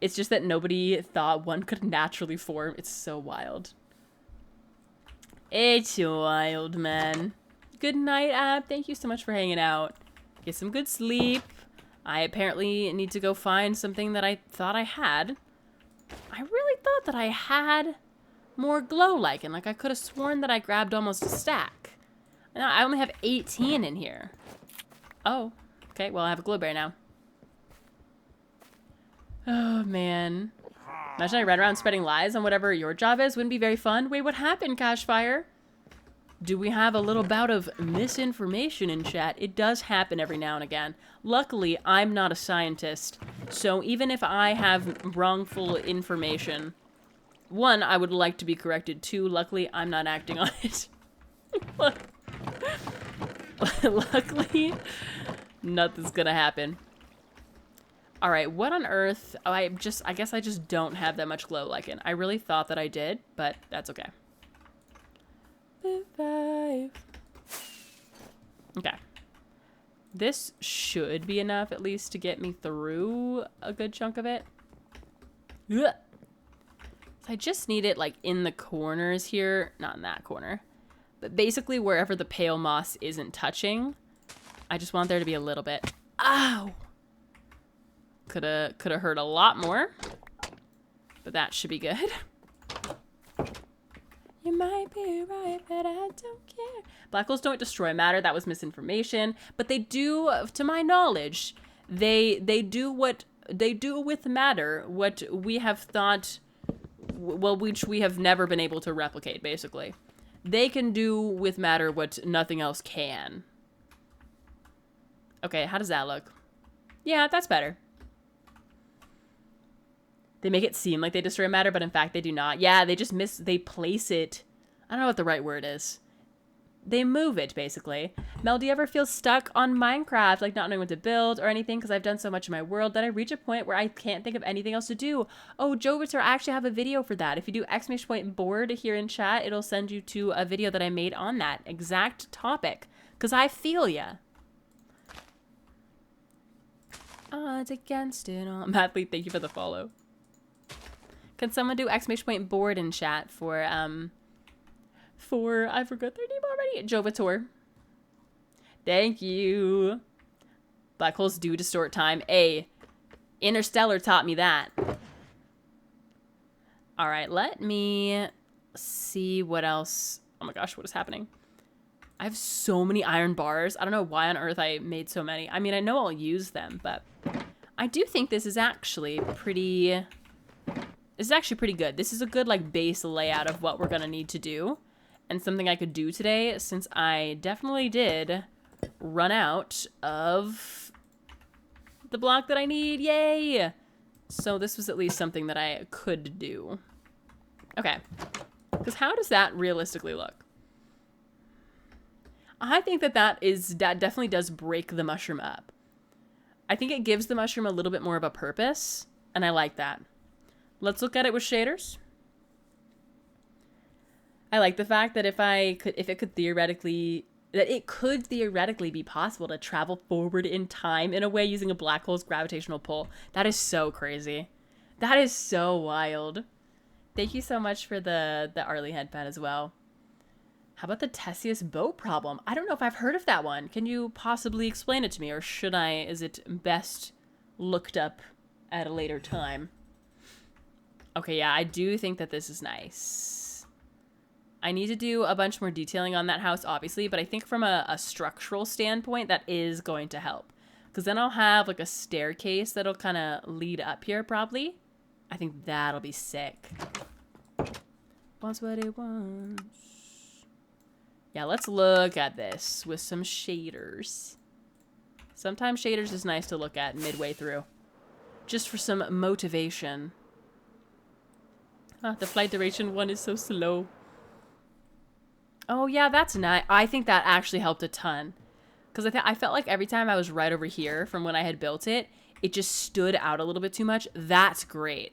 It's just that nobody thought one could naturally form. It's so wild. It's wild, man. Good night, Ab. Thank you so much for hanging out. Get some good sleep. I apparently need to go find something that I thought I had. I really thought that I had more glow lichen. Like, I could have sworn that I grabbed almost a stack. Now, I only have 18 in here. Oh, okay. Well, I have a glow berry now. Oh, man. Imagine I ran around spreading lies on whatever your job is. Wouldn't be very fun. Wait, what happened, Cashfire? Do we have a little bout of misinformation in chat? It does happen every now and again. Luckily, I'm not a scientist. So even if I have wrongful information, one, I would like to be corrected. Two, luckily, I'm not acting on it. Luckily, nothing's gonna happen. All right, what on earth? Oh, I guess I just don't have that much glow lichen. I really thought that I did, but that's okay. 5. Okay. This should be enough, at least, to get me through a good chunk of it. Ugh. So I just need it, like, in the corners here. Not in that corner. But basically, wherever the pale moss isn't touching, I just want there to be a little bit. Ow! Coulda hurt a lot more. But that should be good. You might be right, but I don't care. Black holes don't destroy matter. That was misinformation. But they do, to my knowledge, they do with matter what we have thought, well, which we have never been able to replicate, basically. They can do with matter what nothing else can. Okay, how does that look? Yeah, that's better. They make it seem like they destroy matter, but in fact they do not. Yeah, they just they place it. I don't know what the right word is. They move it, basically. Mel, do you ever feel stuck on Minecraft, like not knowing what to build or anything? Because I've done so much in my world that I reach a point where I can't think of anything else to do. Oh, Jovitor, I actually have a video for that. If you do !board here in chat, it'll send you to a video that I made on that exact topic. Because I feel ya. Odds against it all. Madly, thank you for the follow. Can someone do !board in chat for I forgot their name already. Jovitor. Thank you. Black holes do distort time. Interstellar taught me that. All right, let me see what else. Oh my gosh, what is happening? I have so many iron bars. I don't know why on earth I made so many. I mean, I know I'll use them, but I do think this is actually pretty... This is actually pretty good. This is a good, like, base layout of what we're gonna need to do. And something I could do today, since I definitely did run out of the block that I need. Yay! So this was at least something that I could do. Okay. Because how does that realistically look? I think that that definitely does break the mushroom up. I think it gives the mushroom a little bit more of a purpose, and I like that. Let's look at it with shaders. I like the fact that if it could theoretically be possible to travel forward in time in a way using a black hole's gravitational pull. That is so crazy. That is so wild. Thank you so much for the Arlie headpad as well. How about the Theseus boat problem? I don't know if I've heard of that one. Can you possibly explain it to me, or is it best looked up at a later time? Okay, yeah, I do think that this is nice. I need to do a bunch more detailing on that house, obviously, but I think from a structural standpoint, that is going to help. Because then I'll have, like, a staircase that'll kind of lead up here, probably. I think that'll be sick. Wants what it wants. Yeah, let's look at this with some shaders. Sometimes shaders is nice to look at midway through. Just for some motivation. Ah, the flight duration one is so slow. Oh, yeah, that's nice. I think that actually helped a ton. Because I felt like every time I was right over here from when I had built it, it just stood out a little bit too much. That's great.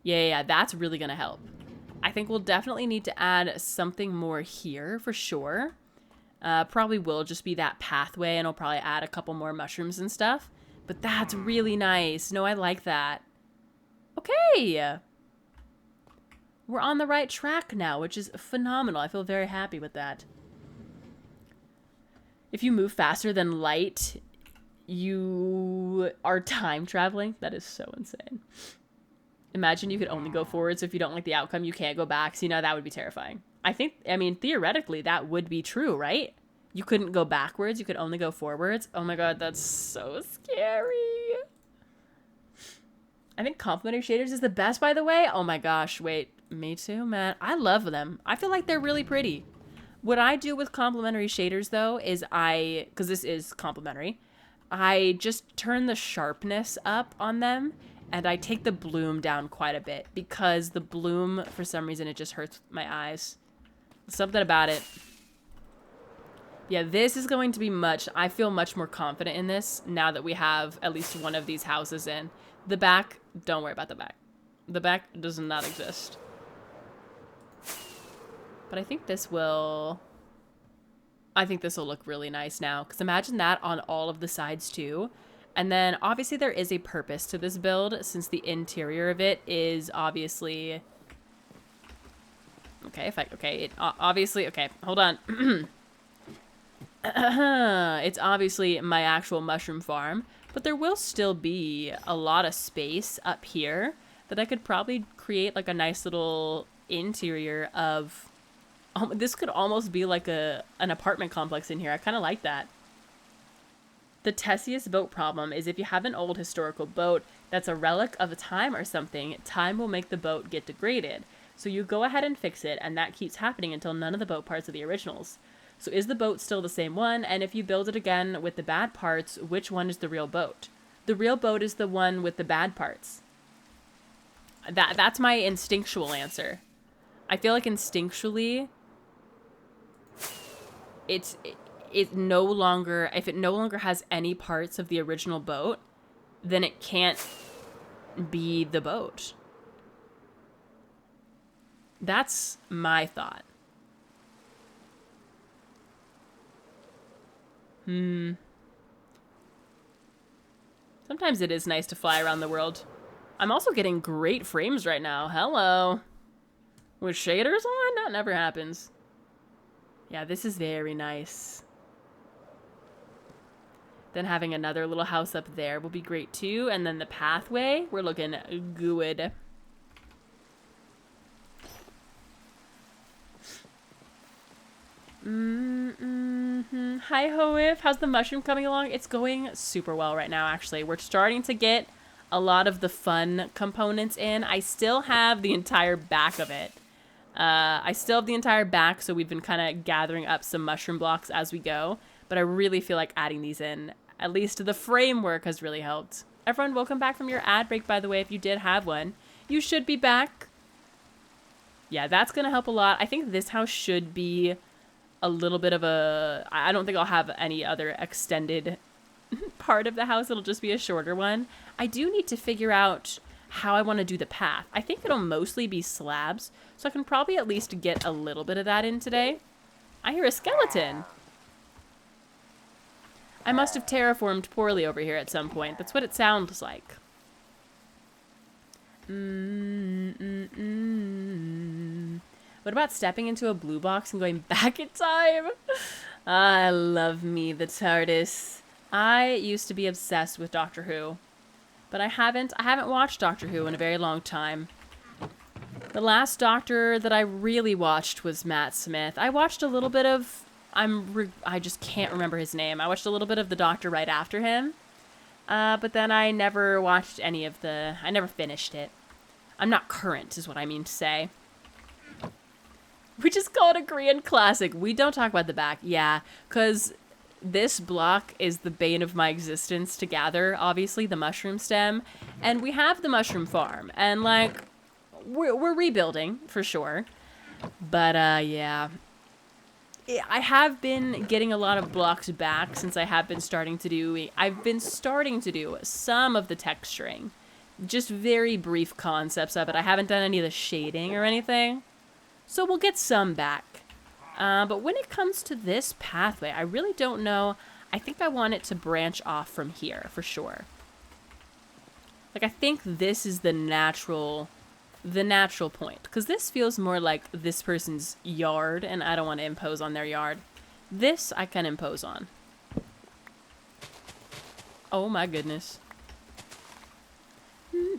Yeah, that's really going to help. I think we'll definitely need to add something more here for sure. Probably will just be that pathway, and I'll probably add a couple more mushrooms and stuff. But that's really nice. No, I like that. Okay. We're on the right track now, which is phenomenal. I feel very happy with that. If you move faster than light, you are time traveling. That is so insane. Imagine you could only go forwards. If you don't like the outcome, you can't go back. So, you know, that would be terrifying. I mean, theoretically, that would be true, right? You couldn't go backwards. You could only go forwards. Oh my god, that's so scary. I think complementary shaders is the best, by the way. Oh my gosh, wait. Me too, man. I love them. I feel like they're really pretty. What I do with complementary shaders, though, is because this is complementary, I just turn the sharpness up on them. And I take the bloom down quite a bit because the bloom, for some reason, it just hurts my eyes. Something about it. Yeah, this is going to be I feel much more confident in this now that we have at least one of these houses in. The back, don't worry about the back. The back does not exist. But I think this will look really nice now. Because imagine that on all of the sides too. And then, obviously, there is a purpose to this build, since the interior of it is obviously... Okay, obviously... Okay, hold on. It's obviously my actual mushroom farm, but there will still be a lot of space up here that I could probably create, like, a nice little interior of... this could almost be like an apartment complex in here. I kind of like that. The Theseus boat problem is if you have an old historical boat that's a relic of a time or something, time will make the boat get degraded. So you go ahead and fix it, and that keeps happening until none of the boat parts are the originals. So is the boat still the same one? And if you build it again with the bad parts, which one is the real boat? The real boat is the one with the bad parts. That's my instinctual answer. I feel like instinctually, if it no longer has any parts of the original boat, then it can't be the boat. That's my thought. Sometimes it is nice to fly around the world. I'm also getting great frames right now. Hello. With shaders on? That never happens. Yeah, this is very nice. Then having another little house up there will be great too. And then the pathway, we're looking good. Hi, Hoif. How's the mushroom coming along? It's going super well right now, actually. We're starting to get a lot of the fun components in. I still have the entire back of it. So we've been kind of gathering up some mushroom blocks as we go. But I really feel like adding these in. At least the framework has really helped. Everyone, welcome back from your ad break, by the way, if you did have one. You should be back. Yeah, that's going to help a lot. I think this house should be a little bit of a... I don't think I'll have any other extended part of the house. It'll just be a shorter one. I do need to figure out how I want to do the path. I think it'll mostly be slabs, so I can probably at least get a little bit of that in today. I hear a skeleton. I must have terraformed poorly over here at some point. That's what it sounds like. What about stepping into a blue box and going back in time? I love me the TARDIS. I used to be obsessed with Doctor Who, but I haven't watched Doctor Who in a very long time. The last Doctor that I really watched was Matt Smith. I watched a little bit of... I just can't remember his name. I watched a little bit of the Doctor right after him. But then I never watched any of the... I never finished it. I'm not current, is what I mean to say. We just call it a Korean classic. We don't talk about the back. Yeah, because this block is the bane of my existence to gather, obviously, the mushroom stem. And we have the mushroom farm. And, like, we're rebuilding, for sure. But, yeah... I have been getting a lot of blocks back since I've been starting to do some of the texturing. Just very brief concepts of it. I haven't done any of the shading or anything. So we'll get some back. But when it comes to this pathway, I really don't know. I think I want it to branch off from here, for sure. Like, I think this is the natural point, because this feels more like this person's yard, and I don't want to impose on their yard. This I can impose on. Oh my goodness.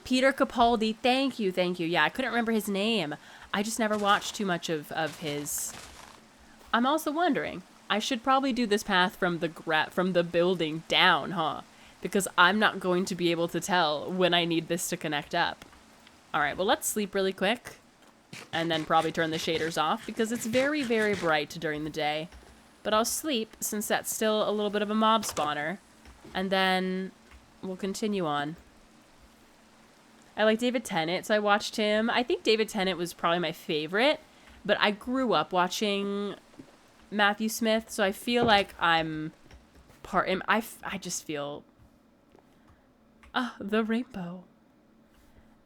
Peter Capaldi, thank you. Yeah, I couldn't remember his name. I just never watched too much of his. I'm also wondering, I should probably do this path from the building down, huh? Because I'm not going to be able to tell when I need this to connect up. All right, well, let's sleep really quick and then probably turn the shaders off because it's very, very bright during the day. But I'll sleep since that's still a little bit of a mob spawner, and then we'll continue on. I like David Tennant, so I watched him. I think David Tennant was probably my favorite, but I grew up watching Matthew Smith, so I feel like I'm part... I just feel... the rainbow.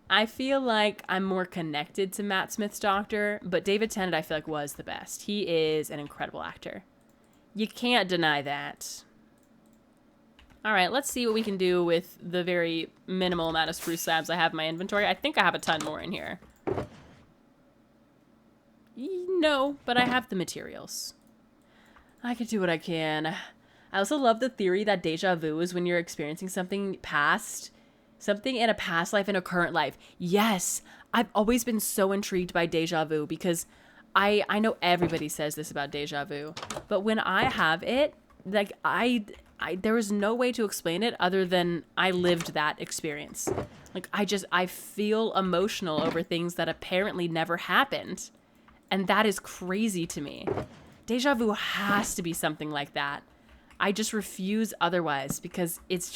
I feel like I'm more connected to Matt Smith's Doctor, but David Tennant I feel like was the best. He is an incredible actor. You can't deny that. All right, let's see what we can do with the very minimal amount of spruce slabs I have in my inventory. I think I have a ton more in here. No, but I have the materials. I can do what I can. I also love the theory that deja vu is when you're experiencing something in a past life in a current life. Yes, I've always been so intrigued by deja vu because I know everybody says this about deja vu, but when I have it, like there was no way to explain it other than I lived that experience. Like I feel emotional over things that apparently never happened, and that is crazy to me. Deja vu has to be something like that. I just refuse otherwise because it's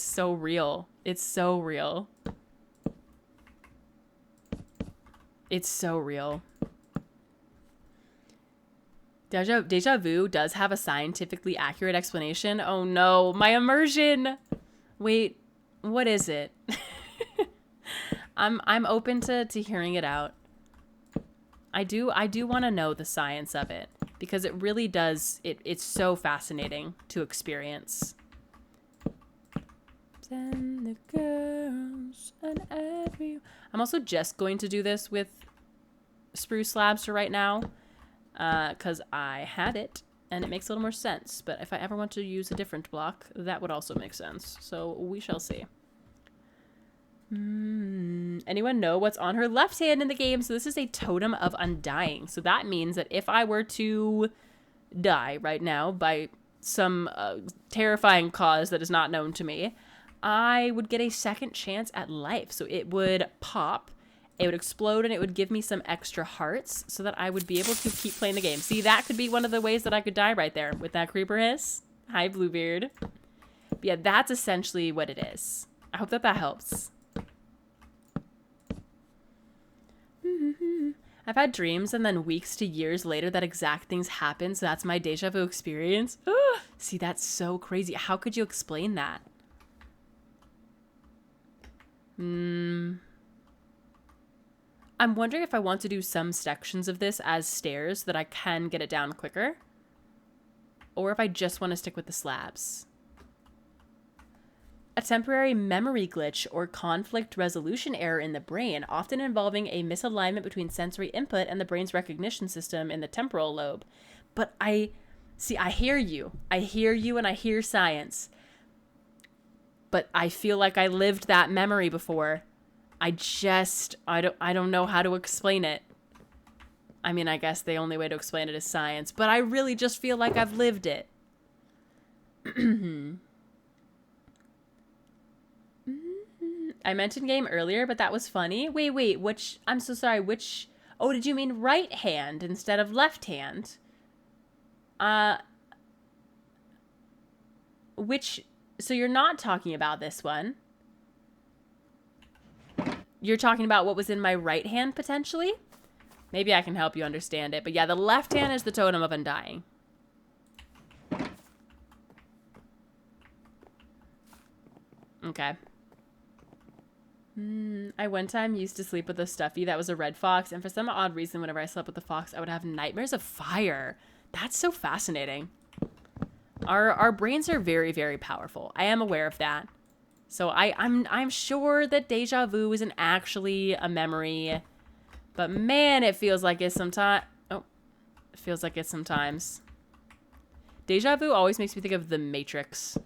so real. It's so real. It's so real. Deja vu does have a scientifically accurate explanation. Oh no, my immersion. Wait, what is it? I'm open to hearing it out. I do want to know the science of it because it really does it's so fascinating to experience. Send the girls and every... I'm also just going to do this with spruce slabs for right now because I had it and it makes a little more sense. But if I ever want to use a different block, that would also make sense. So we shall see. Anyone know what's on her left hand in the game? So this is a totem of undying. So that means that if I were to die right now by some terrifying cause that is not known to me, I would get a second chance at life. So it would pop, it would explode, and it would give me some extra hearts so that I would be able to keep playing the game. See, that could be one of the ways that I could die right there with that creeper hiss. Hi, Bluebeard. But yeah, that's essentially what it is. I hope that helps. I've had dreams and then weeks to years later that exact things happen, so that's my deja vu experience. See, that's so crazy. How could you explain that? I'm wondering if I want to do some sections of this as stairs so that I can get it down quicker. Or if I just want to stick with the slabs. A temporary memory glitch or conflict resolution error in the brain, often involving a misalignment between sensory input and the brain's recognition system in the temporal lobe. But I hear you. I hear you and I hear science. But I feel like I lived that memory before. I don't know how to explain it. I mean, I guess the only way to explain it is science, but I really just feel like I've lived it. I mentioned game earlier, but that was funny. Wait, which, I'm so sorry, which, oh, did you mean right hand instead of left hand? So you're not talking about this one. You're talking about what was in my right hand, potentially? Maybe I can help you understand it. But yeah, the left hand is the totem of undying. Okay. I one time used to sleep with a stuffy that was a red fox, and for some odd reason, whenever I slept with the fox, I would have nightmares of fire. That's so fascinating. Our brains are very, very powerful. I am aware of that. So I'm sure that deja vu isn't actually a memory, but man, it feels like it sometimes. Oh, it feels like it sometimes. Deja vu always makes me think of the Matrix.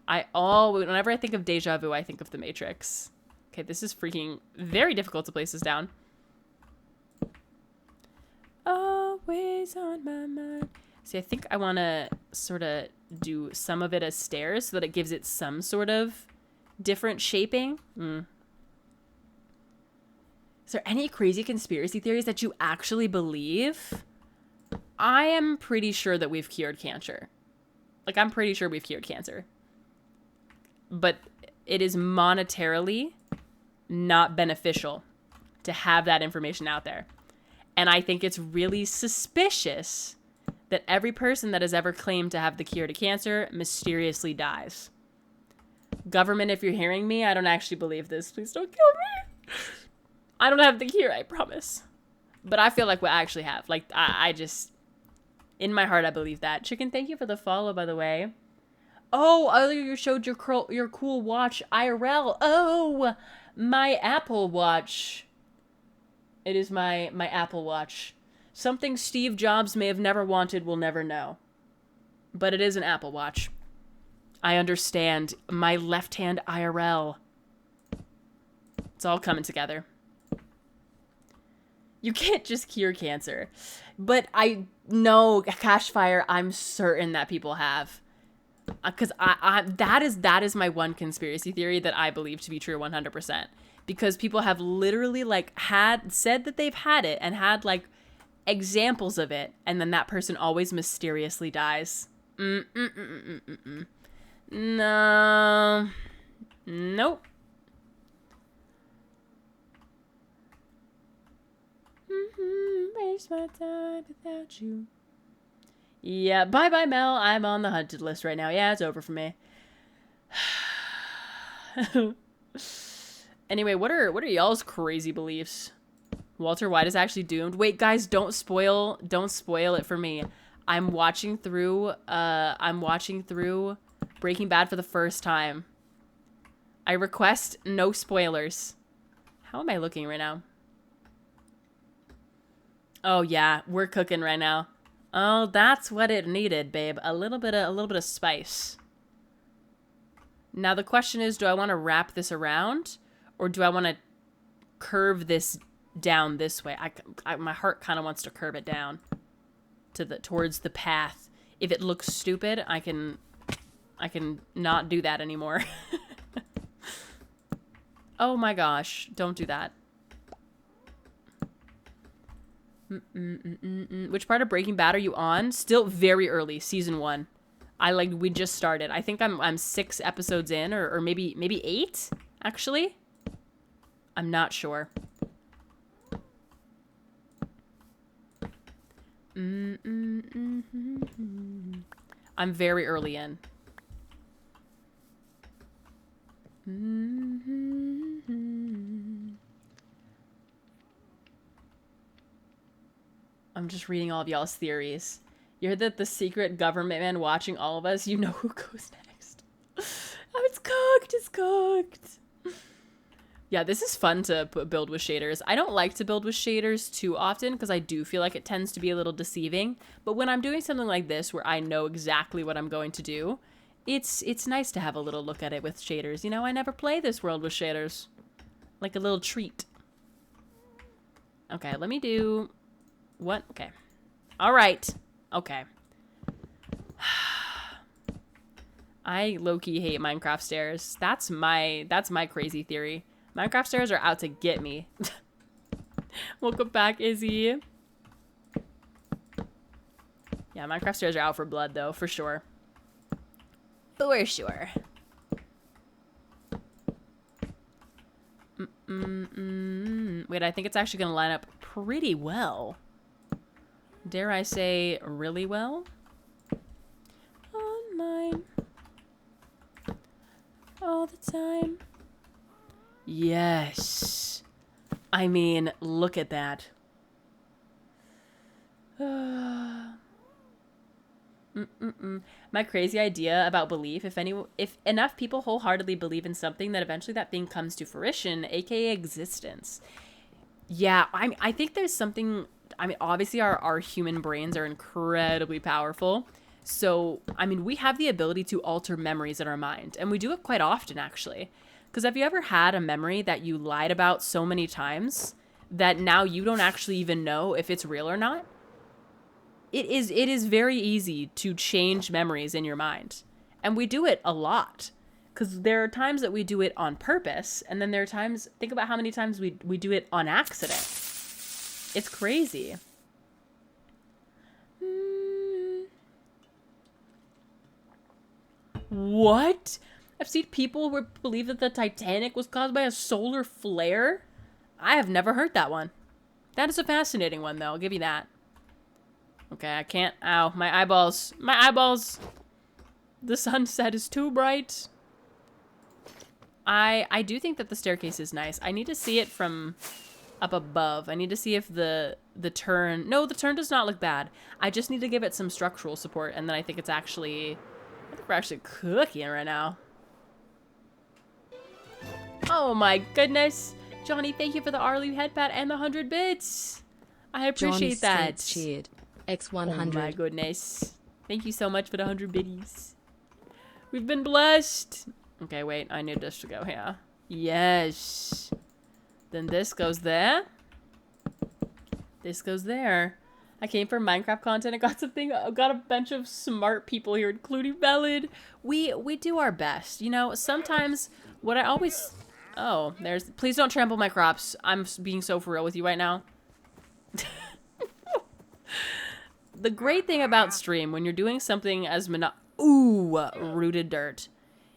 Whenever I think of deja vu, I think of the Matrix. Okay, this is freaking very difficult to place this down. Always on my mind. See, I think I want to sort of do some of it as stairs so that it gives it some sort of different shaping. Is there any crazy conspiracy theories that you actually believe? I am pretty sure that we've cured cancer. Like, I'm pretty sure we've cured cancer. But it is monetarily not beneficial to have that information out there. And I think it's really suspicious that every person that has ever claimed to have the cure to cancer mysteriously dies. Government, if you're hearing me, I don't actually believe this. Please don't kill me. I don't have the cure, I promise. But I feel like we actually have. Like, I just, in my heart, I believe that. Chicken, thank you for the follow, by the way. Oh, earlier you showed your cool watch IRL. Oh, my Apple Watch. It is my Apple Watch. Something Steve Jobs may have never wanted, will never know. But it is an Apple Watch. I understand. My left hand IRL. It's all coming together. You can't just cure cancer. But I know, Cashfire, I'm certain that people have. Because that is my one conspiracy theory that I believe to be true 100%. Because people have literally, like, said that they've had it and had, like, examples of it, and then that person always mysteriously dies. No. Nope. Waste my time without you. Yeah, bye Mel. I'm on the hunted list right now. Yeah, it's over for me. Anyway, what are y'all's crazy beliefs? Walter White is actually doomed. Wait, guys, don't spoil it for me. I'm watching through Breaking Bad for the first time. I request no spoilers. How am I looking right now? Oh yeah, we're cooking right now. Oh, that's what it needed, babe. A little bit of spice. Now the question is, do I want to wrap this around, or do I want to curve this down this way? My heart kind of wants to curve it down. towards the path. If it looks stupid, I can not do that anymore. Oh my gosh, don't do that. Which part of Breaking Bad are you on? Still very early, season 1. We just started. I think I'm 6 episodes in, or maybe 8, actually. I'm not sure. I'm very early in. I'm just reading all of y'all's theories. You heard that the secret government man watching all of us, you know who goes next. Oh, it's cooked. It's cooked. Yeah, this is fun to build with shaders. I don't like to build with shaders too often because I do feel like it tends to be a little deceiving. But when I'm doing something like this where I know exactly what I'm going to do, it's nice to have a little look at it with shaders. You know, I never play this world with shaders. Like a little treat. Okay, let me do... What? Okay. All right. Okay. I low-key hate Minecraft stairs. That's my crazy theory. Minecraft stairs are out to get me. Welcome back, Izzy. Yeah, Minecraft stairs are out for blood, though, for sure. For sure. Wait, I think it's actually going to line up pretty well. Dare I say, really well? On mine. All the time. Yes. I mean, look at that. My crazy idea about belief, if enough people wholeheartedly believe in something, that eventually that thing comes to fruition, aka existence. Yeah, I think there's something... I mean, obviously our human brains are incredibly powerful. So, I mean, we have the ability to alter memories in our mind. And we do it quite often, actually. Because have you ever had a memory that you lied about so many times that now you don't actually even know if it's real or not? It is very easy to change memories in your mind. And we do it a lot. Because there are times that we do it on purpose. And then there are times, think about how many times we do it on accident. It's crazy. What? I've seen people who believe that the Titanic was caused by a solar flare. I have never heard that one. That is a fascinating one, though. I'll give you that. Okay, I can't. Ow, my eyeballs. My eyeballs. The sunset is too bright. I do think that the staircase is nice. I need to see it from... up above. I need to see if the turn... No, the turn does not look bad. I just need to give it some structural support, and then I think it's actually... I think we're actually cooking right now. Oh my goodness. Johnny, thank you for the Arlie headpad and the 100 bits. I appreciate that. Cheered. X100. Oh my goodness. Thank you so much for the 100 biddies. We've been blessed. Okay, wait. I need this to go here. Yes. Then this goes there. This goes there. I came for Minecraft content. I got a bunch of smart people here, including Bellid. We do our best. You know, sometimes what I always... Oh, there's... Please don't trample my crops. I'm being so for real with you right now. The great thing about stream, when you're doing something as rooted dirt.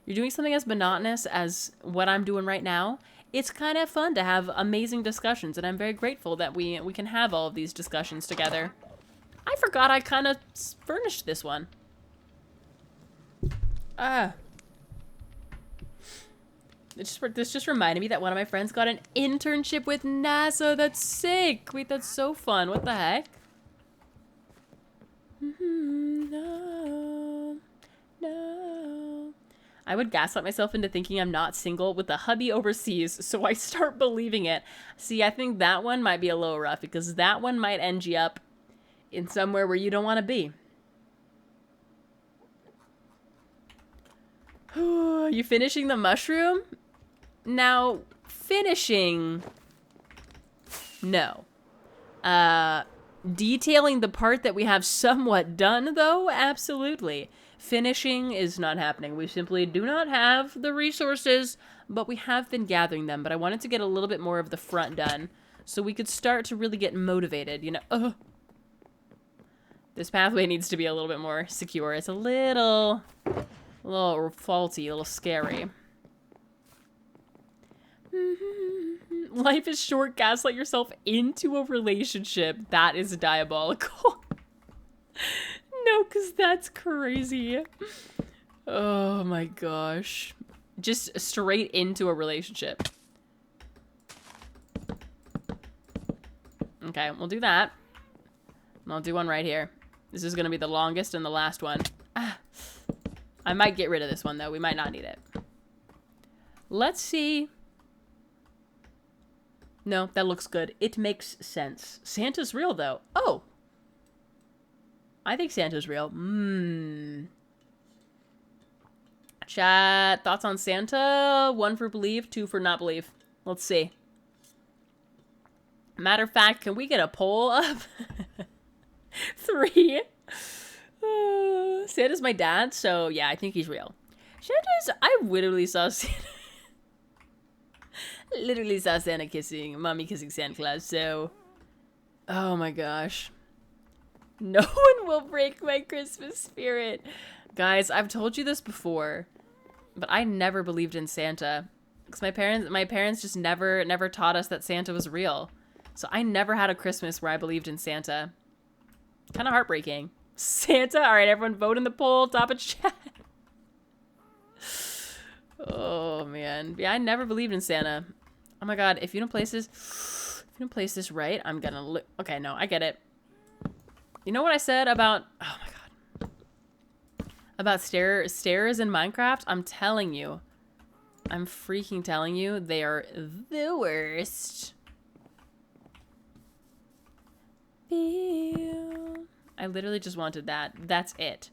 You're doing something as monotonous as what I'm doing right now. It's kind of fun to have amazing discussions, and I'm very grateful that we can have all of these discussions together. I forgot I kind of furnished this one. This just reminded me that one of my friends got an internship with NASA. That's sick. Wait, that's so fun. What the heck? No. I would gaslight myself into thinking I'm not single with a hubby overseas, so I start believing it. See, I think that one might be a little rough, because that one might end you up in somewhere where you don't want to be. You finishing the mushroom? Now, finishing... No. Detailing the part that we have somewhat done, though, absolutely. Finishing is not happening. We simply do not have the resources, but we have been gathering them. But I wanted to get a little bit more of the front done so we could start to really get motivated, you know? This pathway needs to be a little bit more secure. It's a little faulty, a little scary. Life is short. Gaslight yourself into a relationship. That is diabolical. No, because that's crazy. Oh my gosh. Just straight into a relationship. Okay, we'll do that. And I'll do one right here. This is going to be the longest and the last one. I might get rid of this one, though. We might not need it. Let's see. No, that looks good. It makes sense. Santa's real, though. Oh. I think Santa's real. Chat, thoughts on Santa? 1 for believe, 2 for not believe. Let's see. Matter of fact, can we get a poll up? 3. Santa's my dad, so yeah, I think he's real. I literally saw Santa. Literally saw Santa mommy kissing Santa Claus, so. Oh my gosh. No one will break my Christmas spirit. Guys, I've told you this before, but I never believed in Santa. Because my parents just never taught us that Santa was real. So I never had a Christmas where I believed in Santa. Kind of heartbreaking. Santa? Alright, everyone vote in the poll. Top of chat. Oh, man. Yeah, I never believed in Santa. Oh my god, if you don't place this right, I'm gonna look. Okay, no, I get it. You know what I said about... Oh my god. About stairs in Minecraft? I'm telling you. I'm freaking telling you. They are the worst. I literally just wanted that. That's it.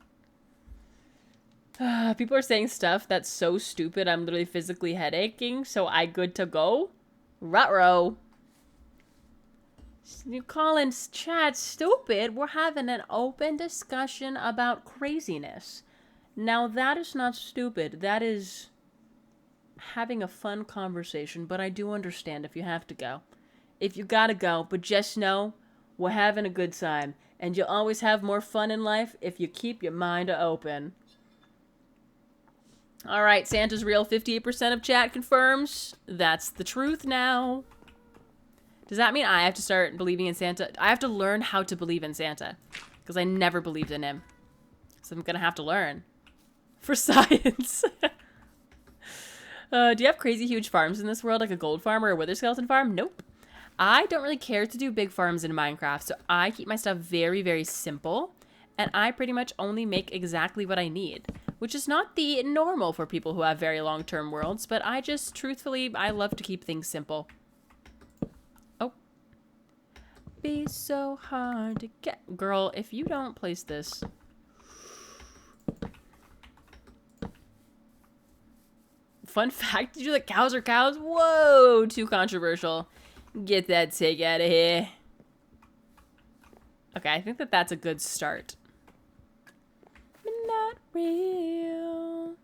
People are saying stuff that's so stupid I'm literally physically headaching, so I good to go? Ruh-roh. You calling chat stupid? We're having an open discussion about craziness. Now that is not stupid. That is having a fun conversation, but I do understand if you have to go. If you gotta go, but just know we're having a good time, and you'll always have more fun in life if you keep your mind open. Alright, Santa's real. 58% of chat confirms. That's the truth now. Does that mean I have to start believing in Santa? I have to learn how to believe in Santa. Because I never believed in him. So I'm gonna have to learn. For science. Do you have crazy huge farms in this world? Like a gold farm or a wither skeleton farm? Nope. I don't really care to do big farms in Minecraft. So I keep my stuff very, very simple. And I pretty much only make exactly what I need. Which is not the normal for people who have very long-term worlds. But I just, truthfully, I love to keep things simple. Oh. Be so hard to get. Girl, if you don't place this. Fun fact, did you like cows are cows? Whoa, too controversial. Get that take out of here. Okay, I think that that's a good start. But not real.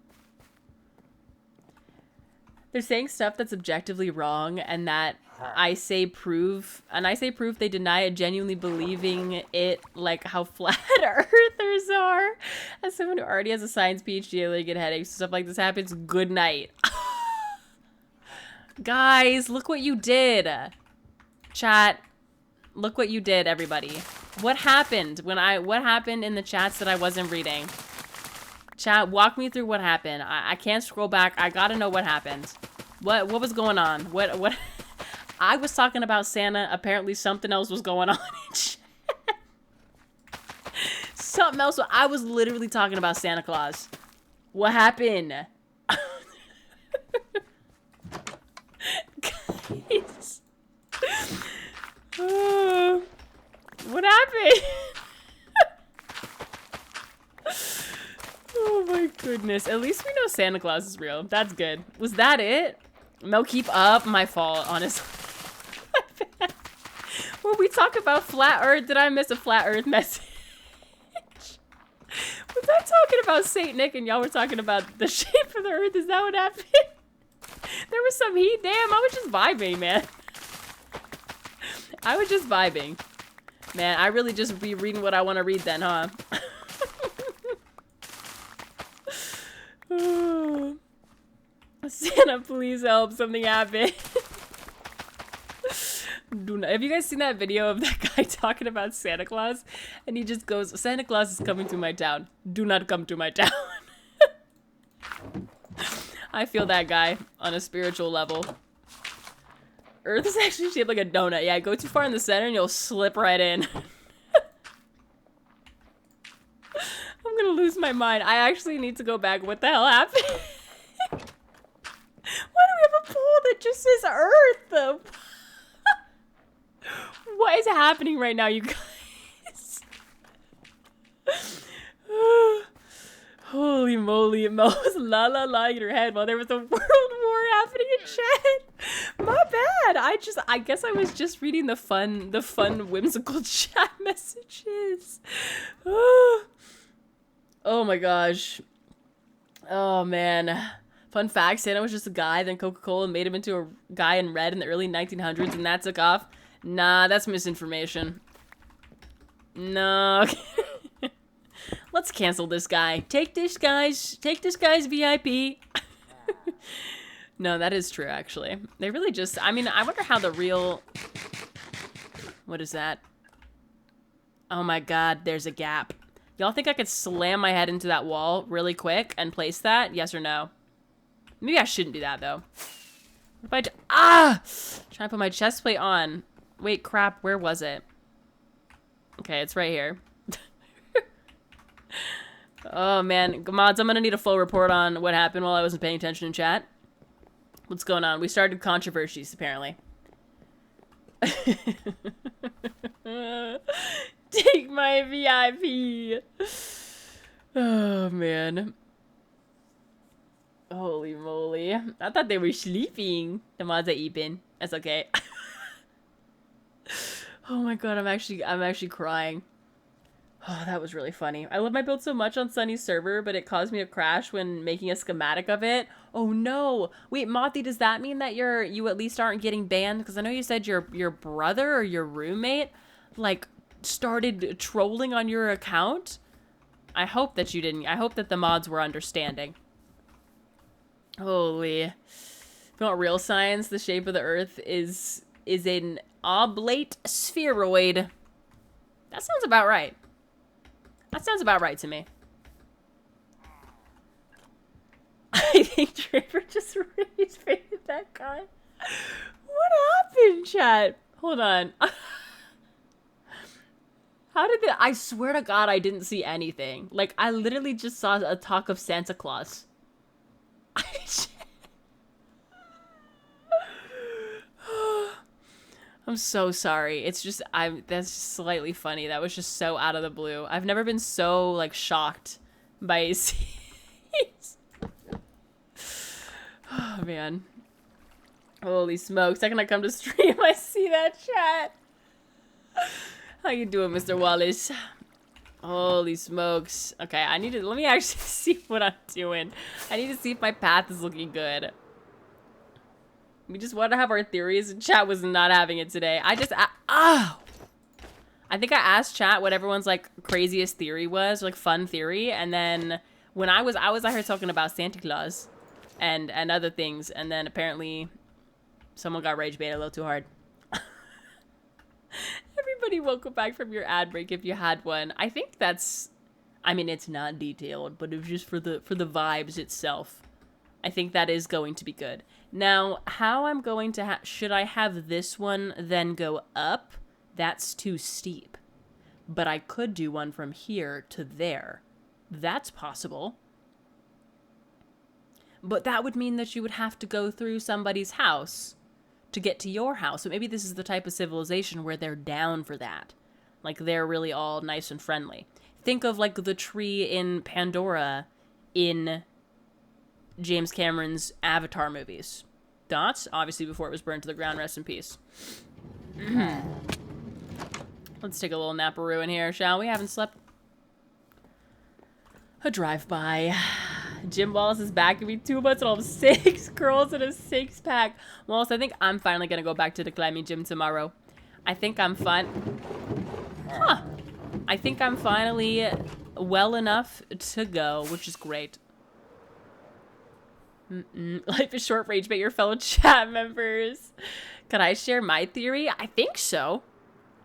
They're saying stuff that's objectively wrong, and that I say prove they deny it, genuinely believing it, like how flat earthers are. As someone who already has a science PhD, I really get headaches. Stuff like this happens. Good night. Guys, look what you did. Chat, look what you did, everybody. What happened what happened in the chats that I wasn't reading? Chat, walk me through what happened. I can't scroll back. I gotta know what happened. What was going on? What I was talking about Santa. Apparently something else was going on in chat. Something else. I was literally talking about Santa Claus. What happened? Guys. What happened? Oh my goodness. At least we know Santa Claus is real. That's good. Was that it? Mel, keep up. My fault, honestly. What When we talk about flat Earth, did I miss a flat Earth message? Was I talking about Saint Nick and y'all were talking about the shape of the Earth? Is that what happened? There was some heat. Damn, I was just vibing, man. I was just vibing. Man, I really just be reading what I want to read then, huh? Santa, please help. Something happened. Have you guys seen that video of that guy talking about Santa Claus? And he just goes, Santa Claus is coming to my town. Do not come to my town. I feel that guy on a spiritual level. Earth is actually shaped like a donut. Yeah, go too far in the center and you'll slip right in. I'm gonna lose my mind. I actually need to go back. What the hell happened? Why do we have a poll that just says Earth? What is happening right now, you guys? Holy moly, it was la la la in her head while there was a world war happening in chat. My bad. I guess I was just reading the fun whimsical chat messages. Oh my gosh. Oh man. Fun fact, Santa was just a guy, then Coca-Cola made him into a guy in red in the early 1900s and that took off. Nah, that's misinformation. No. Let's cancel this guy. Take this guy's VIP. No, that is true, actually. They really just, I mean, I wonder how the real, what is that? Oh my god, there's a gap. Y'all think I could slam my head into that wall really quick and place that? Yes or no? Maybe I shouldn't do that, though. What if I trying to put my chest plate on. Wait, crap, where was it? Okay, it's right here. Oh, man. Mods, I'm gonna need a full report on what happened while I wasn't paying attention in chat. What's going on? We started controversies, apparently. Take my VIP. Oh, man. Holy moly. I thought they were sleeping. The mods are eating. That's okay. Oh my god, I'm actually crying. Oh, that was really funny. I love my build so much on Sunny's server, but it caused me to crash when making a schematic of it. Oh no. Wait, Mothi, does that mean that you at least aren't getting banned? Because I know you said your brother or your roommate, like, started trolling on your account? I hope that you didn't. I hope that the mods were understanding. Holy. If you want real science, the shape of the Earth is an oblate spheroid. That sounds about right. That sounds about right to me. I think Draper just raised that guy. What happened, chat? Hold on. How did that? I swear to God, I didn't see anything. Like, I literally just saw a talk of Santa Claus. I'm so sorry. It's just, that's just slightly funny. That was just so out of the blue. I've never been so, like, shocked by a series. Oh, man. Holy smokes. Second I come to stream, I see that chat. How you doing, Mr. Wallace? Holy smokes. Okay, let me actually see what I'm doing. I need to see if my path is looking good. We just want to have our theories, and chat was not having it today. I think I asked chat what everyone's, like, craziest theory was, like, fun theory, and then when I was out here talking about Santa Claus and other things, and then apparently someone got rage bait a little too hard. Everybody, welcome back from your ad break if you had one. I think that's, I mean, it's not detailed, but it was just for the vibes itself. I think that is going to be good. Now, how I'm going to should I have this one then go up? That's too steep. But I could do one from here to there. That's possible. But that would mean that you would have to go through somebody's house to get to your house. So maybe this is the type of civilization where they're down for that. Like, they're really all nice and friendly. Think of, like, the tree in Pandora in James Cameron's Avatar movies. Thoughts? Obviously before it was burned to the ground, rest in peace. Let's take a little naparoo in here, shall we? Haven't slept. A drive-by. Jim Wallace is back. Give me 2 months and I'll have 6 girls in a 6-pack. Wallace, I think I'm finally gonna go back to the climbing gym tomorrow. I think I'm fine. Huh. I think I'm finally well enough to go, which is great. Life is short for each, but your fellow chat members. Can I share my theory? I think so.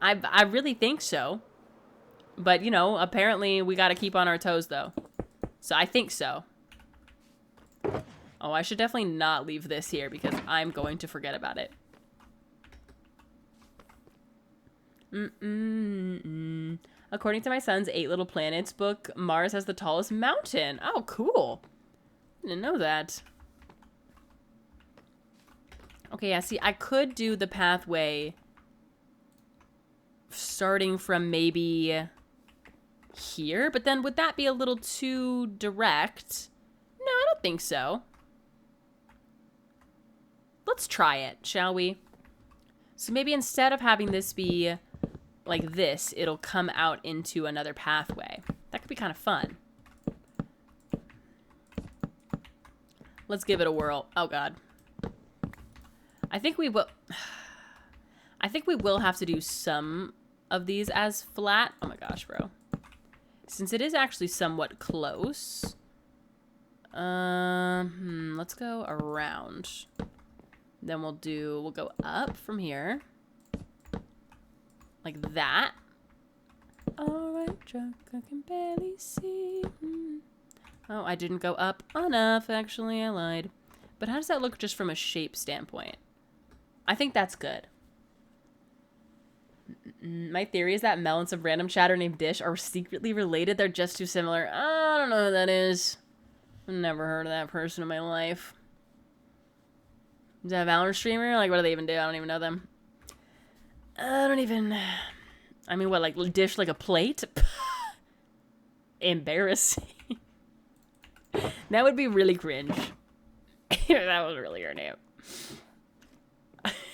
I really think so. But, you know, apparently we gotta keep on our toes, though. So I think so. Oh, I should definitely not leave this here because I'm going to forget about it. According to my son's 8 Little Planets book, Mars has the tallest mountain. Oh, cool. Didn't know that. Okay, yeah, see, I could do the pathway starting from maybe here, but then would that be a little too direct? No, I don't think so. Let's try it, shall we? So maybe instead of having this be like this, it'll come out into another pathway. That could be kind of fun. Let's give it a whirl. Oh, God. I think we will have to do some of these as flat. Oh, my gosh, bro. Since it is actually somewhat close. Let's go around. Then we'll go up from here. Like that. Alright, Chuck, I can barely see. Oh, I didn't go up enough, actually, I lied. But how does that look just from a shape standpoint? I think that's good. My theory is that Melon and some random chatter named Dish are secretly related. They're just too similar. I don't know who that is. I've never heard of that person in my life. Is that a Valorant streamer? Like, what do they even do? I don't even know them. I mean, what, like, dish like a plate? Embarrassing. That would be really cringe. That was really her name.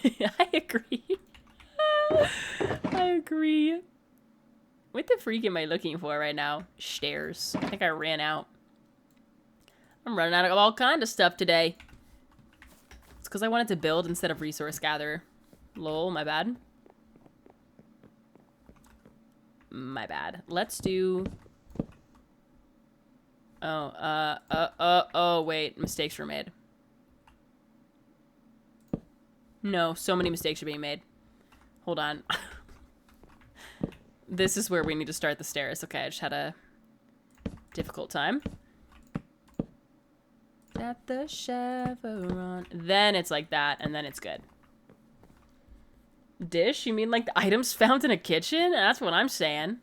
I agree. I agree. What the freak am I looking for right now? Stairs. I think I ran out. I'm running out of all kind of stuff today. It's because I wanted to build instead of resource gather. Lol, my bad. My bad. Let's do... Oh, wait. Mistakes were made. No, so many mistakes are being made. Hold on. This is where we need to start the stairs. Okay, I just had a difficult time. At the chevron. Then it's like that, and then it's good. Dish? You mean like the items found in a kitchen? That's what I'm saying.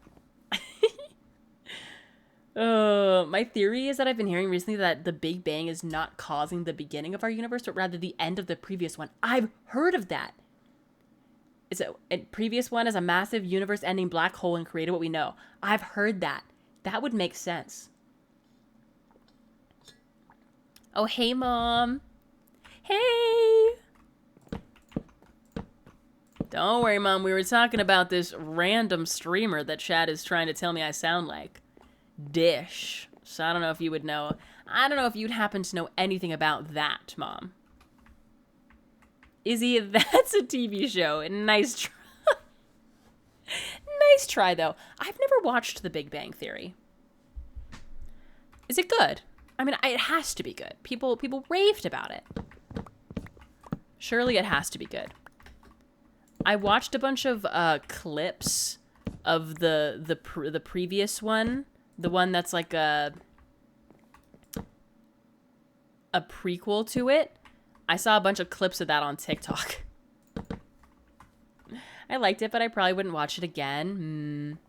My theory is that I've been hearing recently that the Big Bang is not causing the beginning of our universe, but rather the end of the previous one. I've heard of that. A previous one is a massive universe-ending black hole and created what we know. I've heard that. That would make sense. Oh, hey, Mom. Hey. Don't worry, Mom. We were talking about this random streamer that Chad is trying to tell me I sound like. Dish. So I don't know if you would know. I don't know if you'd happen to know anything about that, Mom. Izzy, that's a TV show. Nice try. Nice try, though. I've never watched The Big Bang Theory. Is it good? I mean, it has to be good. People raved about it. Surely it has to be good. I watched a bunch of clips of the previous one, the one that's like a prequel to it. I saw a bunch of clips of that on TikTok. I liked it, but I probably wouldn't watch it again.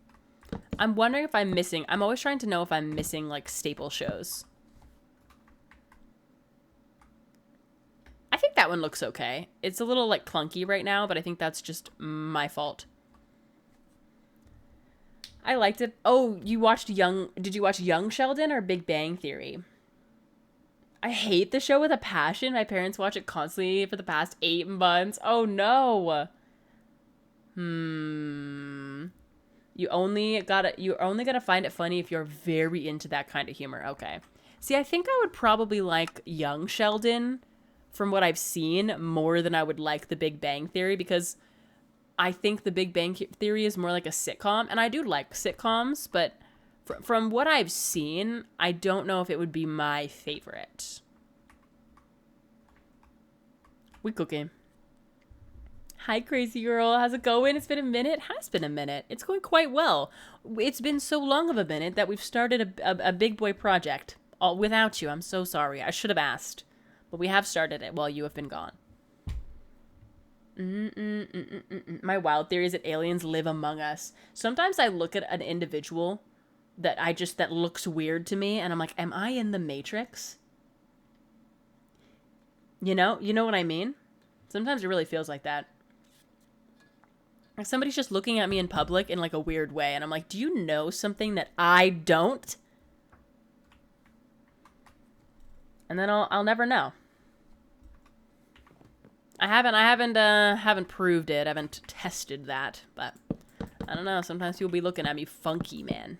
I'm wondering if I'm missing. I'm always trying to know if I'm missing like staple shows. I think that one looks okay. It's a little like clunky right now, but I think that's just my fault. I liked it. Oh, did you watch Young Sheldon or Big Bang Theory? I hate the show with a passion. My parents watch it constantly for the past 8 months. Oh no. You only gotta find it funny if you're very into that kind of humor. Okay. See, I think I would probably like young Sheldon from what I've seen more than I would like The Big Bang Theory, because I think The Big Bang Theory is more like a sitcom, and I do like sitcoms, but from what I've seen, I don't know if it would be my favorite. We cooking. Hi, crazy girl. How's it going? It's been a minute. Has been a minute. It's going quite well. It's been so long of a minute that we've started a big boy project. All without you. I'm so sorry. I should have asked. But we have started it while you have been gone. My wild theory is that aliens live among us. Sometimes I look at an individual that looks weird to me, and I'm like, am I in the Matrix? You know what I mean? Sometimes it really feels like that. Like somebody's just looking at me in public in like a weird way, and I'm like, do you know something that I don't? And then I'll never know. I haven't proved it. I haven't tested that, but I don't know. Sometimes people be looking at me funky, man.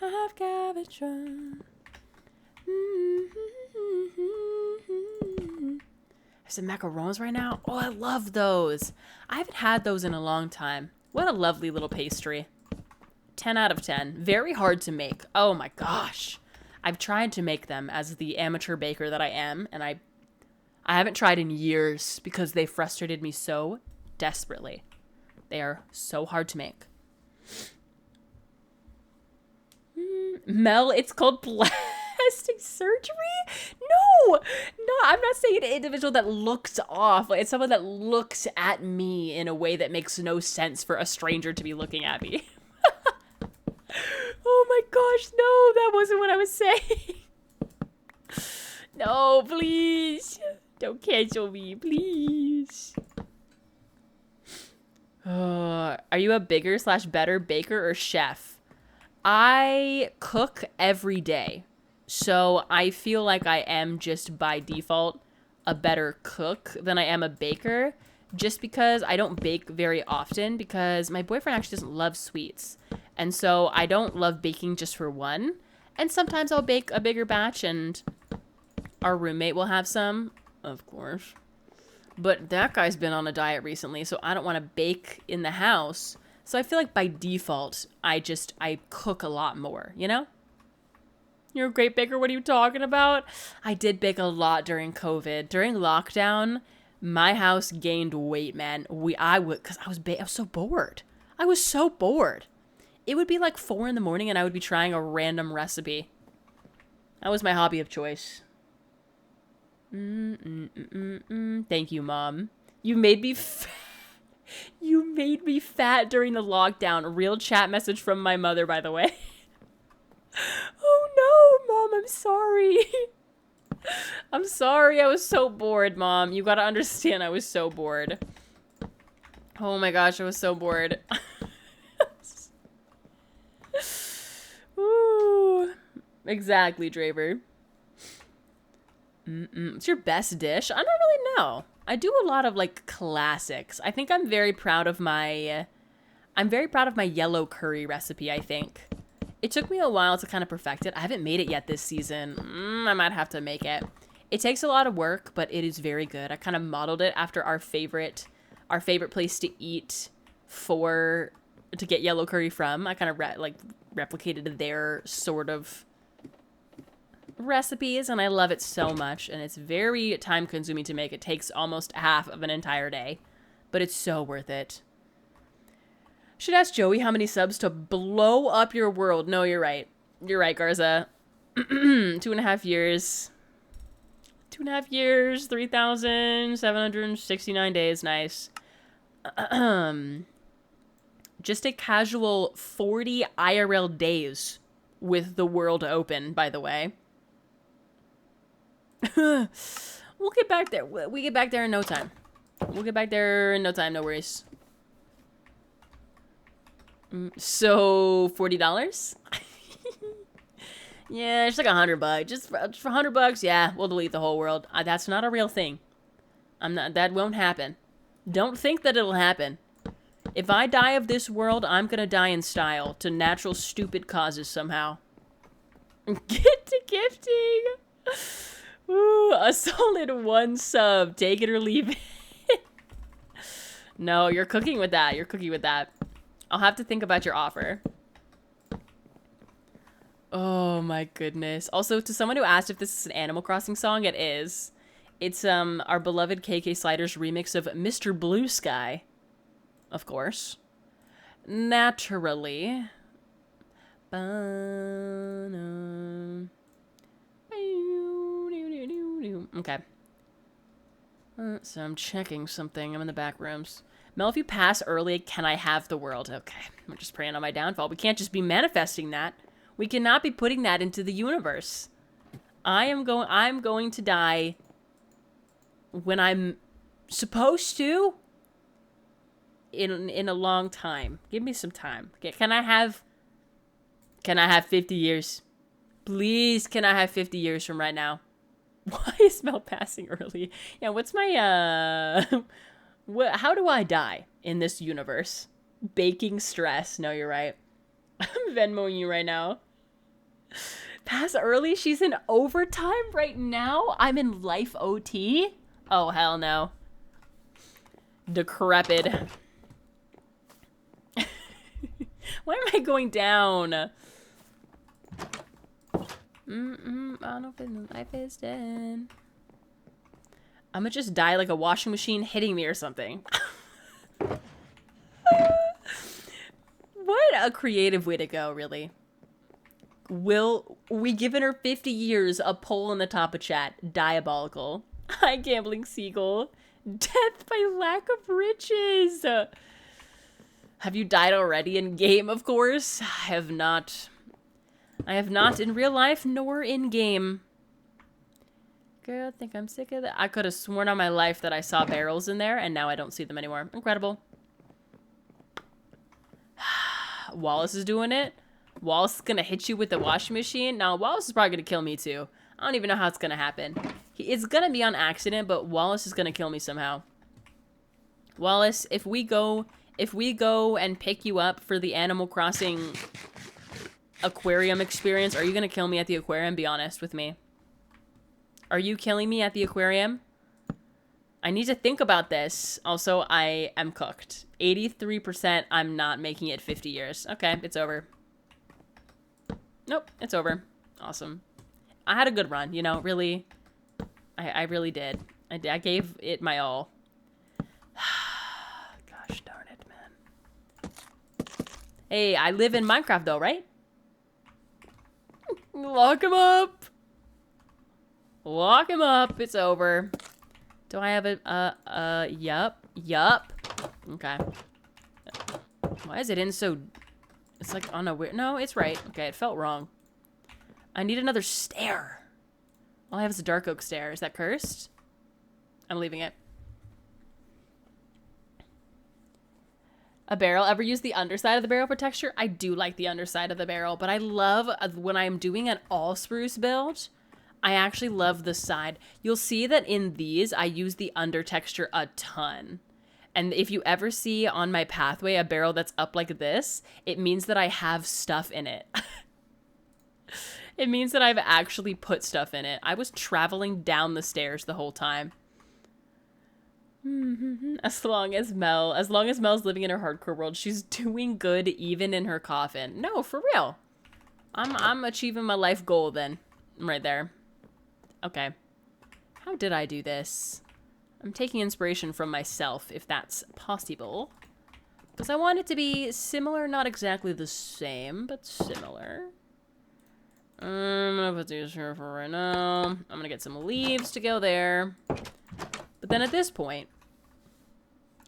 I've got a drum. There's some macarons right now. Oh, I love those. I haven't had those in a long time. What a lovely little pastry. 10 out of 10. Very hard to make. Oh my gosh. I've tried to make them as the amateur baker that I am, and I haven't tried in years because they frustrated me so desperately. They are so hard to make. Mel, it's called plastic surgery? No, I'm not saying an individual that looks off. Like, it's someone that looks at me in a way that makes no sense for a stranger to be looking at me. Oh my gosh, no, that wasn't what I was saying. No, please. Don't cancel me, please. Are you a bigger/better baker or chef? I cook every day. So I feel like I am just by default a better cook than I am a baker, just because I don't bake very often because my boyfriend actually doesn't love sweets. And so I don't love baking just for one. And sometimes I'll bake a bigger batch and our roommate will have some, of course. But that guy's been on a diet recently, so I don't want to bake in the house. So I feel like by default, I cook a lot more, you know? You're a great baker. What are you talking about? I did bake a lot during COVID. During lockdown, my house gained weight, man. Because I was so bored. I was so bored. It would be like 4 a.m. and I would be trying a random recipe. That was my hobby of choice. Thank you, Mom. You made me You made me fat during the lockdown. Real chat message from my mother, by the way. Oh no, Mom, I'm sorry. I'm sorry, I was so bored, Mom. You gotta understand, I was so bored. Oh my gosh, I was so bored. Ooh. Exactly, Draver. What's your best dish? I don't really know. I do a lot of like classics. I think I'm very proud of my yellow curry recipe, I think. It took me a while to kind of perfect it. I haven't made it yet this season. I might have to make it. It takes a lot of work, but it is very good. I kind of modeled it after our favorite place to eat to get yellow curry from. I kind of replicated their sort of recipes, and I love it so much, and it's very time consuming to make. It takes almost half of an entire day, but it's so worth it. Should ask Joey how many subs to blow up your world. No, you're right. You're right, Garza. 2.5 years. 2.5 years, 3,769 days. Nice. Just a casual 40 IRL days with the world open, by the way. We'll get back there. We get back there in no time. We'll get back there in no time, no worries. So, $40? Yeah, it's like $100. Just for $100, yeah, we'll delete the whole world. That's not a real thing. That won't happen. Don't think that it'll happen. If I die of this world, I'm gonna die in style to natural stupid causes somehow. Get to gifting. Ooh, a solid 1 sub. Take it or leave it. No, you're cooking with that. You're cooking with that. I'll have to think about your offer. Oh my goodness. Also, to someone who asked if this is an Animal Crossing song, it is. It's our beloved KK Sliders remix of Mr. Blue Sky. Of course. Naturally. Okay. So I'm checking something. I'm in the back rooms. Mel, if you pass early, can I have the world? Okay. I'm just praying on my downfall. We can't just be manifesting that. We cannot be putting that into the universe. I'm going to die when I'm supposed to in a long time. Give me some time. Okay, can I have 50 years? Please, can I have 50 years from right now? Why is Mel passing early? Yeah, what's my how do I die in this universe? Baking stress. No, you're right. I'm Venmoing you right now. Pass early? She's in overtime right now? I'm in life OT? Oh, hell no. Decrepit. Why am I going down? I don't know if life is dead. I'm gonna just die like a washing machine hitting me or something. What a creative way to go, really. We given her 50 years, a poll in the top of chat. Diabolical. Hi, Gambling Seagull. Death by lack of riches. Have you died already in game, of course? I have not. I have not in real life, nor in game. Girl, I think I'm sick of that. I could have sworn on my life that I saw barrels in there, and now I don't see them anymore. Incredible. Wallace is doing it. Wallace is gonna hit you with the washing machine. Now, Wallace is probably gonna kill me too. I don't even know how it's gonna happen. It's gonna be on accident, but Wallace is gonna kill me somehow. Wallace, if we go and pick you up for the Animal Crossing aquarium experience, are you gonna kill me at the aquarium? Be honest with me. Are you killing me at the aquarium? I need to think about this. Also, I am cooked. 83%, I'm not making it 50 years. Okay, it's over. Nope, it's over. Awesome. I had a good run, you know, really. I really did. I gave it my all. Gosh darn it, man. Hey, I live in Minecraft though, right? Lock him up. Lock him up. It's over. Do I have a, yup. Okay. Why is it in so... It's like on a weird... No, it's right. Okay, it felt wrong. I need another stair. All I have is a dark oak stair. Is that cursed? I'm leaving it. A barrel. Ever use the underside of the barrel for texture? I do like the underside of the barrel, but I love when I'm doing an all spruce build, I actually love the side. You'll see that in these, I use the under texture a ton. And if you ever see on my pathway a barrel that's up like this, it means that I have stuff in it. It means that I've actually put stuff in it. I was traveling down the stairs the whole time. As long as Mel's living in her hardcore world, she's doing good even in her coffin. No, for real. I'm achieving my life goal then. I'm right there. Okay. How did I do this? I'm taking inspiration from myself, if that's possible. Because I want it to be similar, not exactly the same, but similar. I'm gonna put these here for right now. I'm gonna get some leaves to go there. But then at this point...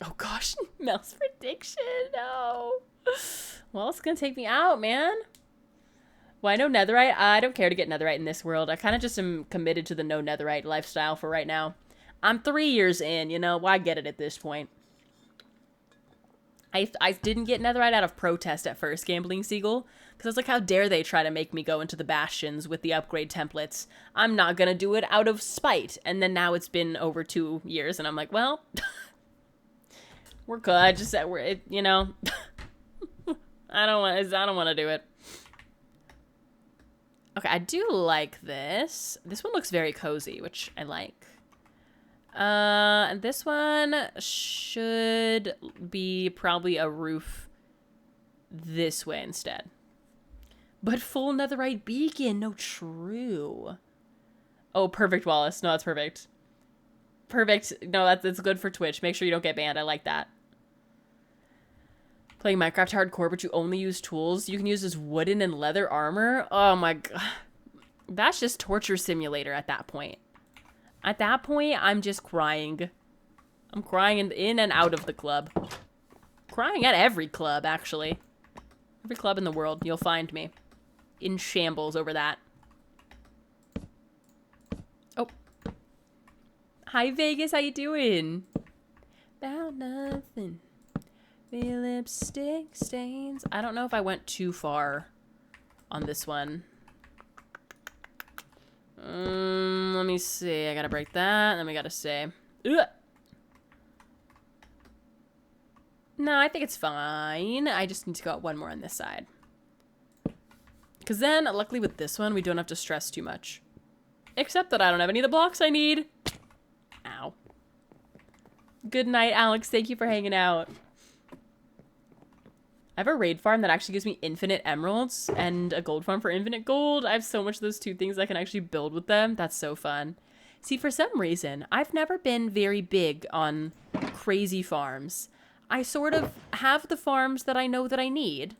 Oh gosh, Mel's prediction, no. Well, it's gonna take me out, man. Why no netherite? I don't care to get netherite in this world. I kind of just am committed to the no netherite lifestyle for right now. I'm 3 years in, you know, why get it at this point? I didn't get netherite out of protest at first, Gambling Seagull, because I was like, how dare they try to make me go into the bastions with the upgrade templates? I'm not gonna do it out of spite. And then now it's been over 2 years, and I'm like, well, We're good. Just that you know, I don't want to do it. Okay, I do like this. This one looks very cozy, which I like. And this one should be probably a roof this way instead. But full netherite beacon. No, true. Oh, perfect, Wallace. No, that's perfect. Perfect. No, that's good for Twitch. Make sure you don't get banned. I like that. Playing Minecraft hardcore, but you only use tools you can use as wooden and leather armor. Oh my god. That's just torture simulator at that point. At that point, I'm just crying. I'm crying in and out of the club. Crying at every club, actually. Every club in the world, you'll find me. In shambles over that. Oh. Hi, Vegas. How you doing? About nothing. The lipstick stains. I don't know if I went too far on this one. Let me see. I gotta break that. Then we gotta say. Ugh. No, I think it's fine. I just need to go out one more on this side. Because then, luckily with this one, we don't have to stress too much. Except that I don't have any of the blocks I need. Ow. Good night, Alex. Thank you for hanging out. I have a raid farm that actually gives me infinite emeralds and a gold farm for infinite gold. I have so much of those two things I can actually build with them. That's so fun. See, for some reason, I've never been very big on crazy farms. I sort of have the farms that I know that I need.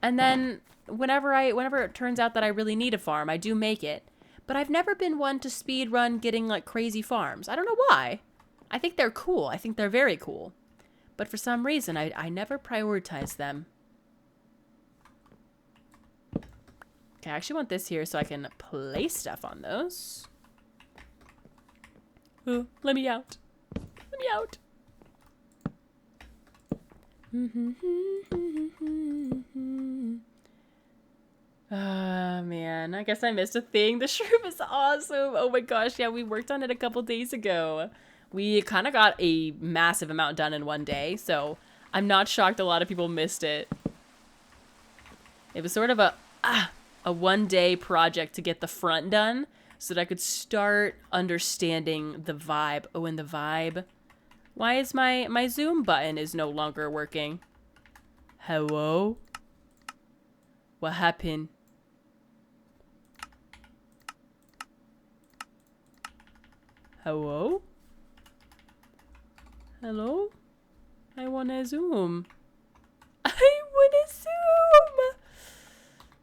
And then whenever it turns out that I really need a farm, I do make it. But I've never been one to speed run getting like crazy farms. I don't know why. I think they're cool. I think they're very cool. But for some reason, I never prioritize them. Okay, I actually want this here so I can place stuff on those. Ooh, let me out. Let me out. Ah, man. I guess I missed a thing. The shroom is awesome. Oh my gosh, yeah, we worked on it a couple days ago. We kind of got a massive amount done in one day, so I'm not shocked a lot of people missed it. It was sort of a one-day project to get the front done so that I could start understanding the vibe. Oh, and the vibe. Why is my zoom button is no longer working? Hello? What happened? Hello? Hello? I wanna zoom. I wanna zoom!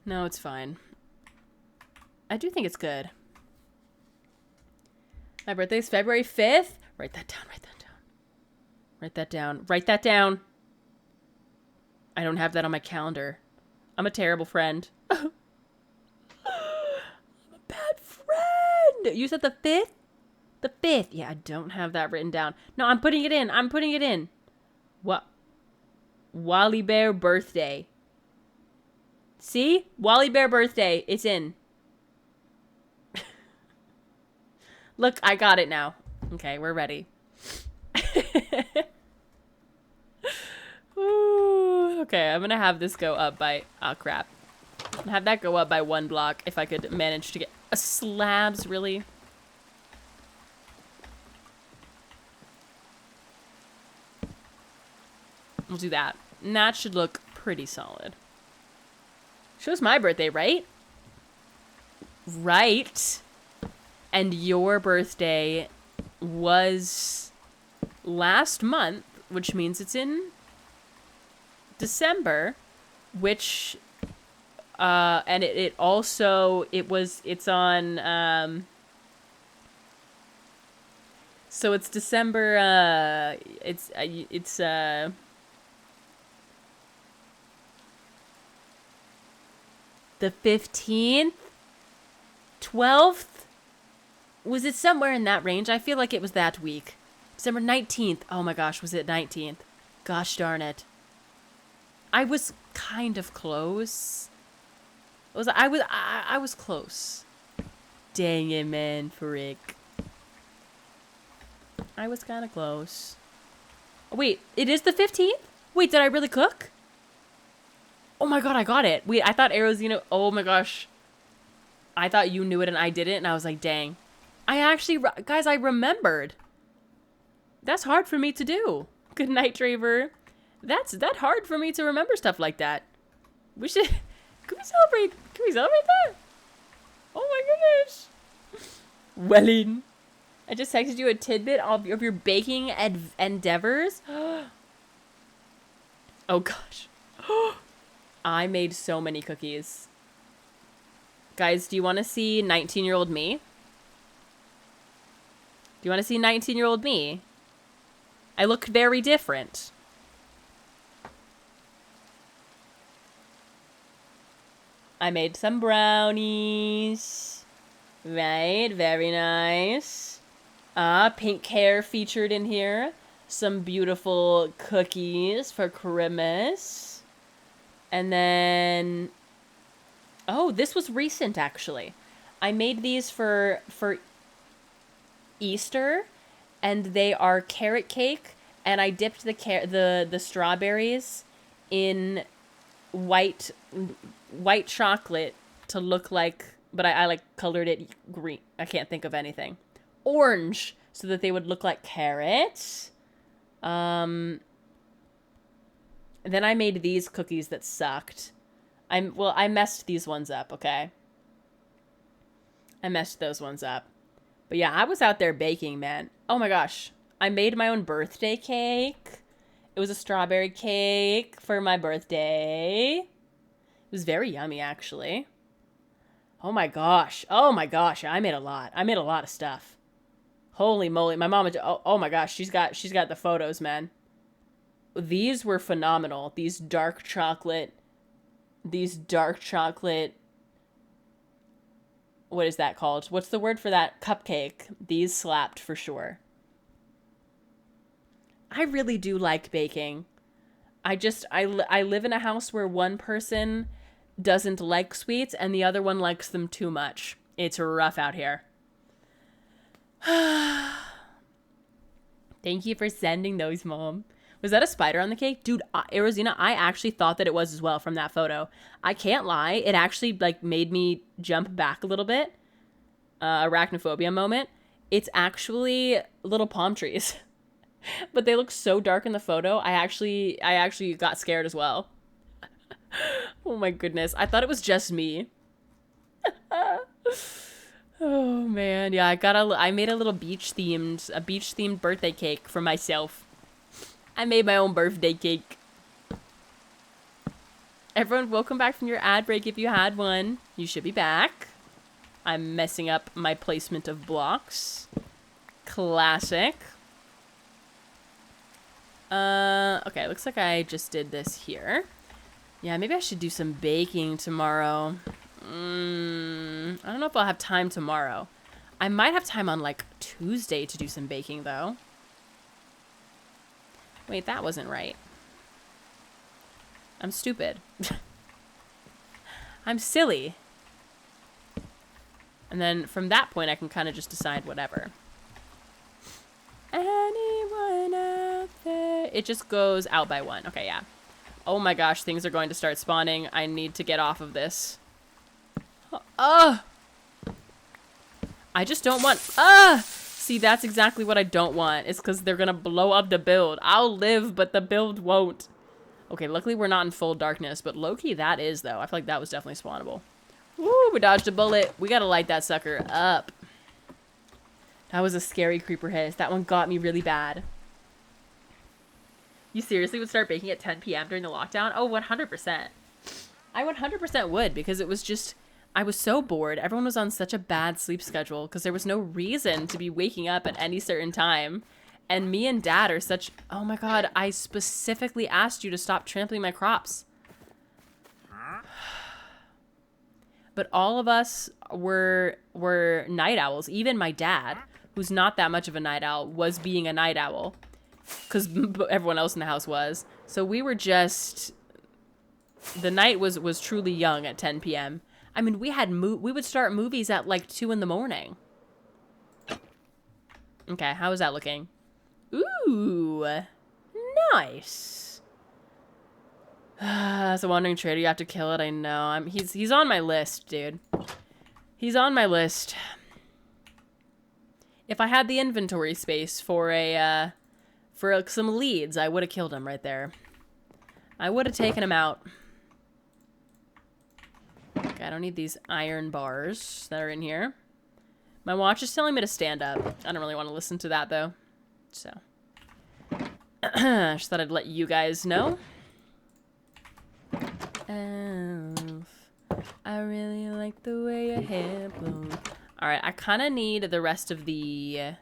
No, it's fine. I do think it's good. My birthday's February 5th. Write that down, write that down. Write that down. Write that down. I don't have that on my calendar. I'm a terrible friend. I'm a bad friend! You said the 5th? The 5th. Yeah, I don't have that written down. No, I'm putting it in. I'm putting it in. What? Wally Bear birthday. See? Wally Bear birthday. It's in. Look, I got it now. Okay, we're ready. Ooh, okay, I'm gonna have this go up by... Oh, crap. Have that go up by 1 block if I could manage to get... slabs, really? We'll do that. And that should look pretty solid. Shows my birthday, right? Right. And your birthday was last month, which means it's in December, which, and it also, it's on, so it's December, it's the 15th? 12th? Was it somewhere in that range? I feel like it was that week. December 19th. Oh my gosh, was it 19th? Gosh darn it. I was kind of close. I was close. Dang it, man, frick. I was kind of close. Wait, it is the 15th? Wait, did I really cook? Oh my god, I got it. Wait, I thought Aerosino... Oh my gosh. I thought you knew it and I didn't, and I was like, dang. I actually... Guys, I remembered. That's hard for me to do. Good night, Traver. That's that hard for me to remember stuff like that. We should... Can we celebrate? Can we celebrate that? Oh my goodness. Wellin. I just texted you a tidbit of your baking endeavors. Oh gosh. I made so many cookies. Guys, do you want to see 19-year-old me? Do you want to see 19-year-old me? I look very different. I made some brownies. Right, very nice. Pink hair featured in here. Some beautiful cookies for Christmas. And then... Oh, this was recent, actually. I made these for Easter, and they are carrot cake, and I dipped the strawberries in white chocolate to look like, but I like colored it green. I can't think of anything. Orange, so that they would look like carrots. Then I made these cookies that sucked. I messed these ones up, okay? I messed those ones up. But yeah, I was out there baking, man. Oh my gosh. I made my own birthday cake. It was a strawberry cake for my birthday. It was very yummy, actually. Oh my gosh. Oh my gosh. I made a lot. I made a lot of stuff. Holy moly. My mom, oh my gosh. She's got the photos, man. These were phenomenal. These dark chocolate, what is that called? What's the word for that? Cupcake. These slapped for sure. I really do like baking. I live in a house where one person doesn't like sweets and the other one likes them too much. It's rough out here. Thank you for sending those, Mom. Was that a spider on the cake? Dude, Arizona, I actually thought that it was as well from that photo. I can't lie. It actually, like, made me jump back a little bit. Arachnophobia moment. It's actually little palm trees. But they look so dark in the photo. I actually got scared as well. Oh my goodness. I thought it was just me. Oh man. Yeah, I made a little beach-themed birthday cake for myself. I made my own birthday cake. Everyone, welcome back from your ad break if you had one. You should be back. I'm messing up my placement of blocks. Classic. Okay, looks like I just did this here. Yeah, maybe I should do some baking tomorrow. I don't know if I'll have time tomorrow. I might have time on, like, Tuesday to do some baking, though. Wait, that wasn't right. I'm stupid. I'm silly. And then from that point, I can kind of just decide whatever. Anyone out there? It just goes out by one. Okay, yeah. Oh my gosh, things are going to start spawning. I need to get off of this. I just don't want... See, that's exactly what I don't want. It's because they're going to blow up the build. I'll live, but the build won't. Okay, luckily we're not in full darkness, but low-key that is, though. I feel like that was definitely spawnable. Woo, we dodged a bullet. We got to light that sucker up. That was a scary creeper hiss. That one got me really bad. You seriously would start baking at 10 p.m. during the lockdown? Oh, 100%. I 100% would, because it was just... I was so bored. Everyone was on such a bad sleep schedule because there was no reason to be waking up at any certain time. And me and Dad are such... Oh my god, I specifically asked you to stop trampling my crops. But all of us were night owls. Even my dad, who's not that much of a night owl, was being a night owl. Because everyone else in the house was. So we were just... The night was truly young at 10 p.m. I mean, we would start movies at like 2 in the morning. Okay, how is that looking? Ooh, Nice. As a wandering trader, you have to kill it. I know. He's on my list, dude. He's on my list. If I had the inventory space for some leads, I would have killed him right there. I would have taken him out. Okay, I don't need these iron bars that are in here. My watch is telling me to stand up. I don't really want to listen to that, though. So. Just thought I'd let you guys know. I really like the way your hair blows. Alright, I kind of need the rest of the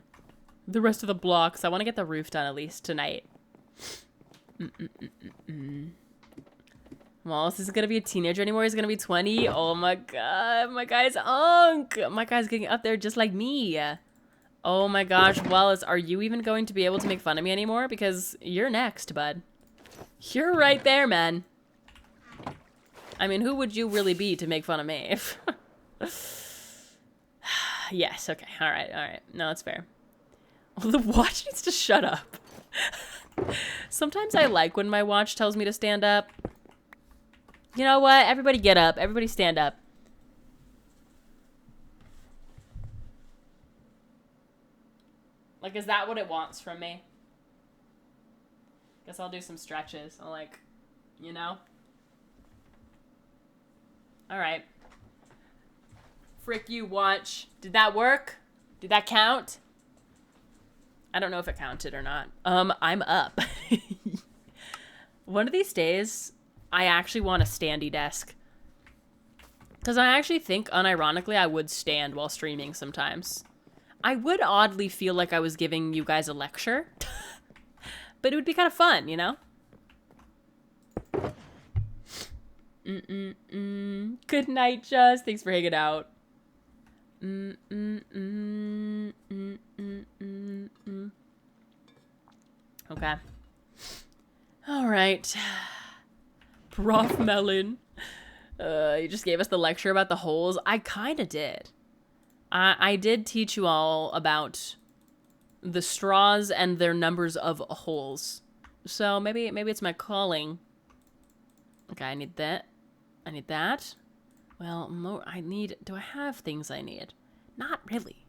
blocks. I want to get the roof done at least tonight. Wallace isn't gonna be a teenager anymore. He's gonna be 20. Oh my god, my guy's unk. My guy's getting up there just like me. Oh my gosh, Wallace, are you even going to be able to make fun of me anymore? Because you're next, bud. You're right there, man. I mean, who would you really be to make fun of me? Yes, okay, alright. No, that's fair. Well, the watch needs to shut up. Sometimes I like when my watch tells me to stand up. You know what? Everybody get up. Everybody stand up. Like, is that what it wants from me? Guess I'll do some stretches. I'll, like, you know? Alright. Frick you, watch. Did that work? Did that count? I don't know if it counted or not. I'm up. One of these days, I actually want a standy desk. Because I actually think, unironically, I would stand while streaming sometimes. I would oddly feel like I was giving you guys a lecture. But it would be kind of fun, you know? Good night, Just. Thanks for hanging out. Okay. All right. Prof. Mellon. You just gave us the lecture about the holes. I kind of did. I did teach you all about the straws and their numbers of holes. So maybe it's my calling. Okay, I need that. I need that. Well, do I have things I need? Not really.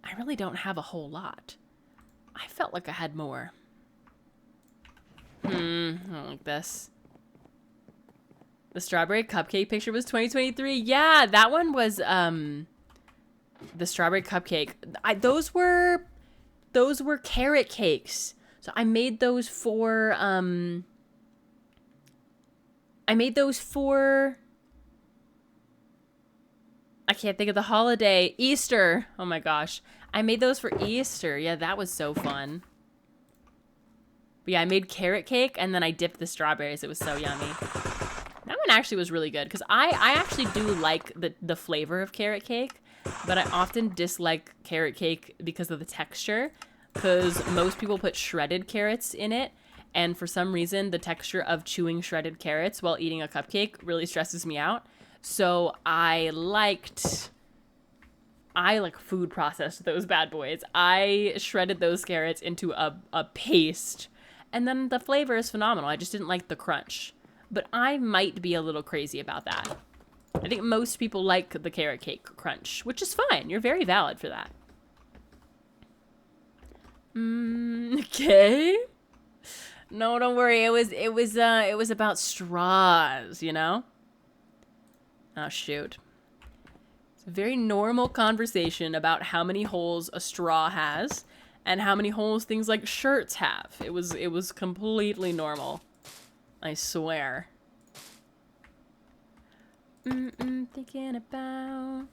I really don't have a whole lot. I felt like I had more. I don't like this. The strawberry cupcake picture was 2023. Yeah, that one was, the strawberry cupcake. Those were carrot cakes. So I made those for, I can't think of the holiday. Easter. Oh my gosh. I made those for Easter. Yeah, that was so fun. But yeah, I made carrot cake and then I dipped the strawberries. It was so yummy. That one actually was really good because I actually do like the flavor of carrot cake, but I often dislike carrot cake because of the texture, because most people put shredded carrots in it, and for some reason the texture of chewing shredded carrots while eating a cupcake really stresses me out. So I food processed those bad boys. I shredded those carrots into a paste, and then the flavor is phenomenal. I just didn't like the crunch. But I might be a little crazy about that. I think most people like the carrot cake crunch, which is fine. You're very valid for that. Okay. No, don't worry. It was about straws, you know? Oh, shoot. It's a very normal conversation about how many holes a straw has and how many holes things like shirts have. It was completely normal. I swear. Thinking about...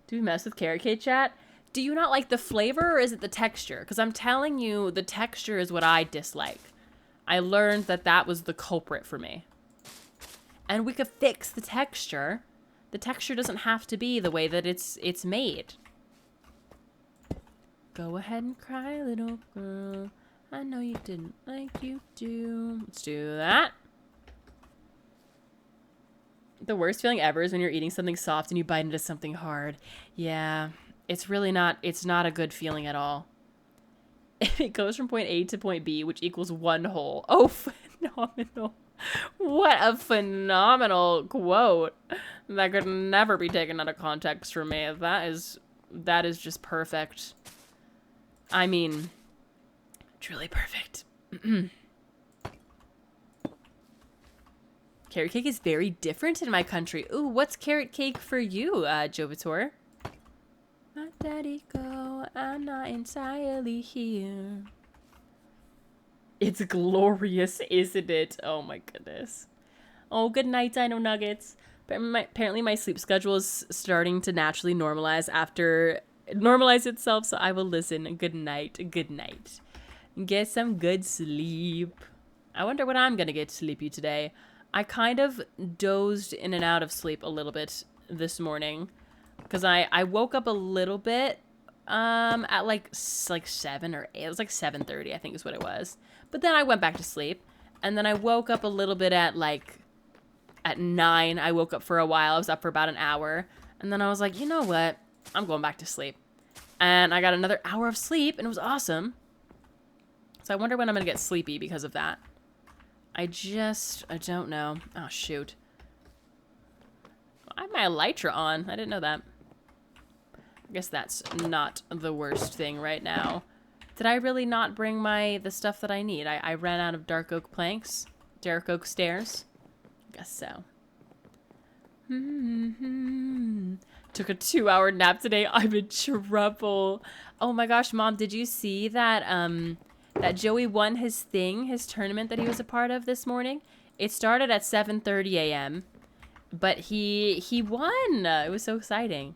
Do we mess with carrot cake, chat? Do you not like the flavor or is it the texture? Because I'm telling you, the texture is what I dislike. I learned that was the culprit for me. And we could fix the texture. The texture doesn't have to be the way that it's made. Go ahead and cry, little girl. I know you didn't like you do. Let's do that. The worst feeling ever is when you're eating something soft and you bite into something hard. Yeah, it's really not, it's not a good feeling at all. It goes from point A to point B, which equals 1 hole. Oh, phenomenal. What a phenomenal quote. That could never be taken out of context for me. That is just perfect. I mean, truly perfect. Carrot cake is very different in my country. Ooh, what's carrot cake for you, Jovitor? My daddy go, I'm not entirely here. It's glorious, isn't it? Oh my goodness. Oh, good night, Dino Nuggets. Apparently my sleep schedule is starting to naturally normalize itself, so I will listen. Good night. Good night. Get some good sleep. I wonder when I'm gonna get sleepy today. I kind of dozed in and out of sleep a little bit this morning. Because I woke up a little bit at like 7 or 8. It was like 7:30, I think is what it was. But then I went back to sleep. And then I woke up a little bit at 9. I woke up for a while. I was up for about an hour. And then I was like, you know what? I'm going back to sleep. And I got another hour of sleep, and it was awesome. So I wonder when I'm going to get sleepy because of that. I don't know. Oh, shoot. I have my elytra on. I didn't know that. I guess that's not the worst thing right now. Did I really not bring the stuff that I need? I ran out of dark oak planks. Dark oak stairs. I guess so. Took a 2-hour nap today. I'm in trouble. Oh my gosh, Mom, did you see that that Joey won his tournament that he was a part of this morning? It started at 7:30 a.m. But he won. It was so exciting.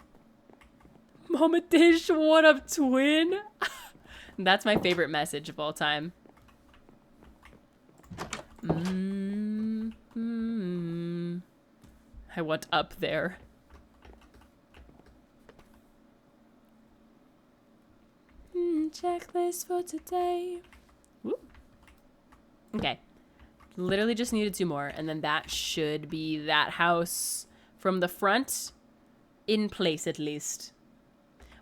Mama Dish, what up, twin? That's my favorite message of all time. I want up there. Checklist for today. Woo. Okay. Literally just needed 2 more, and then that should be that house from the front in place at least.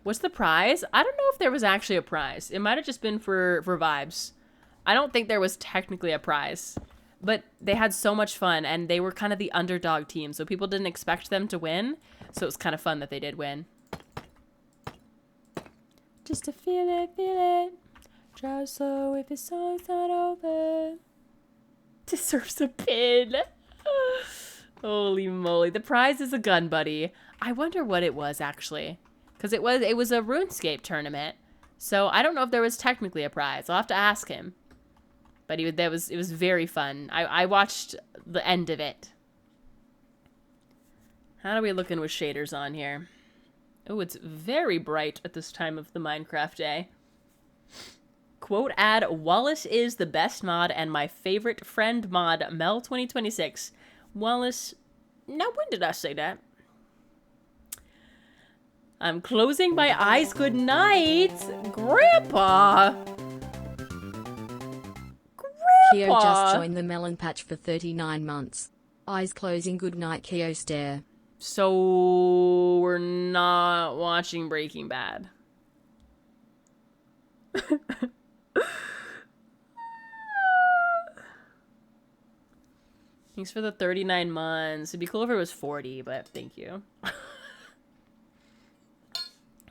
What's the prize? I don't know if there was actually a prize. It might have just been for vibes. I don't think there was technically a prize, but they had so much fun, and they were kind of the underdog team, so people didn't expect them to win, so it was kind of fun that they did win. Just to feel it. Drive slow if the song's not over. Deserves a pin. Holy moly. The prize is a gun, buddy. I wonder what it was, actually. Because it was a RuneScape tournament. So I don't know if there was technically a prize. I'll have to ask him. But it was very fun. I watched the end of it. How are we looking with shaders on here? Oh, it's very bright at this time of the Minecraft day. Quote ad, Wallace is the best mod and my favorite friend mod, Mel 2026. Wallace, now when did I say that? I'm closing my eyes, good night. Grandpa! Keo just joined the melon patch for 39 months. Eyes closing, good night, Keo stare. So we're not watching Breaking Bad. Thanks for the 39 months. It'd be cool if it was 40, but thank you.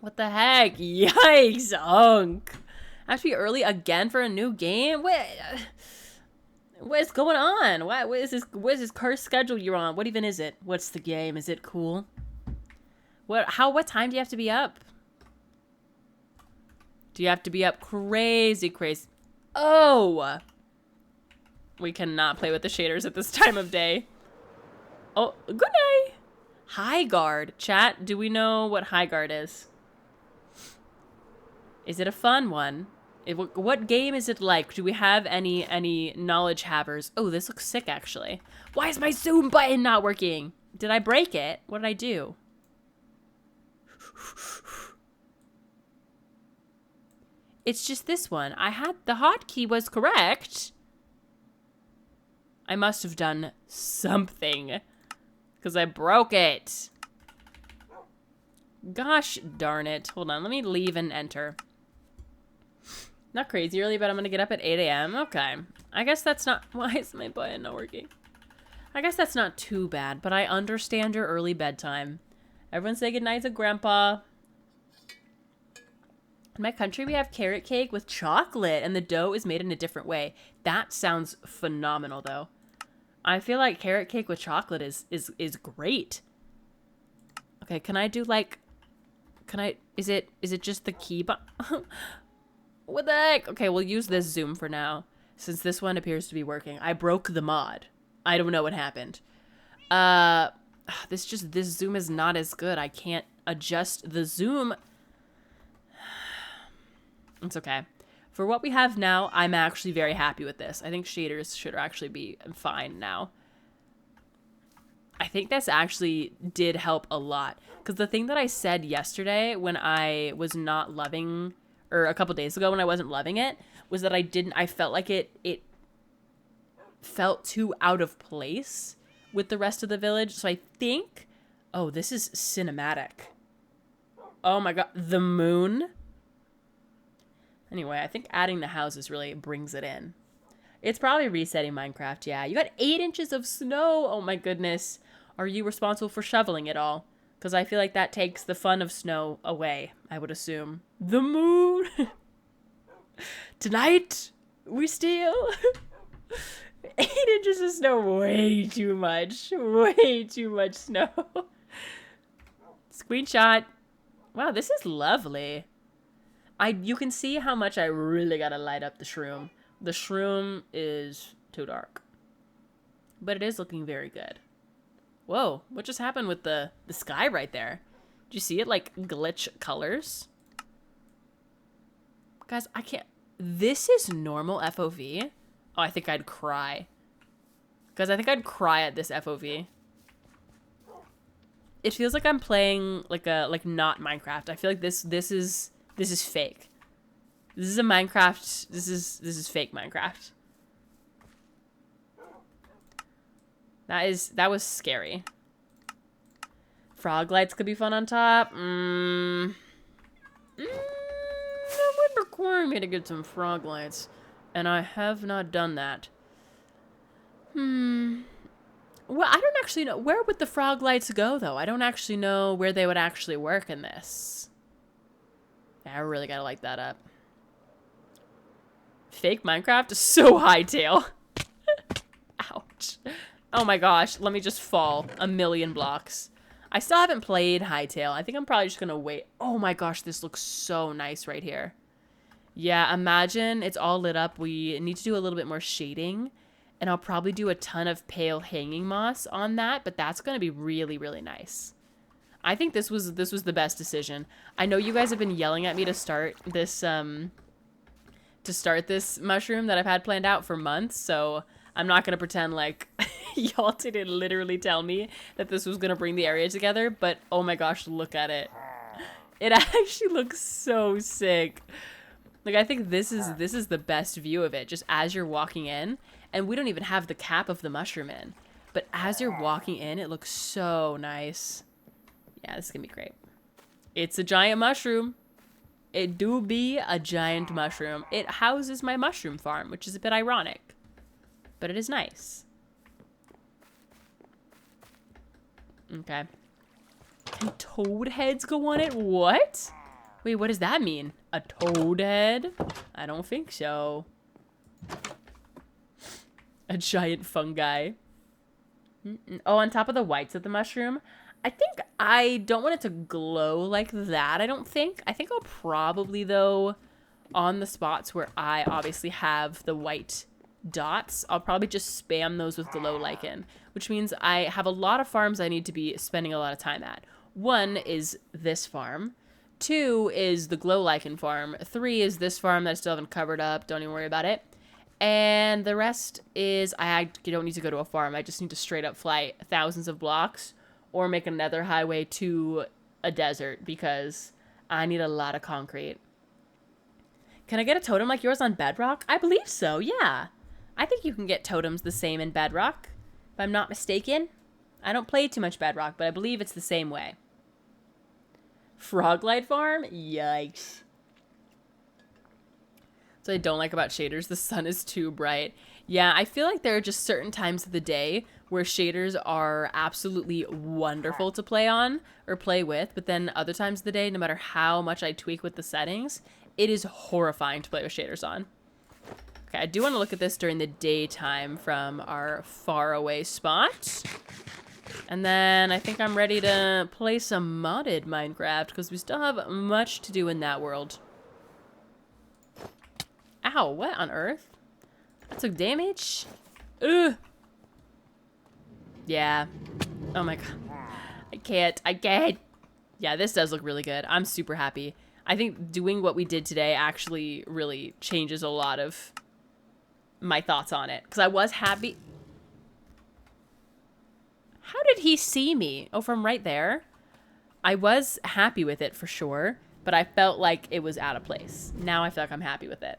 What the heck? Yikes, Unk. I have to be early again for a new game? What's going on? What is this cursed schedule you're on? What even is it? What's the game? Is it cool? What time do you have to be up? Do you have to be up crazy? Oh! We cannot play with the shaders at this time of day. Oh, good night. High guard. Chat, do we know what high guard is? Is it a fun one? What game is it like? Do we have any knowledge havers? Oh, this looks sick, actually. Why is my zoom button not working? Did I break it? What did I do? It's just this one. The hotkey was correct. I must have done something. Because I broke it. Gosh darn it. Hold on, let me leave and enter. Not crazy early, but I'm gonna get up at 8 a.m. Okay. I guess that's not... Why is my button not working? I guess that's not too bad, but I understand your early bedtime. Everyone say goodnight to Grandpa. In my country, we have carrot cake with chocolate, and the dough is made in a different way. That sounds phenomenal, though. I feel like carrot cake with chocolate is great. Okay, can I do, like... Can I... Is it just the key... What the heck? Okay, we'll use this zoom for now, since this one appears to be working. I broke the mod. I don't know what happened. This zoom is not as good. I can't adjust the zoom. It's okay. For what we have now, I'm actually very happy with this. I think shaders should actually be fine now. I think this actually did help a lot. Because the thing that I said yesterday when I was not loving... or a couple days ago when I wasn't loving it, was that I felt like it felt too out of place with the rest of the village. So I think, oh, this is cinematic. Oh my god, the moon. Anyway, I think adding the houses really brings it in. It's probably resetting Minecraft, yeah. You got 8 inches of snow. Oh my goodness. Are you responsible for shoveling it all? Because I feel like that takes the fun of snow away, I would assume. The moon! Tonight, we steal 8 inches of snow. Way too much. Way too much snow. Screenshot. Wow, this is lovely. You can see how much I really gotta light up the shroom. The shroom is too dark. But it is looking very good. Whoa, what just happened with the sky right there? Did you see it, like, glitch colors? Guys, I can't... This is normal FOV? Oh, I think I'd cry. Guys, I think I'd cry at this FOV. It feels like I'm playing, like, not Minecraft. I feel like this is fake. This is a Minecraft... This is fake Minecraft. That was scary. Frog lights could be fun on top. That would require me to get some frog lights. And I have not done that. Well, I don't actually know. Where would the frog lights go, though? I don't actually know where they would actually work in this. Yeah, I really gotta light that up. Fake Minecraft is so hightail. Ouch. Oh my gosh, let me just fall a million blocks. I still haven't played Hightail. I think I'm probably just gonna wait. Oh my gosh, this looks so nice right here. Yeah, imagine it's all lit up. We need to do a little bit more shading. And I'll probably do a ton of pale hanging moss on that, but that's gonna be really, really nice. I think this was the best decision. I know you guys have been yelling at me to start this mushroom that I've had planned out for months, so I'm not gonna pretend like y'all didn't literally tell me that this was gonna bring the area together, but oh my gosh, look at it. It actually looks so sick. Like, I think this is the best view of it, just as you're walking in, and we don't even have the cap of the mushroom in, but as you're walking in, it looks so nice. Yeah, this is gonna be great. It's a giant mushroom. It do be a giant mushroom. It houses my mushroom farm, which is a bit ironic. But it is nice. Okay. Can toad heads go on it? What? Wait, what does that mean? A toad head? I don't think so. A giant fungi. Oh, on top of the whites of the mushroom? I think I don't want it to glow like that, I don't think. I think I'll probably, though, on the spots where I obviously have the white dots, I'll probably just spam those with glow lichen, which means I have a lot of farms I need to be spending a lot of time at. 1 is this farm. 2 is the glow lichen farm. 3 is this farm that I still haven't covered up. Don't even worry about it. And the rest is I don't need to go to a farm. I just need to straight up fly thousands of blocks or make another highway to a desert because I need a lot of concrete. Can I get a totem like yours on Bedrock? I believe so, yeah. I think you can get totems the same in Bedrock, if I'm not mistaken. I don't play too much Bedrock, but I believe it's the same way. Froglight farm? Yikes. So I don't like about shaders, the sun is too bright. Yeah, I feel like there are just certain times of the day where shaders are absolutely wonderful to play on or play with, but then other times of the day, no matter how much I tweak with the settings, it is horrifying to play with shaders on. Okay, I do want to look at this during the daytime from our faraway spot. And then I think I'm ready to play some modded Minecraft because we still have much to do in that world. Ow, what on earth? I took damage? Ugh. Yeah. Oh my god. I can't. Yeah, this does look really good. I'm super happy. I think doing what we did today actually really changes a lot of my thoughts on it. Because I was happy. How did he see me? Oh, from right there? I was happy with it for sure, but I felt like it was out of place. Now I feel like I'm happy with it.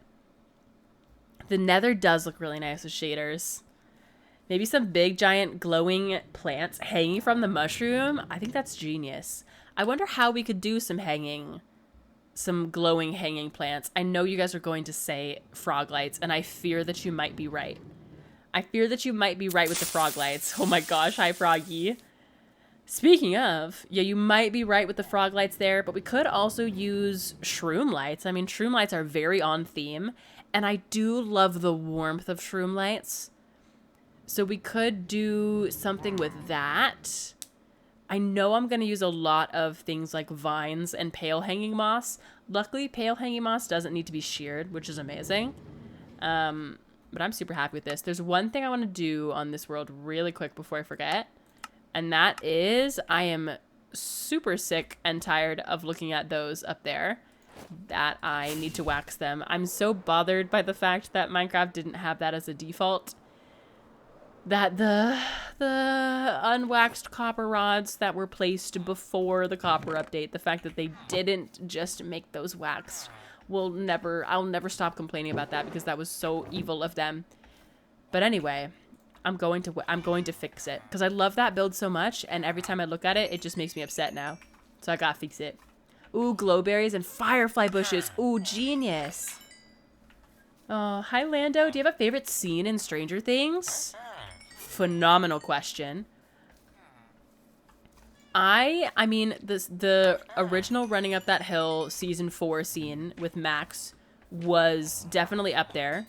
The nether does look really nice with shaders. Maybe some big, giant, glowing plants hanging from the mushroom. I think that's genius. I wonder how we could do some glowing hanging plants. I know you guys are going to say frog lights, and I fear that you might be right. I fear that you might be right with the frog lights. Oh my gosh, hi Froggy. Speaking of, yeah, you might be right with the frog lights there, but we could also use shroom lights. I mean, shroom lights are very on theme, and I do love the warmth of shroom lights. So we could do something with that. I know I'm going to use a lot of things like vines and pale hanging moss. Luckily, pale hanging moss doesn't need to be sheared, which is amazing. But I'm super happy with this. There's one thing I want to do on this world really quick before I forget. And that is, I am super sick and tired of looking at those up there. That I need to wax them. I'm so bothered by the fact that Minecraft didn't have that as a default. That the unwaxed copper rods that were placed before the copper update, the fact that they didn't just make those waxed, I'll never stop complaining about that because that was so evil of them. But anyway, I'm going to fix it because I love that build so much, and every time I look at it, it just makes me upset now. So I gotta fix it. Ooh, glowberries and firefly bushes. Ooh, genius. Oh, hi Lando. Do you have a favorite scene in Stranger Things? Phenomenal question. I mean, the original running up that hill season 4 scene with Max was definitely up there.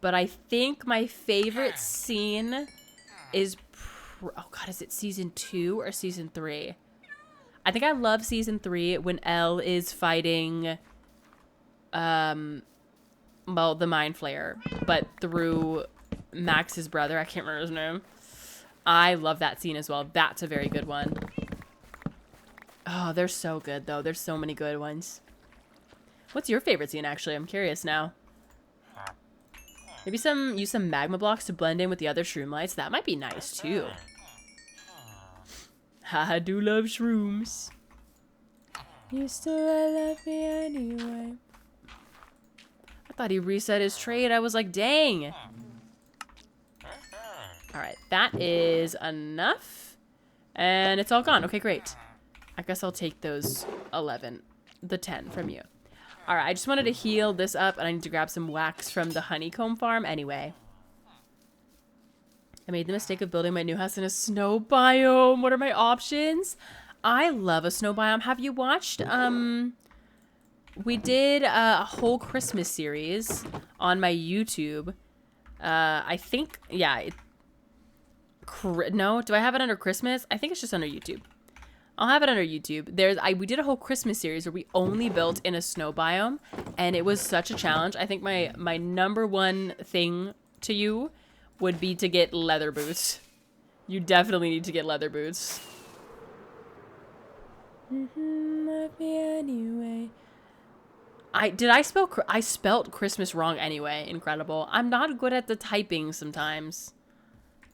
But I think my favorite scene is, oh god, is it season 2 or season 3? I think I love season 3 when Elle is fighting, well, the Mind Flayer, but through Max's brother. I can't remember his name. I love that scene as well. That's a very good one. Oh, they're so good, though. There's so many good ones. What's your favorite scene, actually? I'm curious now. Maybe use some magma blocks to blend in with the other shroom lights. That might be nice, too. I do love shrooms. You still love me anyway. I thought he reset his trade. I was like, dang. Alright, that is enough. And it's all gone. Okay, great. I guess I'll take those 10 from you. Alright, I just wanted to heal this up, and I need to grab some wax from the honeycomb farm anyway. I made the mistake of building my new house in a snow biome. What are my options? I love a snow biome. Have you watched, we did a whole Christmas series on my YouTube. I think, yeah. No, do I have it under Christmas? I think it's just under YouTube. I'll have it under YouTube. We did a whole Christmas series where we only built in a snow biome, and it was such a challenge. I think my number one thing to you would be to get leather boots. You definitely need to get leather boots. Love me anyway. I spelt Christmas wrong anyway. Incredible. I'm not good at the typing sometimes.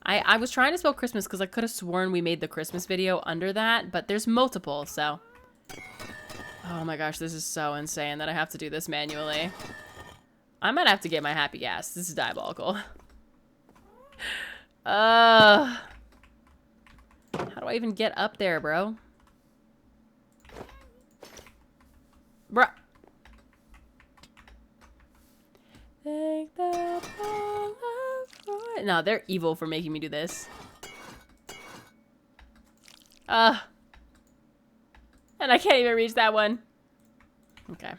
I was trying to spell Christmas because I could have sworn we made the Christmas video under that, but there's multiple, so. Oh my gosh, this is so insane that I have to do this manually. I might have to get my happy gas. This is diabolical. How do I even get up there, bro? Bruh. What? No, they're evil for making me do this. And I can't even reach that one. Okay.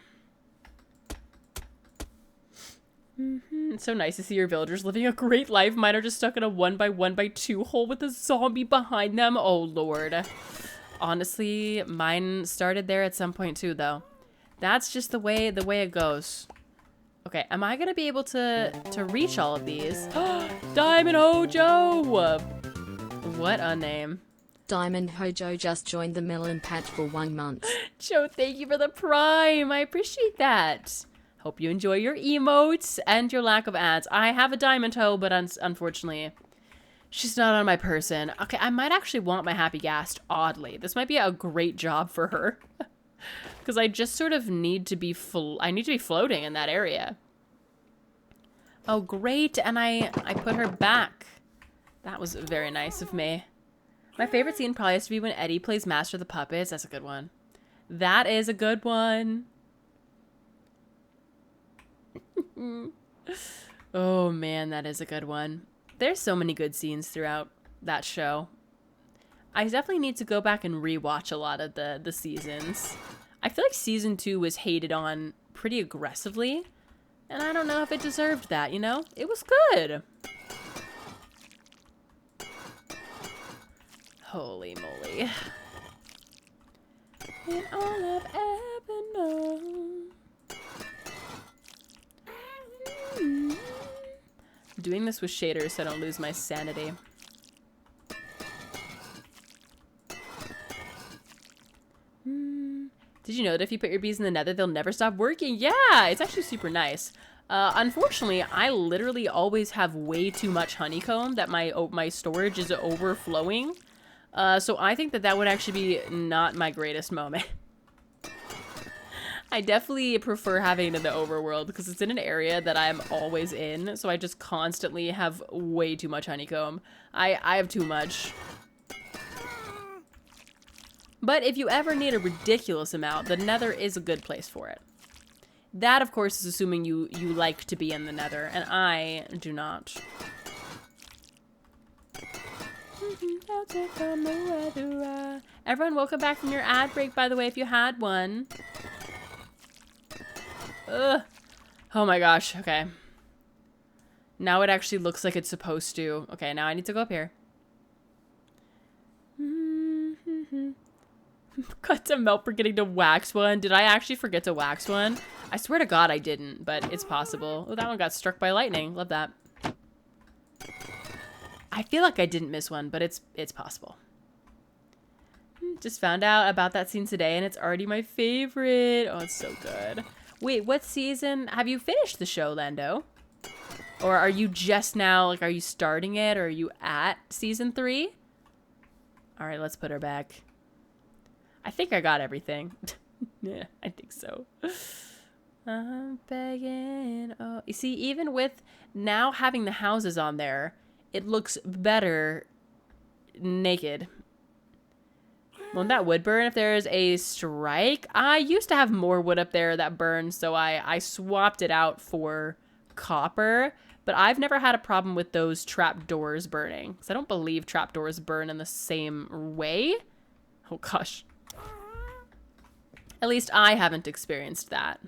It's so nice to see your villagers living a great life. Mine are just stuck in a 1x1x2 hole with a zombie behind them. Oh, Lord. Honestly, mine started there at some point too, though. That's just the way it goes. Okay, am I gonna be able to reach all of these? Diamond Hojo! What a name. Diamond Hojo just joined the Melon Patch for 1 month. Joe, thank you for the prime. I appreciate that. Hope you enjoy your emotes and your lack of ads. I have a Diamond Hoe, but unfortunately, she's not on my person. Okay, I might actually want my Happy Ghast, oddly. This might be a great job for her. Because I just sort of need to be I need to be floating in that area. Oh, great. And I put her back. That was very nice of me. My favorite scene probably has to be when Eddie plays Master of the Puppets. That's a good one. That is a good one. Oh, man, that is a good one. There's so many good scenes throughout that show. I definitely need to go back and rewatch a lot of the seasons. I feel like season 2 was hated on pretty aggressively. And I don't know if it deserved that, you know? It was good. Holy moly. And all I've ever known. I'm doing this with shaders so I don't lose my sanity. Did you know that if you put your bees in the nether, they'll never stop working? Yeah, it's actually super nice. Unfortunately, I literally always have way too much honeycomb that my storage is overflowing. So I think that would actually be not my greatest moment. I definitely prefer having it in the overworld because it's in an area that I'm always in. So I just constantly have way too much honeycomb. I have too much. But if you ever need a ridiculous amount, the nether is a good place for it. That, of course, is assuming you like to be in the nether, and I do not. Everyone, welcome back from your ad break, by the way, if you had one. Ugh. Oh my gosh, okay. Now it actually looks like it's supposed to. Okay, now I need to go up here. Cut to melt for getting to wax one. Did I actually forget to wax one? I swear to God I didn't, but it's possible. Oh, that one got struck by lightning. Love that. I feel like I didn't miss one, but it's possible. Just found out about that scene today, and it's already my favorite. Oh, it's so good. Wait, what season? Have you finished the show, Lando? Or are you just now, like, are you starting it, or are you at season 3? All right, let's put her back. I think I got everything. Yeah, I think so. I'm begging. Oh, you see, even with now having the houses on there, it looks better naked. Won't that wood burn if there's a strike? I used to have more wood up there that burned, so I swapped it out for copper. But I've never had a problem with those trapdoors burning. Because I don't believe trapdoors burn in the same way. Oh, gosh. At least I haven't experienced that.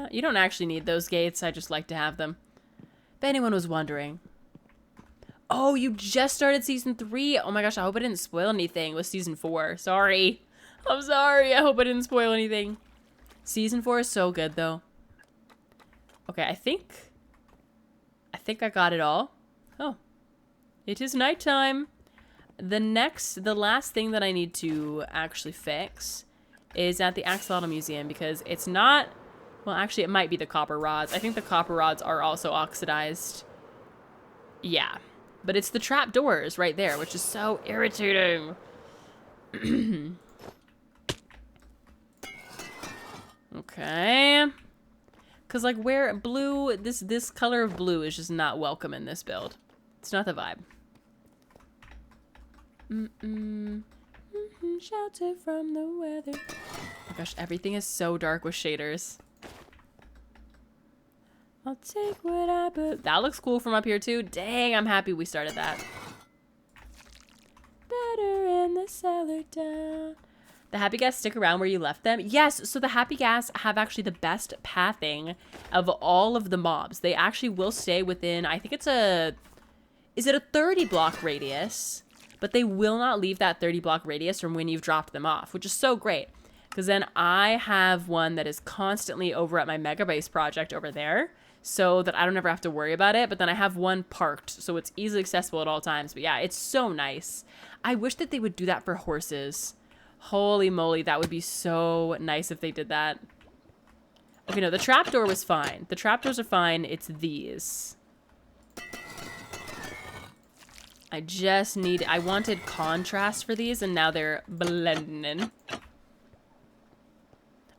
You don't actually need those gates. I just like to have them. If anyone was wondering. Oh, you just started season 3. Oh my gosh, I hope I didn't spoil anything with season 4. Sorry. I'm sorry. I hope I didn't spoil anything. Season 4 is so good, though. Okay, I think I got it all. Oh. It is nighttime. The last thing that I need to actually fix is at the Axolotl Museum, because it's not, well, actually it might be the copper rods. I think the copper rods are also oxidized. Yeah, but it's the trap doors right there, which is so irritating. Okay. Because like where blue, this color of blue is just not welcome in this build. It's not the vibe. Shelter from the weather. Oh my gosh, everything is so dark with shaders. I'll take what I put. That looks cool from up here too. Dang, I'm happy we started that. Better in the cellar down. The happy gas stick around where you left them? Yes, so the happy gas have actually the best pathing of all of the mobs. They actually will stay within, I think it's a, is it a 30 block radius? But they will not leave that 30 block radius from when you've dropped them off, which is so great. Because then I have one that is constantly over at my Mega Base project over there, so that I don't ever have to worry about it. But then I have one parked, so it's easily accessible at all times. But yeah, it's so nice. I wish that they would do that for horses. Holy moly, that would be so nice if they did that. Okay, no, the trapdoor was fine. The trapdoors are fine. It's these. I wanted contrast for these, and now they're blending in.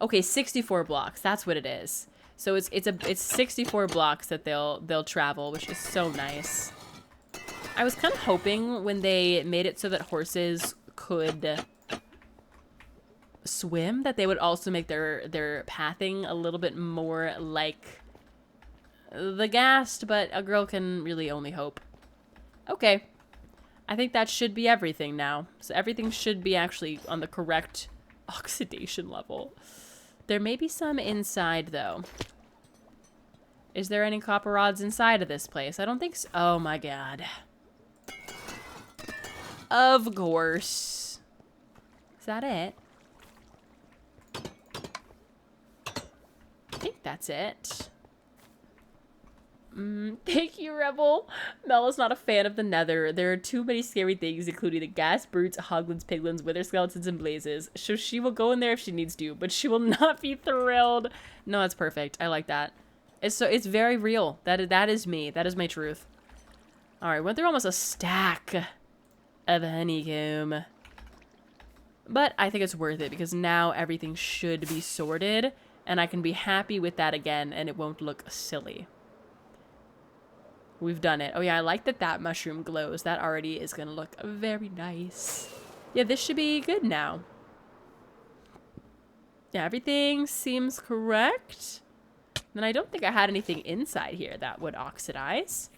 Okay, 64 blocks. That's what it is. So it's 64 blocks that they'll travel, which is so nice. I was kind of hoping when they made it so that horses could swim that they would also make their pathing a little bit more like the Ghast, but a girl can really only hope. Okay. I think that should be everything now. So everything should be actually on the correct oxidation level. There may be some inside, though. Is there any copper rods inside of this place? I don't think so. Oh, my God. Of course. Is that it? I think that's it. Thank you, Rebel. Mella's not a fan of the Nether. There are too many scary things, including the gas brutes, hoglins, piglins, wither skeletons, and blazes. So she will go in there if she needs to, but she will not be thrilled. No, that's perfect. I like that. It's very real. That is me. That is my truth. All right, went through almost a stack of honeycomb, but I think it's worth it because now everything should be sorted, and I can be happy with that again, and it won't look silly. We've done it. Oh yeah, I like that mushroom glows. That already is going to look very nice. Yeah, this should be good now. Yeah, everything seems correct. And I don't think I had anything inside here that would oxidize.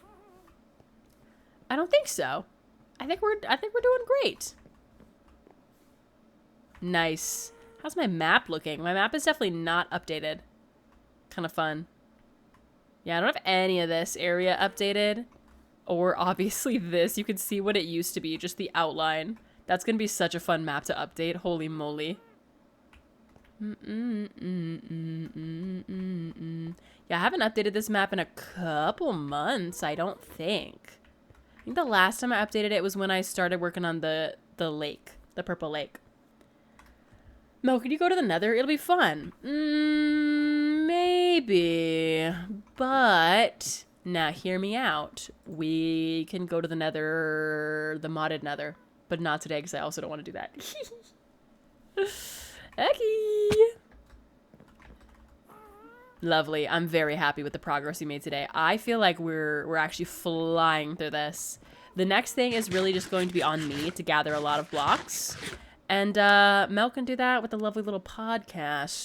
I don't think so. I think we're doing great. Nice. How's my map looking? My map is definitely not updated. Kind of fun. Yeah, I don't have any of this area updated. Or obviously this. You can see what it used to be, just the outline. That's going to be such a fun map to update. Holy moly. Yeah, I haven't updated this map in a couple months, I don't think. I think the last time I updated it was when I started working on the lake. The purple lake. Mel, can you go to the Nether? It'll be fun. Maybe. But, now hear me out. We can go to the Nether, the modded Nether. But not today, because I also don't want to do that. Okay. Lovely. I'm very happy with the progress we made today. I feel like we're actually flying through this. The next thing is really just going to be on me to gather a lot of blocks. And Mel can do that with a lovely little podcast.